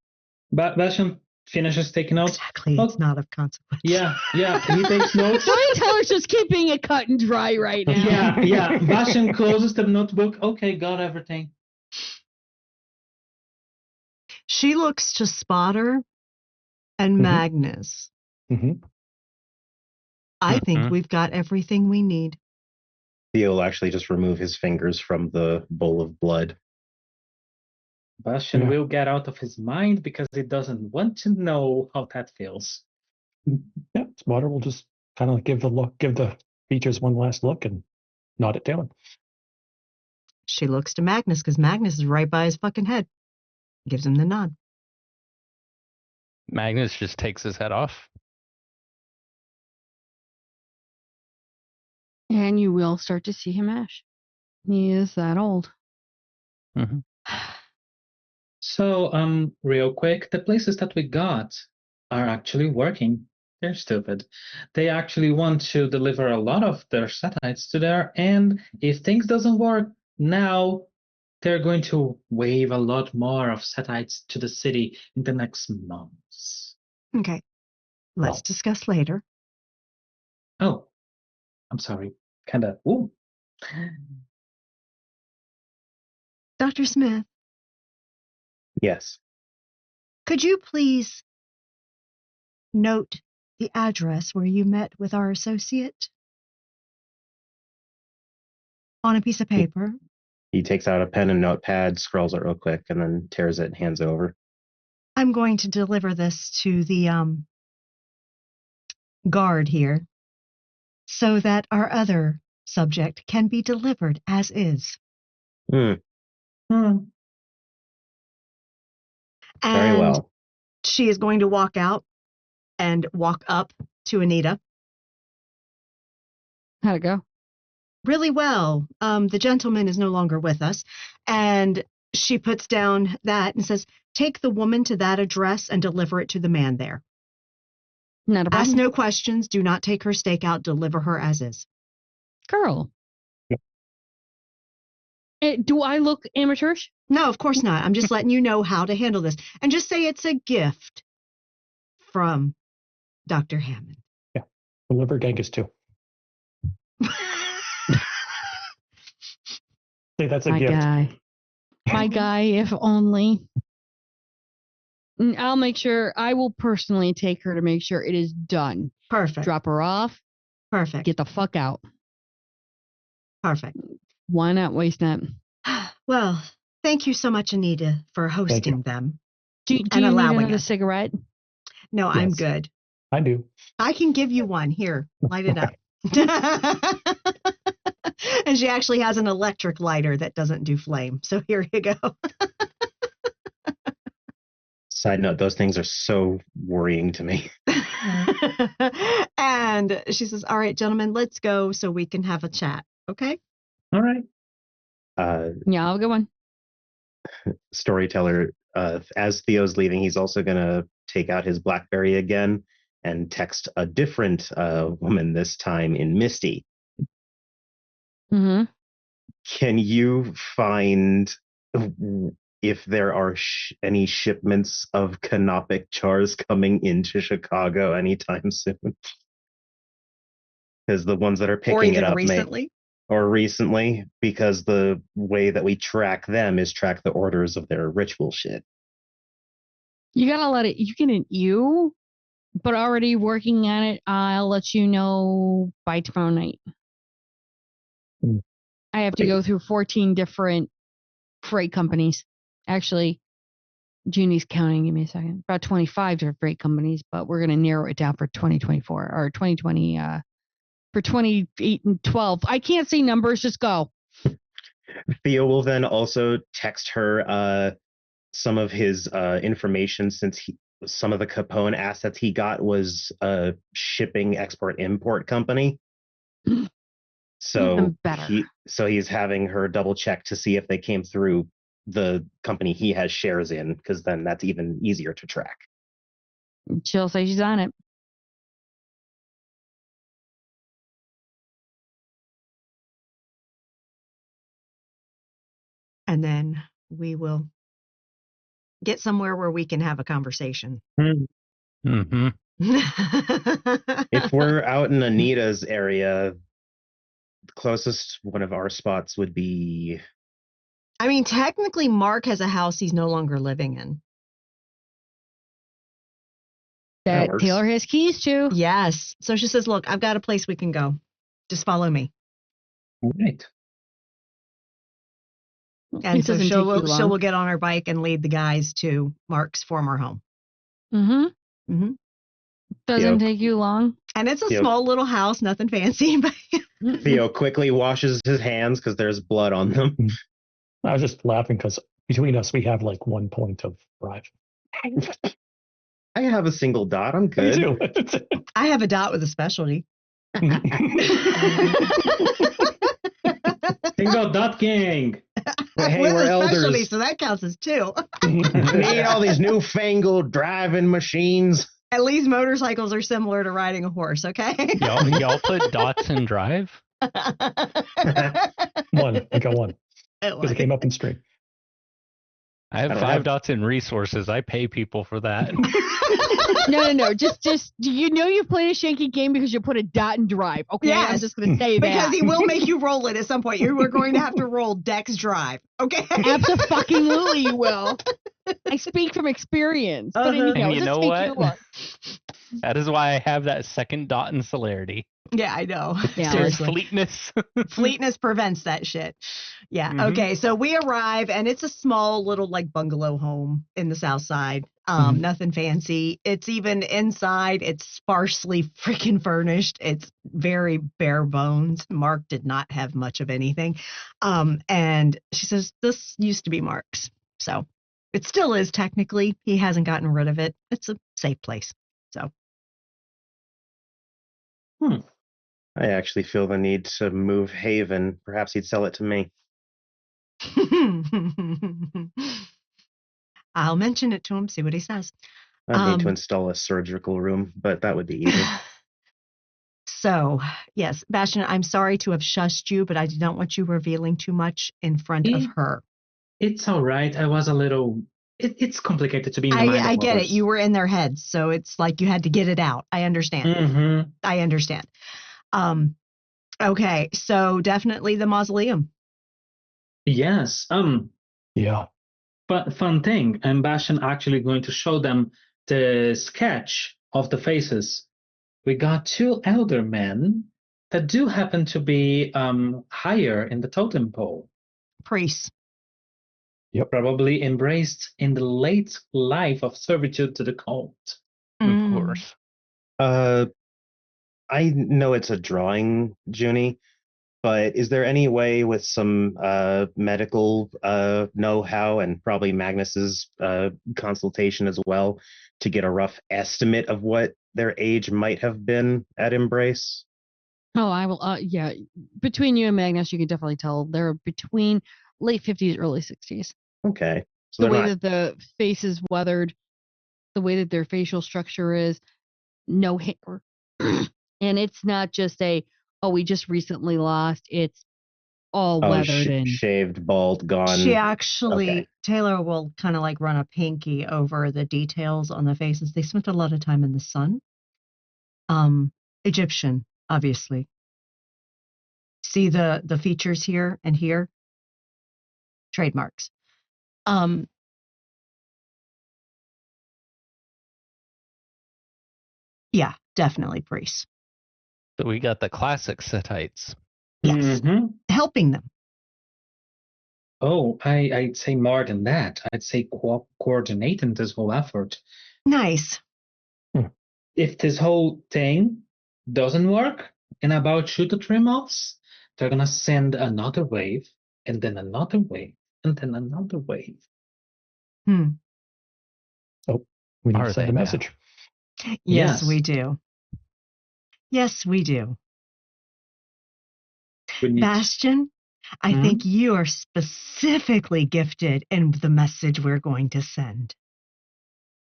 But Bastion finishes taking notes. Exactly, it's not of consequence. Yeah, he takes notes. Storyteller's just keeping it cut and dry right now. Yeah. Bastion closes the notebook. Okay, got everything. She looks to Spotter and Magnus. I think we've got everything we need. Theo will actually just remove his fingers from the bowl of blood. Bastion will get out of his mind because he doesn't want to know how that feels. Yeah, Spotter will just kind of give the features one last look and nod at Taylor. She looks to Magnus because Magnus is right by his fucking head. Gives him the nod. Magnus just takes his head off. And you will start to see him ash. He is that old. So, real quick, the places that we got are actually working. They're stupid. They actually want to deliver a lot of their satellites to there, and if things doesn't work now, they're going to wave a lot more of satellites to the city in the next months. Okay. Let's discuss later. Oh, I'm sorry. Ooh. Dr. Smith, Yes. could you please note the address where you met with our associate on a piece of paper? He takes out a pen and notepad, scrawls it real quick, and then tears it and hands it over. I'm going to deliver this to the guard here so that our other subject can be delivered as is. Very And well. she is going to walk out and walk up to Anita. How'd it go? Really well. The gentleman is no longer with us. And she puts down that and says, take the woman to that address and deliver it to the man there. Not a problem. Ask no questions. Do not take her stake out. Deliver her as is. Girl. Do I look amateurish? No, of course not. I'm just letting you know how to handle this. And just say it's a gift from Dr. Hammond. Yeah. Deliver Genghis too. Say that's a gift. My guy, if only. I'll make sure, I will personally take her to make sure it is done. Perfect. Drop her off. Perfect. Get the fuck out. Perfect. Why not waste that? Well, thank you so much, Anita, for hosting them. Do you need another cigarette? No, yes. I'm good. I do. I can give you one. Here, light it up. And she actually has an electric lighter that doesn't do flame. So here you go. Side note, those things are so worrying to me. And she says, all right, gentlemen, let's go so we can have a chat. Okay? All right. Yeah, I'll go one. Storyteller, as Theo's leaving, he's also going to take out his BlackBerry again and text a different woman, this time in Misty. Can you find if there are any shipments of canopic chars coming into Chicago anytime soon? Because the ones that are picking it up recently, because the way that we track them is track the orders of their ritual shit. You gotta let it. You can but already working on it. I'll let you know by tomorrow night. Hmm. I have to go through 14 different freight companies. Actually, Junie's counting. Give me a second. About 25 different freight companies, but we're going to narrow it down for 2024 or 2020. For 28 and 12. I can't say numbers. Just go. Theo will then also text her some of his information, since some of the Capone assets he got was a shipping export import company. So Even better. he's having her double check to see if they came through the company he has shares in, because then that's even easier to track. She'll say she's on it. And then we will get somewhere where we can have a conversation. Mm-hmm. If we're out in Anita's area, the closest one of our spots would be... I mean, technically, Mark has a house he's no longer living in. That works. Taylor has keys to. Yes. So she says, look, I've got a place we can go. Just follow me. All right. And It so doesn't take you she long. will get on her bike and lead the guys to Mark's former home. Mm-hmm. Mm-hmm. Doesn't Theo- take you long. And it's a Yep. small little house, nothing fancy. But Theo quickly washes his hands because there's blood on them. I was just laughing because between us, we have like 1 point of drive. I have a single dot. I'm Me good. too. I have a dot with a specialty. Single dot gang. Hey, with we're a specialty, elders. so that counts as 2. Need all these newfangled driving machines. At least motorcycles are similar to riding a horse, okay? Y'all put dots in drive? One. I got one It because it came up in stream. I have I don't 5 have- dots in resources. I pay people for that. No. Just you played a shanky game because you put a dot in drive. Okay, I'm Yes, just gonna say because that. he will make you roll it at some point. You are going to have to roll Dex Drive, okay? Absolutely, you will. I speak from experience. But Uh-huh. anyhow, And you just know take what? you long. That is why I have that second dot in celerity. Yeah, I know. Yeah, There's Seriously. fleetness. Fleetness prevents that shit. Yeah. Mhm. Okay. So we arrive, and it's a small little like bungalow home in the South Side. Nothing fancy. It's even inside. It's sparsely freaking furnished. It's very bare bones. Mark did not have much of anything. And she says this used to be Mark's, so it still is technically. He hasn't gotten rid of it. It's a safe place. So. I actually feel the need to move Haven. Perhaps he'd sell it to me. I'll mention it to him, see what he says. I'd need to install a surgical room, but that would be easy. So, yes, Bastion, I'm sorry to have shushed you, but I did not want you revealing too much in front of her. It's all right. I was a little. It's complicated to be in the mind I of get it. others. You were in their heads, so it's like you had to get it out. I understand. Mm-hmm. I understand. Okay, so definitely the mausoleum. Yes. Yeah. But fun thing, and Bastion actually going to show them the sketch of the faces. We got 2 elder men that do happen to be higher in the totem pole. Priests. Probably embraced in the late life of servitude to the cult. Of course. I know it's a drawing, Junie, but is there any way with some medical know-how and probably Magnus's consultation as well to get a rough estimate of what their age might have been at Embrace? Oh, I will. Yeah, between you and Magnus, you can definitely tell they're between late 50s, early 60s. Okay. So The they're way not... that the face is weathered, the way that their facial structure is, no hair. And it's not just we just recently lost. It's all weathered and shaved, bald, gone. She actually, Okay. Taylor will kind of like run a pinky over the details on the faces. They spent a lot of time in the sun. Egyptian, obviously. See the features here and here? Trademarks. Yeah, definitely priests. So we got the classic Settites. Yes, Mhm. helping them. Oh, I'd say more than that. I'd say coordinating this whole effort. Nice. If this whole thing doesn't work in about 2 to 3 months, they're gonna send another wave, and then another wave, and then another wave. Hmm. We need Are to send they a now? message. Yes, Yes. we do. Yes, we do. We need Bastion, I Mhm. think you are specifically gifted in the message we're going to send.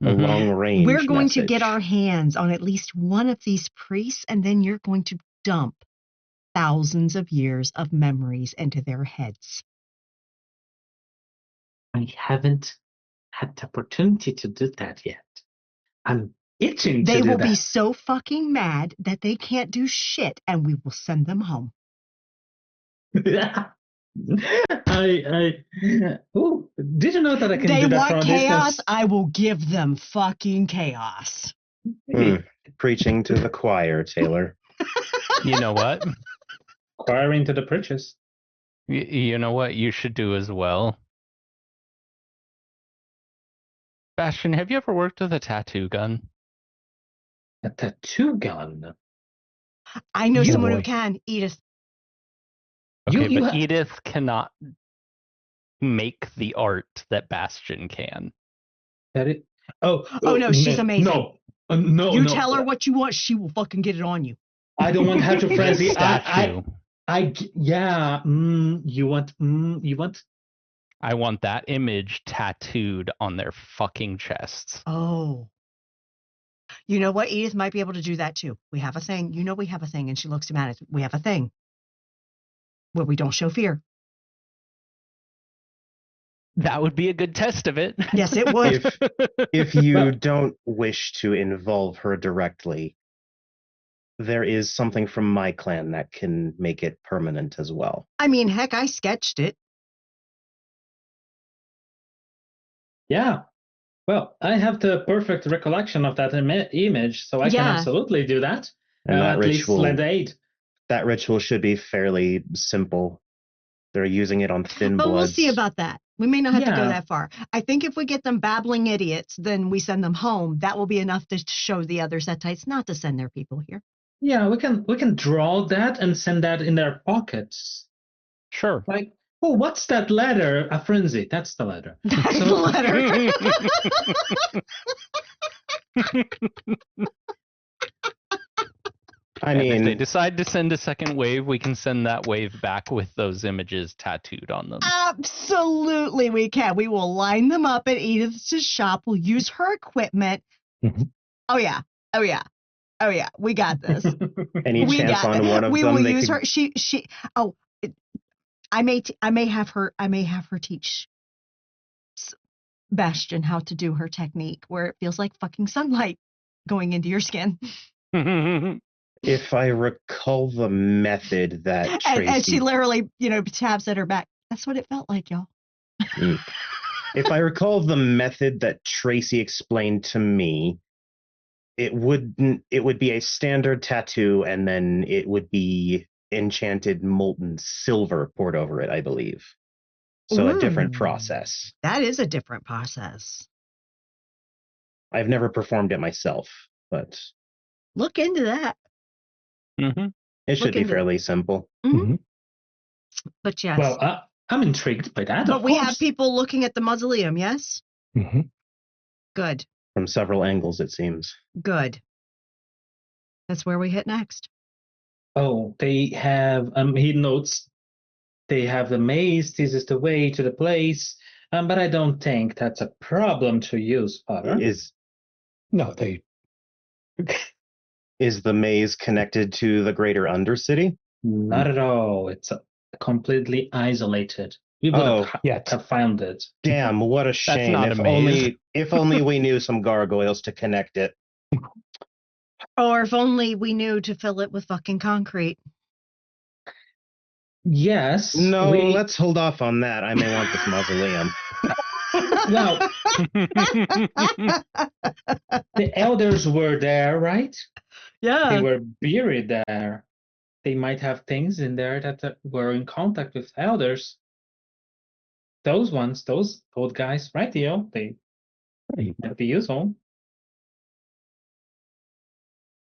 A Mhm. long range. We're going to get message. our hands on at least one of these priests, and then you're going to dump thousands of years of memories into their heads. I haven't had the opportunity to do that yet. I'm itching They to do will be that. so fucking mad that they can't do shit, and we will send them home. Oh, did you know that I can They do that want from a chaos. distance? I will give them fucking chaos. Preaching to the choir, Taylor. You know what? Acquiring to the purchase. You know what you should do as well? Bastion, have you ever worked with a tattoo gun? A tattoo gun. I know You- someone who boy. can. Edith. Okay, You but ha- Edith cannot make the art that Bastion can. That it. Oh, Oh, no, she's amazing. No, no, You no. tell her what you want, she will fucking get it on you. I don't want her to The frenzy. statue. Yeah. You want. I want that image tattooed on their fucking chests. Oh. You know what? Edith might be able to do that too. We have a thing. You know we have a thing. And she looks at it. We have a thing where we don't show fear. That would be a good test of it. Yes, it would. If you don't wish to involve her directly, there is something from my clan that can make it permanent as well. I mean, heck, I sketched it. Yeah. Well, I have the perfect recollection of that image, so I can Yeah. absolutely do that. And that at least ritual, lend aid. that ritual should be fairly simple. They're using it on thin But we'll bloods. see about that. We may not have to go Yeah. that far. I think if we get them babbling idiots, then we send them home. That will be enough to show the other Zetites not to send their people here. Yeah, we can draw that and send that in their pockets. Sure. Like, oh, what's that letter? A frenzy. That's the letter. That's So- the letter. I And if they mean, decide to send a second wave, we can send that wave back with those images tattooed on them. Absolutely, we can. We will line them up at Edith's shop. We'll use her equipment. Mhm. Oh yeah. Oh yeah. Oh yeah. We got this. any we chance got on it. one of we them, will they use could her. She. Oh, I may have her teach Bastion how to do her technique where it feels like fucking sunlight going into your skin. If I recall the method that Tracy, And she literally, taps at her back. That's what it felt like, y'all. if I recall the method that Tracy explained to me, it would be a standard tattoo, and then it would be enchanted molten silver poured over it, I believe. So a different Ooh. process. That is a different process. I've never performed it myself, but Look into that. Mm-hmm. it should Look be into it. fairly simple. Mhm. But yes. Well, I'm intrigued by that. but of we course. have people looking at the mausoleum, yes? Mhm. Good. From several angles, it seems. Good. That's where we hit next. Oh, they have. He notes they have the maze. This is the way to the place. But I don't think that's a problem to use, Potter. No, they. Is the maze connected to the greater Undercity? Not at all. It's completely isolated. We would Oh, have found it. Damn, what a shame. not a maze. If only we knew some gargoyles to connect it. Or if only we knew to fill it with fucking concrete. Yes. No, let's hold off on that. I may want this mausoleum. Now, the elders were there, right? Yeah. were buried there. They might have things in there that were in contact with elders. Those ones, those old guys, right, Theo? They Right. might be useful.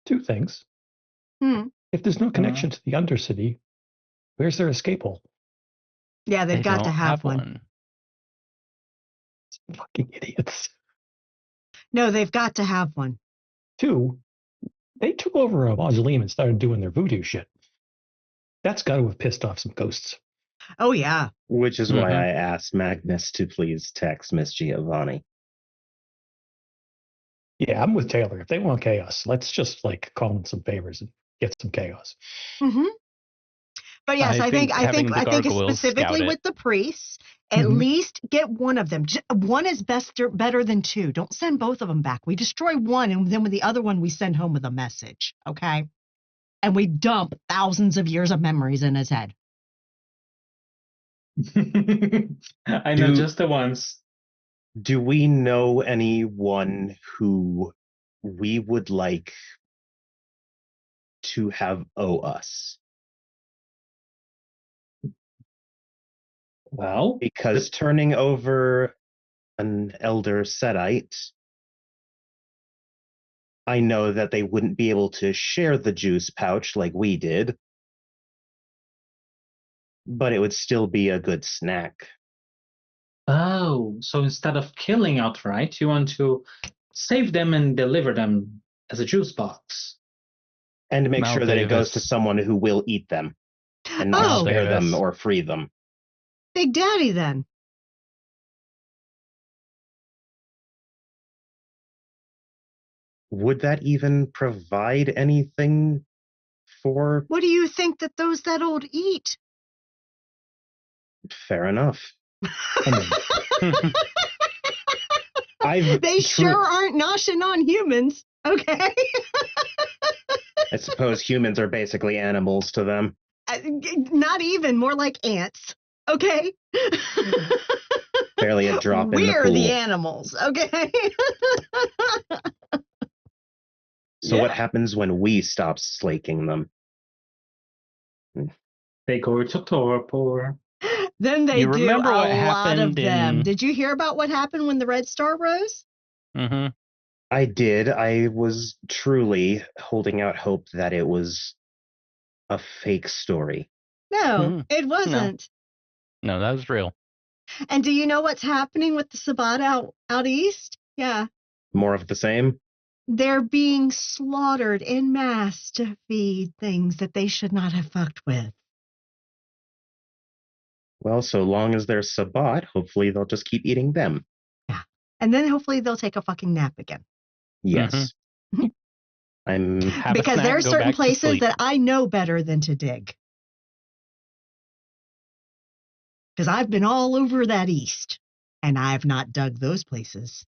Two things. Hmm. If there's no connection to the Undercity, where's their escape hole? Yeah, they've They got to don't have one. Fucking idiots. No, they've got to have one. Two, they took over a mausoleum and started doing their voodoo shit. That's got to have pissed off some ghosts. Oh, yeah. Which is why Mhm. I asked Magnus to please text Miss Giovanni. Yeah, I'm with Taylor. If they want chaos, let's just like call them some favors and get some chaos. Hmm. But yes, I think having the gargoyles specifically scout with it. the priests, at Mhm. least get one of them. One is better than two. Don't send both of them back. We destroy one, and then with the other one, we send home with a message. Okay, and we dump thousands of years of memories in his head. I know just the ones. Do we know anyone who we would like to have owe us? Well, Because turning over an elder Setite, I know that they wouldn't be able to share the juice pouch like we did, but it would still be a good snack. oh, so instead of killing outright, you want to save them and deliver them as a juice box. And make sure that it goes to Maldavis. someone who will eat them and not Oh, spare them Maldavis. or free them. Big Daddy, then. Would that even provide anything for? What do you think that those that old eat? Fair enough. They sure aren't noshing on humans. Okay. I suppose humans are basically animals to them. Not even, more like ants. Okay. Barely a drop in the We're pool. the animals. Okay. So what happens when we stop slaking them? They go to torpor. Then they You do remember a what lot of happened them. in- Did you hear about what happened when the Red Star rose? Mm-hmm. I did. I was truly holding out hope that it was a fake story. No, it wasn't. No, that was real. And do you know what's happening with the Sabbat out east? Yeah. More of the same? They're being slaughtered en masse to feed things that they should not have fucked with. Well, so long as they're Sabbat, hopefully they'll just keep eating them. Yeah. And then hopefully they'll take a fucking nap again. Yes. I'm Have a Because snack, there are go certain back to places sleep. that I know better than to dig. Because I've been all over that east, and I've not dug those places.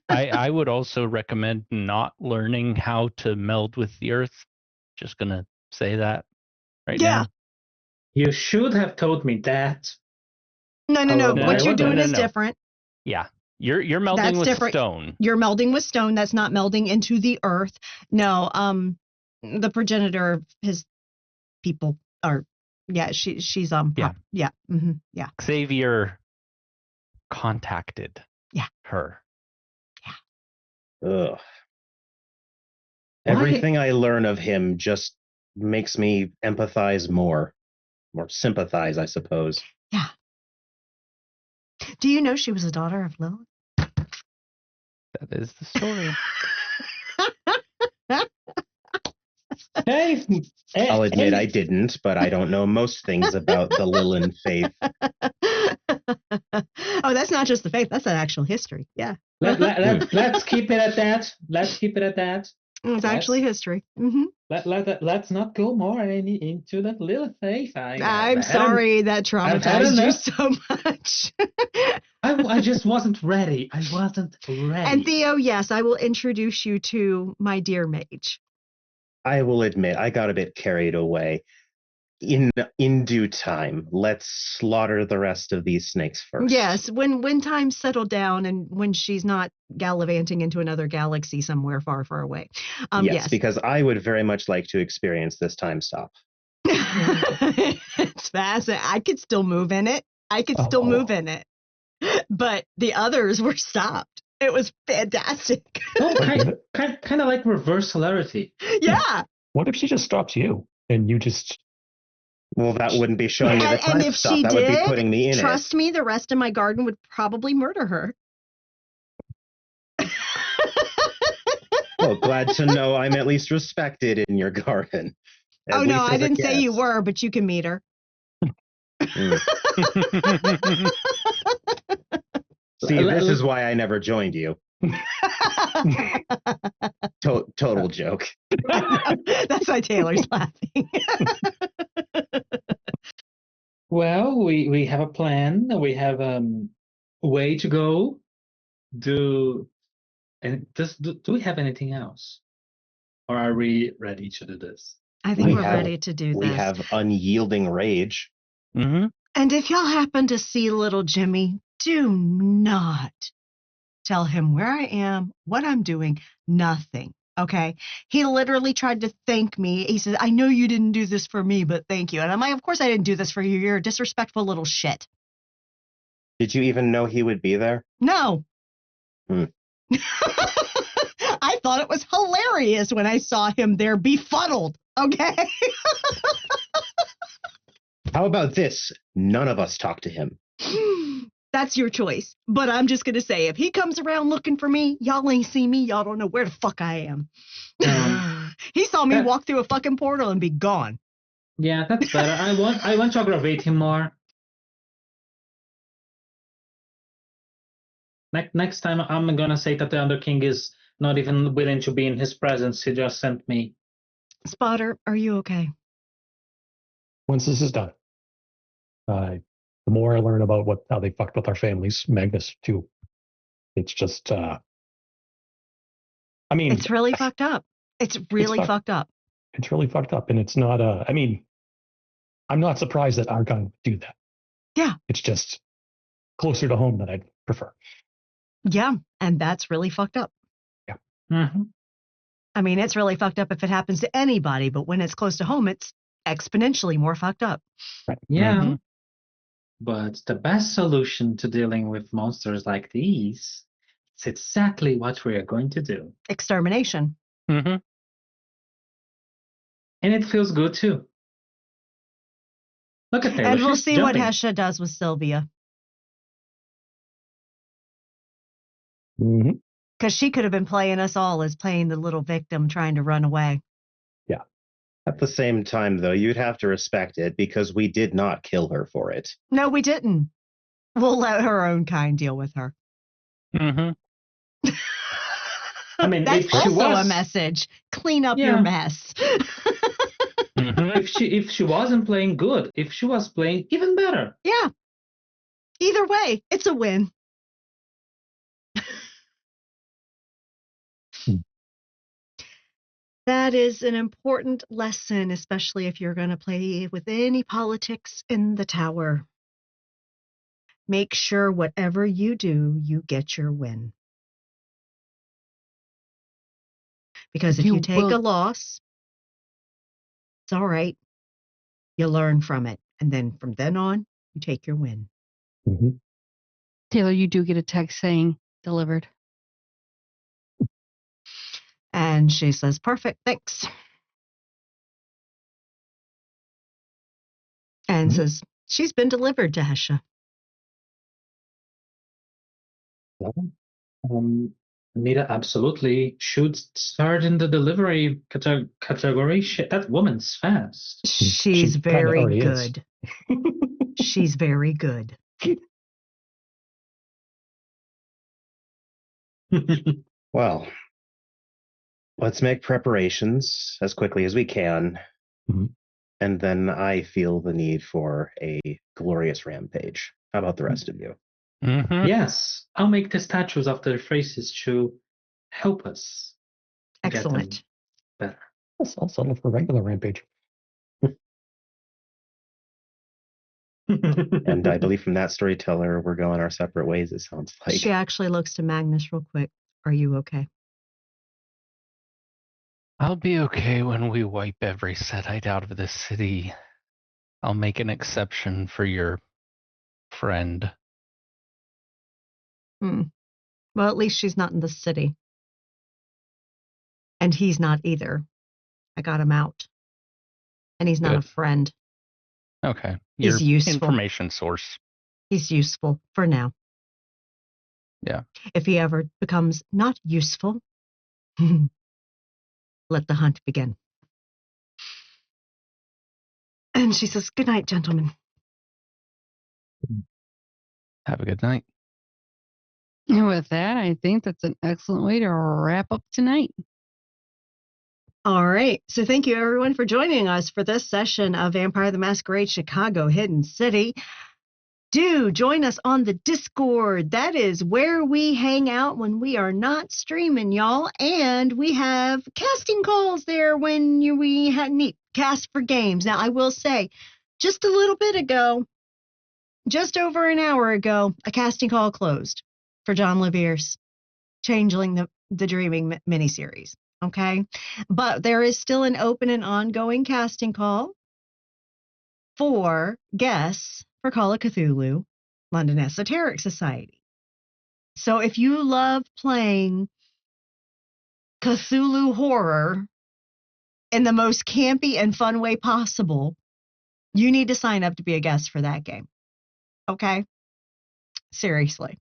I would also recommend not learning how to meld with the earth. Just gonna say that right Yeah. now. You should have told me that. No. Oh, What no, you're doing no, is no. different. Yeah. You're melding That's with different. stone. You're melding with stone. That's not melding into the earth. No, the progenitor of his people are, yeah, she's Yeah. yeah. Xavier contacted Yeah. her. ugh. Why? Everything I learn of him just makes me empathize more. Or sympathize, I suppose. Yeah. Do you know she was a daughter of Lilith? That is the story. Hey, I'll admit I hey. didn't, but I don't know most things about the Lilin faith. Oh, that's not just the faith. That's an actual history. Yeah. Let's keep it at that. Let's keep it at that. It's actually history. Hmm. Let's not go more into that little faith. I'm sorry that traumatized you so much. I just wasn't ready. I wasn't ready. And Theo, yes, I will introduce you to my dear mage. I will admit I got a bit carried away. In due time. Let's slaughter the rest of these snakes first. Yes, when times settle down and when she's not gallivanting into another galaxy somewhere far, far away. Yes, because I would very much like to experience this time stop. It's fascinating. I could still move in it. But the others were stopped. It was fantastic. Oh, kind of like reverse polarity. Yeah. What if she just stops you and you just? Well, that wouldn't be showing me the time And if stop. she That would be putting me in trust me, the rest of my garden would probably murder her. Well, glad to know I'm at least respected in your garden. Oh no, I didn't say you were, but you can meet her. See, this is why I never joined you. Total joke. That's why Taylor's laughing. Well, we have a plan. We have a way to go. Do we have anything else? Or are we ready to do this? I think we're ready to do this. We have unyielding rage. Mm-hmm. And if y'all happen to see little Jimmy, do not tell him where I am, what I'm doing, nothing. Okay? He literally tried to thank me. He said, I know you didn't do this for me, but thank you. And I'm like, of course I didn't do this for you. You're a disrespectful little shit. Did you even know he would be there? No. Hmm. I thought it was hilarious when I saw him there befuddled. Okay? How about this? None of us talk to him. That's your choice. But I'm just going to say, if he comes around looking for me, y'all ain't see me. Y'all don't know where the fuck I am. He saw me walk through a fucking portal and be gone. Yeah, that's better. I want to aggravate him more. Next time, I'm gonna say that the Underking is not even willing to be in his presence. He just sent me. Spotter, are you okay? Once this is done, the more I learn about how they fucked with our families, Magnus too. It's just, I mean, it's really fucked up. It's really fucked up. It's really fucked up, and it's not. I mean, I'm not surprised that Argon would do that. Yeah, it's just closer to home that I'd prefer. Yeah, and that's really fucked up. Yeah. Mm-hmm. I mean, it's really fucked up if it happens to anybody, but when it's close to home, it's exponentially more fucked up. Right. Yeah. Mm-hmm. But the best solution to dealing with monsters like these is exactly what we are going to do. Extermination. Mm-hmm. And it feels good too. Look at Taylor. And we'll see jumping. what Hesha does with Sylvia. Mm-hmm. Because she could have been playing us all as playing the little victim trying to run away. Yeah. At the same time, though, you'd have to respect it because we did not kill her for it. No, we didn't. We'll let her own kind deal with her. Mm-hmm. I mean, that's if also she was a message. Clean up your mess. Mm-hmm. If she wasn't playing good, if she was playing even better. Yeah. Either way, it's a win. That is an important lesson, especially if you're going to play with any politics in the tower. Make sure whatever you do, you get your win. Because if you take a loss, it's all right. You learn from it. And then from then on, you take your win. Mm-hmm. Taylor, you do get a text saying delivered. And she says, perfect, thanks. And says, she's been delivered to Hesha. Anita absolutely should start in the delivery category. That woman's fast. She's very good. She's very good. Well, let's make preparations as quickly as we can. Mm-hmm. And then I feel the need for a glorious rampage. How about the rest of you? Mm-hmm. Yes, I'll make the statues of their faces to help us. Excellent. Better. I'll settle for regular rampage. And I believe from that storyteller, we're going our separate ways, it sounds like. She actually looks to Magnus real quick. Are you okay? I'll be okay when we wipe every Setite out of this city. I'll make an exception for your friend. Well, at least she's not in the city. And he's not either. I got him out. And he's not a Good. friend. Okay. He's Your useful. information source. He's useful for now. Yeah. If he ever becomes not useful, let the hunt begin. And she says, good night, gentlemen. Have a good night. And with that, I think that's an excellent way to wrap up tonight. All right. So thank you, everyone, for joining us for this session of Vampire the Masquerade Chicago Hidden City. Do join us on the Discord. That is where we hang out when we are not streaming, y'all. And we have casting calls there when we need cast for games. Now, I will say, just a little bit ago, just over an hour ago, a casting call closed for John Levier's Changeling the Dreaming miniseries. Okay. But there is still an open and ongoing casting call for guests for Call of Cthulhu, London Esoteric Society. So if you love playing Cthulhu horror in the most campy and fun way possible, you need to sign up to be a guest for that game. Okay? Seriously.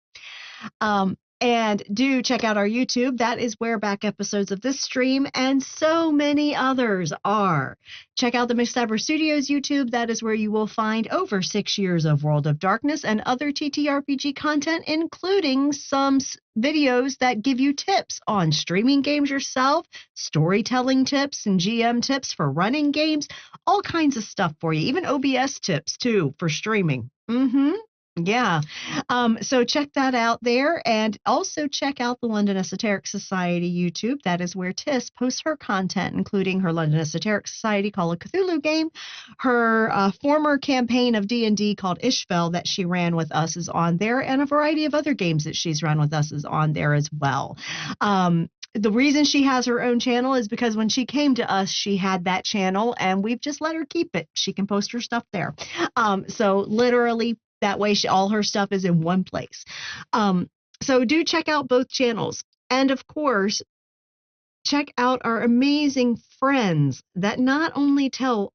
And do check out our YouTube. That is where back episodes of this stream and so many others are. Check out the McStabber Studios YouTube. That is where you will find over 6 years of World of Darkness and other TTRPG content, including some videos that give you tips on streaming games yourself, storytelling tips and GM tips for running games, all kinds of stuff for you, even OBS tips too for streaming. Yeah. So check that out there, and also check out the London Esoteric Society YouTube. That is where Tiss posts her content, including her London Esoteric Society Call of Cthulhu game. Her former campaign of D&D called Ishvel that she ran with us is on there, and a variety of other games that she's run with us is on there as well. The reason she has her own channel is because when she came to us, she had that channel, and we've just let her keep it. She can post her stuff there. So literally, that way, all her stuff is in one place. So do check out both channels. And of course, check out our amazing friends that not only tell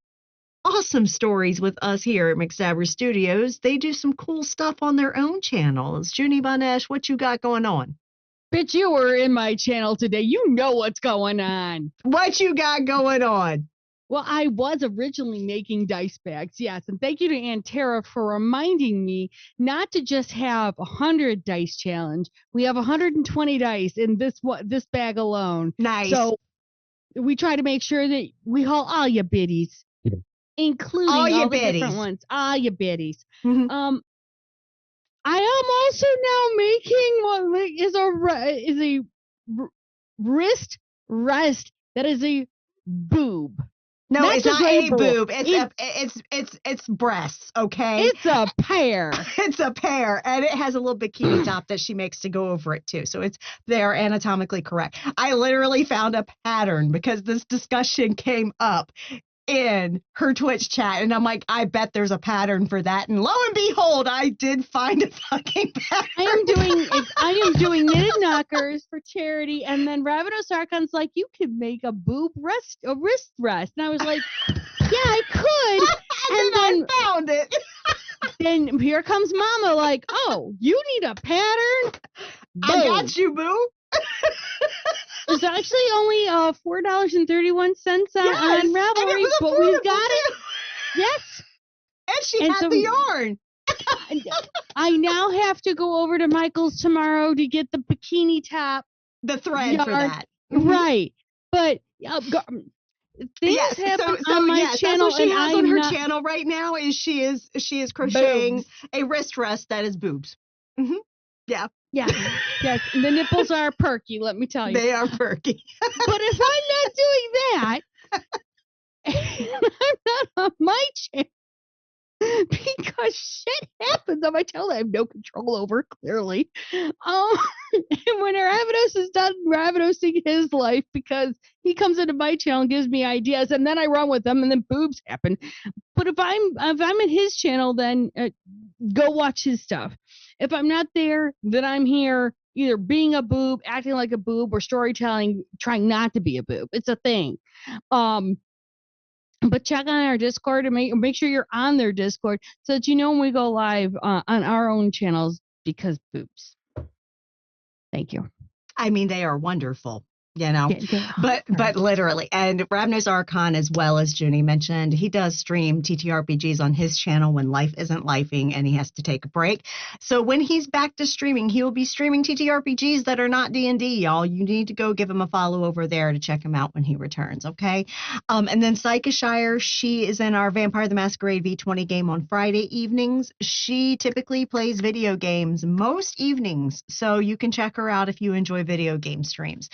awesome stories with us here at McStabber Studios, they do some cool stuff on their own channels. Junie Banesh, what you got going on? Bitch, you were in my channel today. You know what's going on. What you got going on? Well, I was originally making dice bags, yes. And thank you to Antera for reminding me not to just have 100 dice challenge. We have 120 dice in this bag alone. Nice. So we try to make sure that we haul all your biddies, including all the different ones. All your biddies. Mm-hmm. I am also now making what is a wrist rest that is a boob. No, Not it's not a boob. It's breasts, okay? It's a pear. It's a pear, and it has a little bikini top that she makes to go over it too. So they're anatomically correct. I literally found a pattern because this discussion came up in her Twitch chat, and I'm like, I bet there's a pattern for that. And lo and behold, I did find a fucking pattern. I am doing knitted knockers for charity, and then Ravenous Archon's like, you could make a wrist rest, and I was like, yeah, I could. and then I found it. Then here comes Mama, like, oh, you need a pattern? I got you, boo. There's actually only $4.31 on Ravelry, but we've got it. Yes. And she had the yarn. I now have to go over to Michael's tomorrow to get the bikini top. The thread for that. Right. But things happen on my channel. That's what she has on her channel right now is she is crocheting boobs. A wrist rest that is boobs. Mm-hmm. Yeah. Yeah. Yes. The nipples are perky, let me tell you. They are perky. But if I'm not doing that, and I'm not on my channel, because shit happens on my channel that I have no control over, clearly. And when Ravenos is done Ravenosing his life because he comes into my channel and gives me ideas, and then I run with them, and then boobs happen. But if I'm in his channel, then go watch his stuff. If I'm not there, then I'm here either being a boob, acting like a boob, or storytelling, trying not to be a boob. It's a thing. But check on our Discord and make sure you're on their Discord so that you know when we go live on our own channels, because boobs. Thank you. I mean, they are wonderful, you know, but literally. And Ravnos Archon, as well as Junie mentioned, he does stream TTRPGs on his channel when life isn't lifing and he has to take a break. So when he's back to streaming, he will be streaming TTRPGs that are not D&D, y'all. You need to go give him a follow over there to check him out when he returns, okay? And then Psychoshire, she is in our Vampire the Masquerade V20 game on Friday evenings. She typically plays video games most evenings, so you can check her out if you enjoy video game streams.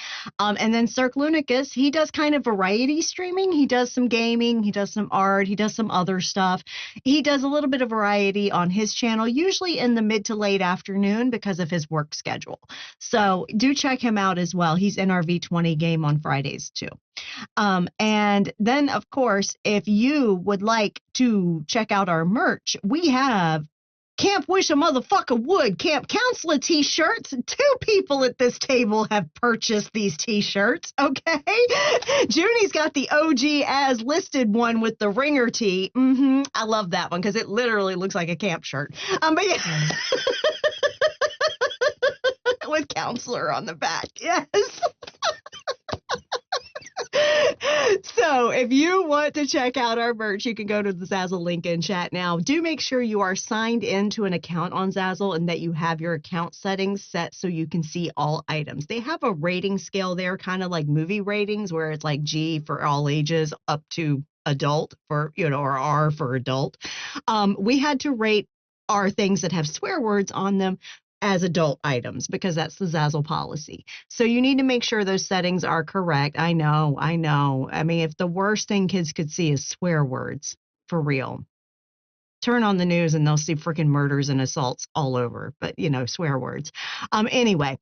And then Cirque Lunicus, he does kind of variety streaming. He does some gaming, he does some art, he does some other stuff. He does a little bit of variety on his channel, usually in the mid to late afternoon because of his work schedule. So do check him out as well. He's in our V20 game on Fridays too. And then, of course, if you would like to check out our merch, we have Camp Wish a Motherfucker Would Camp Counselor t-shirts. 2 people at this table have purchased these t-shirts, okay? Junie's got the OG as listed one with the ringer tee. I love that one because it literally looks like a camp shirt. But yeah. With counselor on the back, yes. So if you want to check out our merch, you can go to the Zazzle link in chat now. Do make sure you are signed into an account on Zazzle and that you have your account settings set so you can see all items. They have a rating scale there, kind of like movie ratings, where it's like G for all ages up to adult, for, you know, or R for adult. We had to rate our things that have swear words on them as adult items because that's the Zazzle policy. So you need to make sure those settings are correct. I know. I mean, if the worst thing kids could see is swear words, for real, turn on the news and they'll see freaking murders and assaults all over, but you know, swear words. Anyway,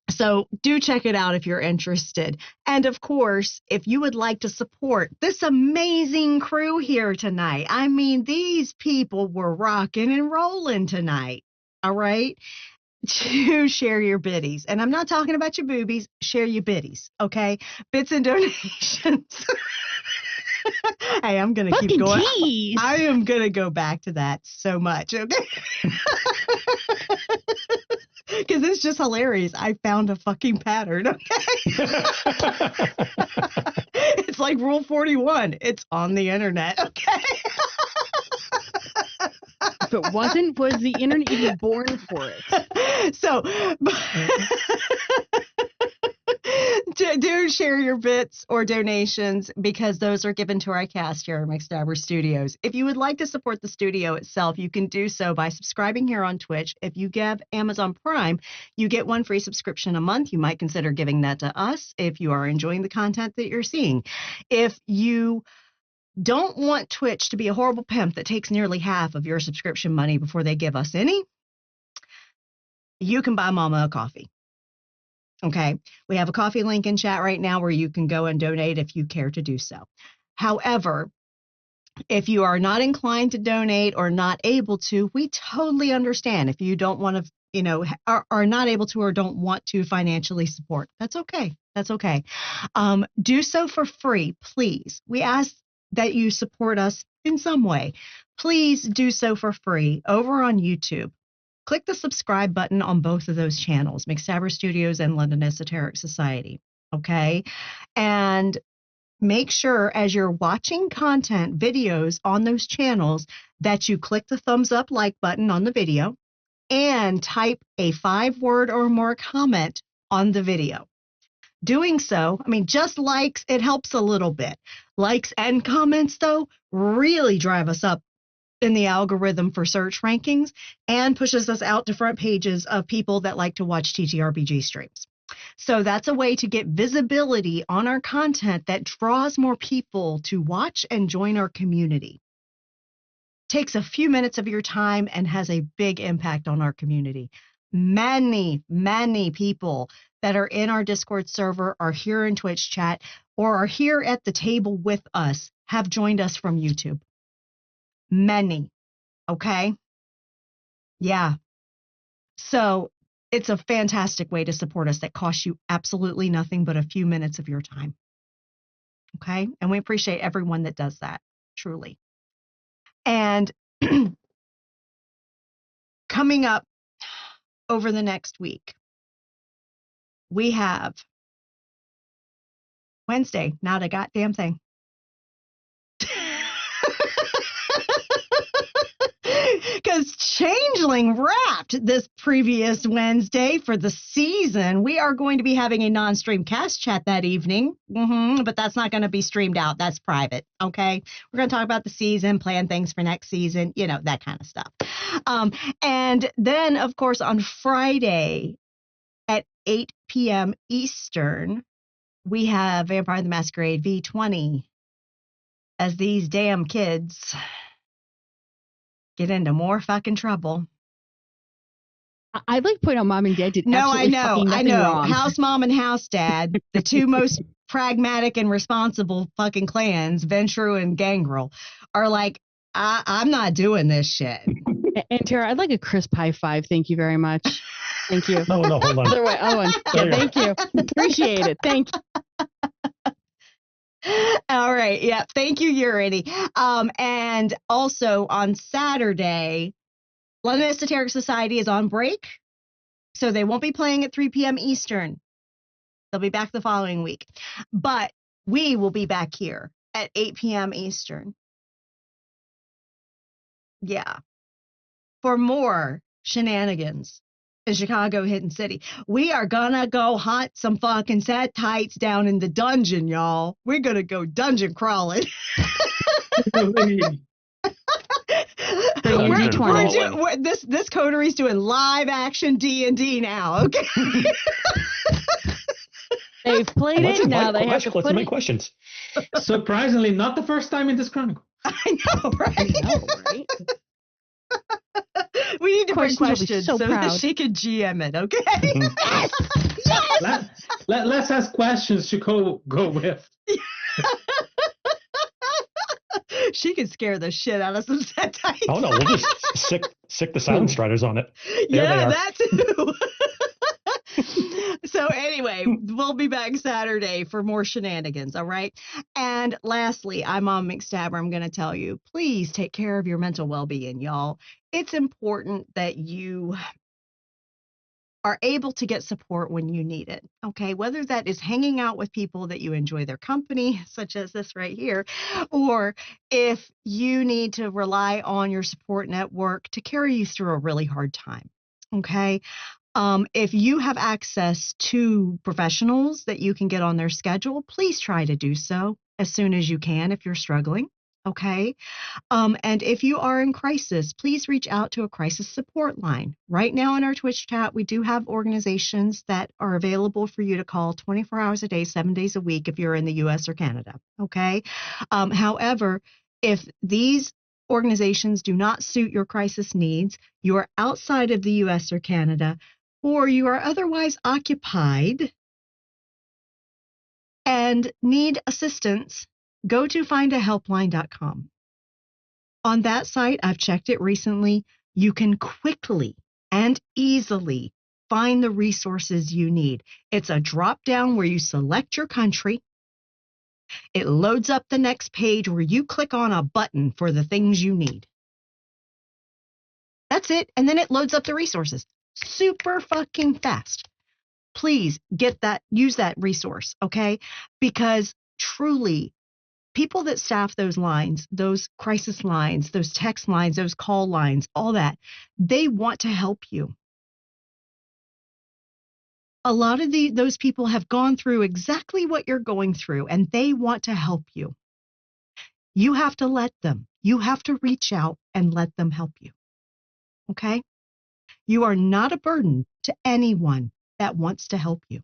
so do check it out if you're interested. And of course, if you would like to support this amazing crew here tonight, I mean, these people were rocking and rolling tonight. All right, to share your biddies. And I'm not talking about your boobies, share your biddies, okay? Bits and donations. Hey, I'm going to keep going. I am going to go back to that so much, okay? Because it's just hilarious. I found a fucking pattern, okay? It's like Rule 41. It's on the internet, okay? If it wasn't, was the internet even born for it? So, do share your bits or donations because those are given to our cast here at McStabber Studios. If you would like to support the studio itself, you can do so by subscribing here on Twitch. If you give Amazon Prime, you get 1 free subscription a month. You might consider giving that to us if you are enjoying the content that you're seeing. If you don't want Twitch to be a horrible pimp that takes nearly half of your subscription money before they give us any, you can buy Mama a coffee. Okay, we have a coffee link in chat right now where you can go and donate if you care to do so. However, if you are not inclined to donate or not able to, we totally understand. If you don't want to, you know, are not able to or don't want to financially support, that's okay. That's okay. Do so for free, please. We ask that you support us in some way. Please do so for free over on YouTube. Click the subscribe button on both of those channels, McStabber Studios and London Esoteric Society, okay? And make sure as you're watching content, videos on those channels, that you click the thumbs up like button on the video and type a 5-word or more comment on the video. Doing so, I mean, just likes, it helps a little bit. Likes and comments, though, really drive us up in the algorithm for search rankings and pushes us out to front pages of people that like to watch TTRPG streams. So that's a way to get visibility on our content that draws more people to watch and join our community. takes a few minutes of your time and has a big impact on our community. Many, many people that are in our Discord server, are here in Twitch chat, or are here at the table with us have joined us from YouTube. Many. Okay? Yeah. So it's a fantastic way to support us that costs you absolutely nothing but a few minutes of your time. Okay? And we appreciate everyone that does that, truly. And coming up over the next week, we have Wednesday, not a goddamn thing. Because Changeling wrapped this previous Wednesday for the season. We are going to be having a non-stream cast chat that evening, but that's not going to be streamed out. That's private, okay? We're going to talk about the season, plan things for next season, you know, that kind of stuff. And then, of course, on Friday at 8 p.m. Eastern, we have Vampire the Masquerade V20 as these damn kids get into more fucking trouble. I'd like to point out Mom and Dad did No, I absolutely know, fucking I nothing know. wrong. House Mom and House Dad, the two most pragmatic and responsible fucking clans, Ventru and Gangrel, are like, I'm not doing this shit. And Tara, I'd like a crisp high five. Thank you very much. Thank you. No, hold on. Other one. There Yeah, you thank you. Appreciate it. Thank you. All right. Yeah. Thank you, Urity. And also on Saturday, London Esoteric Society is on break, so they won't be playing at 3 p.m. Eastern. They'll be back the following week. But we will be back here at 8 p.m. Eastern. Yeah. For more shenanigans in Chicago Hidden City. We are gonna go hunt some fucking set tights down in the dungeon, y'all. We're gonna go dungeon crawling. This coteries doing live action D&D now, okay? They've played it, now they have to let's put make it. questions. Surprisingly, not the first time in this chronicle. I know, right? I know, right? We need to bring Questions will be questions so so that proud. she can GM it, okay? Yes! Let's ask questions to go with. She can scare the shit out of some set types. Oh no, we'll just sick the Silent Striders on it. There they Yeah, are. that too. So anyway, we'll be back Saturday for more shenanigans, all right? And lastly, I'm on McStabber. I'm going to tell you, please take care of your mental well-being, y'all. It's important that you are able to get support when you need it, okay? Whether that is hanging out with people that you enjoy their company, such as this right here, or if you need to rely on your support network to carry you through a really hard time, okay? If you have access to professionals that you can get on their schedule, please try to do so as soon as you can if you're struggling, okay? And if you are in crisis, please reach out to a crisis support line. Right now in our Twitch chat, we do have organizations that are available for you to call 24 hours a day, 7 days a week if you're in the US or Canada, okay? However, if these organizations do not suit your crisis needs, you are outside of the US or Canada, or you are otherwise occupied and need assistance, go to findahelpline.com. On that site, I've checked it recently, you can quickly and easily find the resources you need. It's a drop down where you select your country. It loads up the next page where you click on a button for the things you need. That's it. And then it loads up the resources. Super fucking fast. Please use that resource, okay? Because truly, people that staff those lines, those crisis lines, those text lines, those call lines, all that, they want to help you. A lot of those people have gone through exactly what you're going through, and they want to help you. You have to let them. You have to reach out and let them help you, okay? You are not a burden to anyone that wants to help you.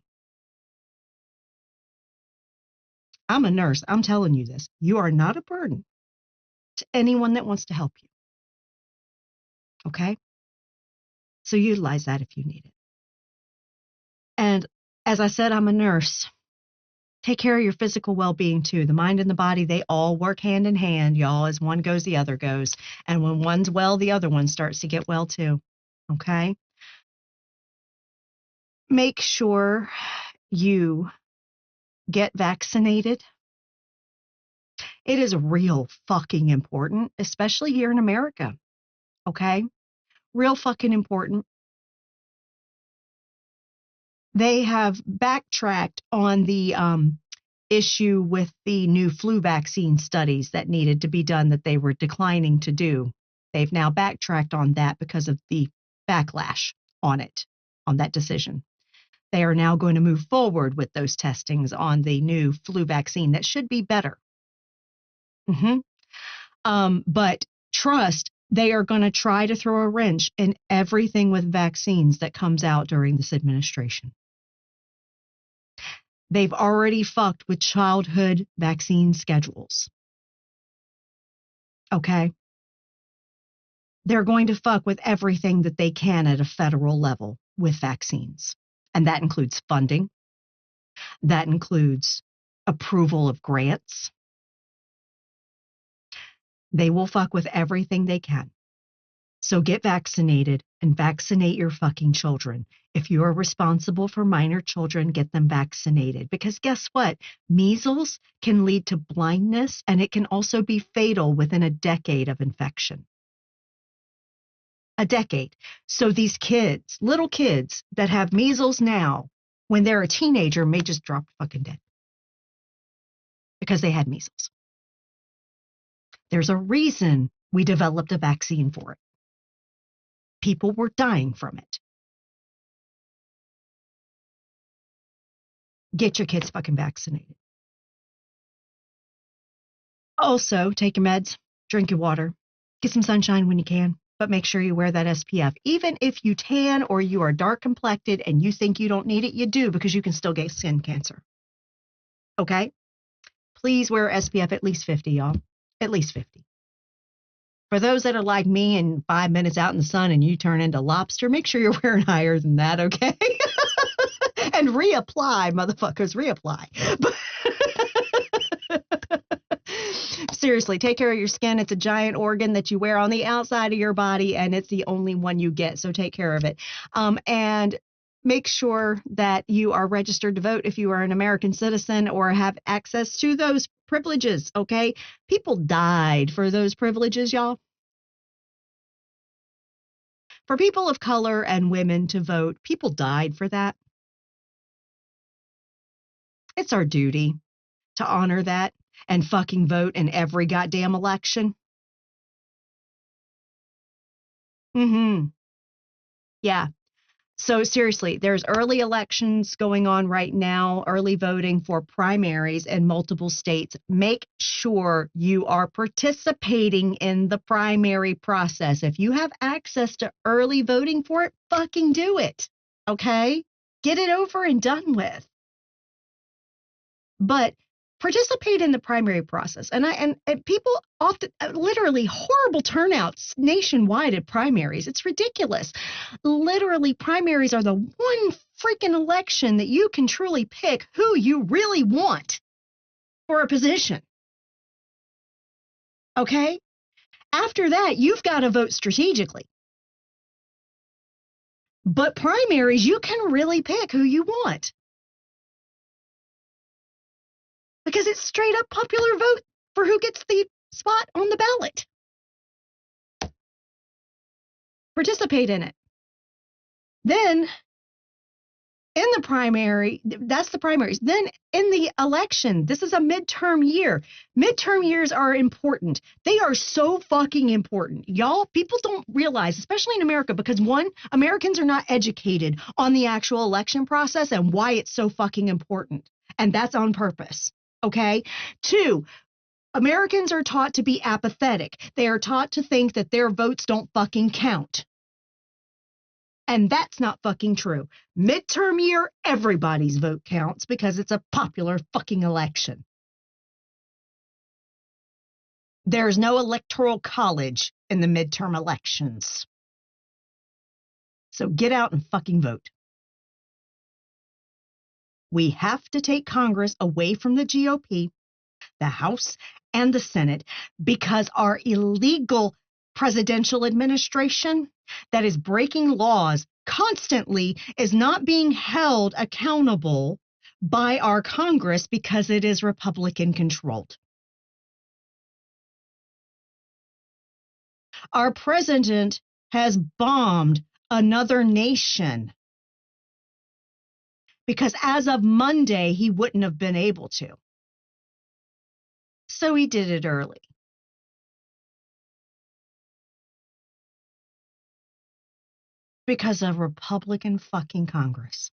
I'm a nurse. I'm telling you this. You are not a burden to anyone that wants to help you. Okay? So utilize that if you need it. And as I said, I'm a nurse. Take care of your physical well-being too. The mind and the body, they all work hand in hand, y'all. As one goes, the other goes. And when one's well, the other one starts to get well too. Okay? Make sure you get vaccinated. It is real fucking important, especially here in America. Okay? Real fucking important. They have backtracked on the issue with the new flu vaccine studies that needed to be done that they were declining to do. They've now backtracked on that because of the backlash on it, on that decision. They are now going to move forward with those testings on the new flu vaccine that should be better. But trust, they are going to try to throw a wrench in everything with vaccines that comes out during this administration. They've already fucked with childhood vaccine schedules. Okay? They're going to fuck with everything that they can at a federal level with vaccines. And that includes funding. That includes approval of grants. They will fuck with everything they can. So get vaccinated and vaccinate your fucking children. If you are responsible for minor children, get them vaccinated. Because guess what? Measles can lead to blindness, and it can also be fatal within a decade of infection. A decade. So these kids, little kids that have measles now, when they're a teenager, may just drop fucking dead because they had measles. There's a reason we developed a vaccine for it. People were dying from it. Get your kids fucking vaccinated. Also, take your meds, drink your water, get some sunshine when you can, but make sure you wear that SPF. Even if you tan or you are dark complected and you think you don't need it, you do, because you can still get skin cancer. Okay? Please wear SPF at least 50, y'all. At least 50. For those that are like me and 5 minutes out in the sun and you turn into lobster, make sure you're wearing higher than that, okay? And reapply, motherfuckers, reapply. Seriously, take care of your skin. It's a giant organ that you wear on the outside of your body, and it's the only one you get, so take care of it. And make sure that you are registered to vote if you are an American citizen or have access to those privileges, okay? People died for those privileges, y'all. For people of color and women to vote, people died for that. It's our duty to honor that and fucking vote in every goddamn election. Yeah. So seriously, there's early elections going on right now, early voting for primaries in multiple states. Make sure you are participating in the primary process. If you have access to early voting for it, fucking do it. Okay? Get it over and done with. But participate in the primary process. And people often, literally horrible turnouts nationwide at primaries. It's ridiculous. Literally, primaries are the one freaking election that you can truly pick who you really want for a position. Okay? After that, you've got to vote strategically. But primaries, you can really pick who you want. Because it's straight up popular vote for who gets the spot on the ballot. Participate in it. Then, in the primary, that's the primaries. Then, in the election, this is a midterm year. Midterm years are important. They are so fucking important. Y'all, people don't realize, especially in America, because one, Americans are not educated on the actual election process and why it's so fucking important. And that's on purpose. Okay? Two, Americans are taught to be apathetic. They are taught to think that their votes don't fucking count. And that's not fucking true. Midterm year, everybody's vote counts because it's a popular fucking election. There's no electoral college in the midterm elections. So get out and fucking vote. We have to take Congress away from the GOP, the House, and the Senate because our illegal presidential administration that is breaking laws constantly is not being held accountable by our Congress because it is Republican controlled. Our president has bombed another nation because as of Monday, he wouldn't have been able to. So he did it early. Because of Republican fucking Congress.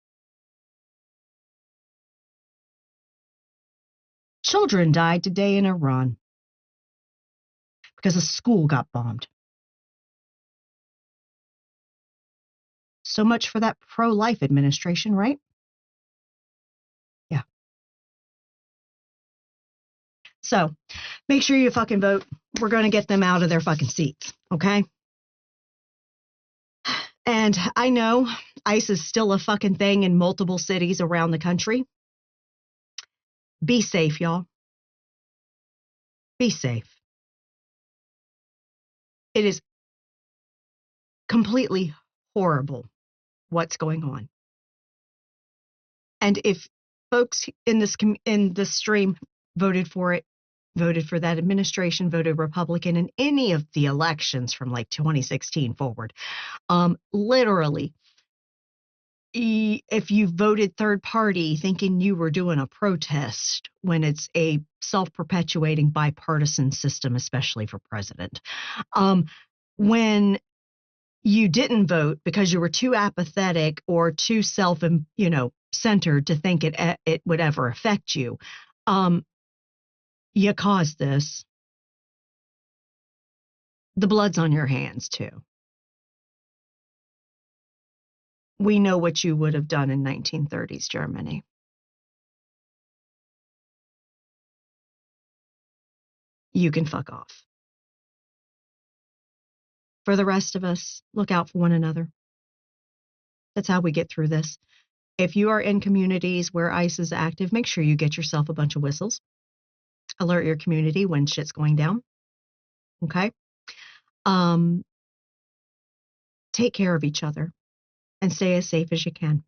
Children died today in Iran because a school got bombed. So much for that pro-life administration, right? Yeah. So make sure you fucking vote. We're going to get them out of their fucking seats, okay? And I know ICE is still a fucking thing in multiple cities around the country. Be safe, y'all. Be safe. It is completely horrible what's going on. And if folks in this stream voted for it, voted for that administration, voted Republican in any of the elections from like 2016 forward, literally, if you voted third party thinking you were doing a protest when it's a self-perpetuating bipartisan system, especially for president, when you didn't vote because you were too apathetic or too centered to think it would ever affect you, you caused this. The blood's on your hands too. We know what you would have done in 1930s Germany. You can fuck off. For the rest of us, look out for one another. That's how we get through this. If you are in communities where ICE is active, make sure you get yourself a bunch of whistles. Alert your community when shit's going down. Okay? Take care of each other and stay as safe as you can.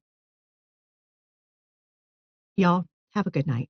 Y'all, have a good night.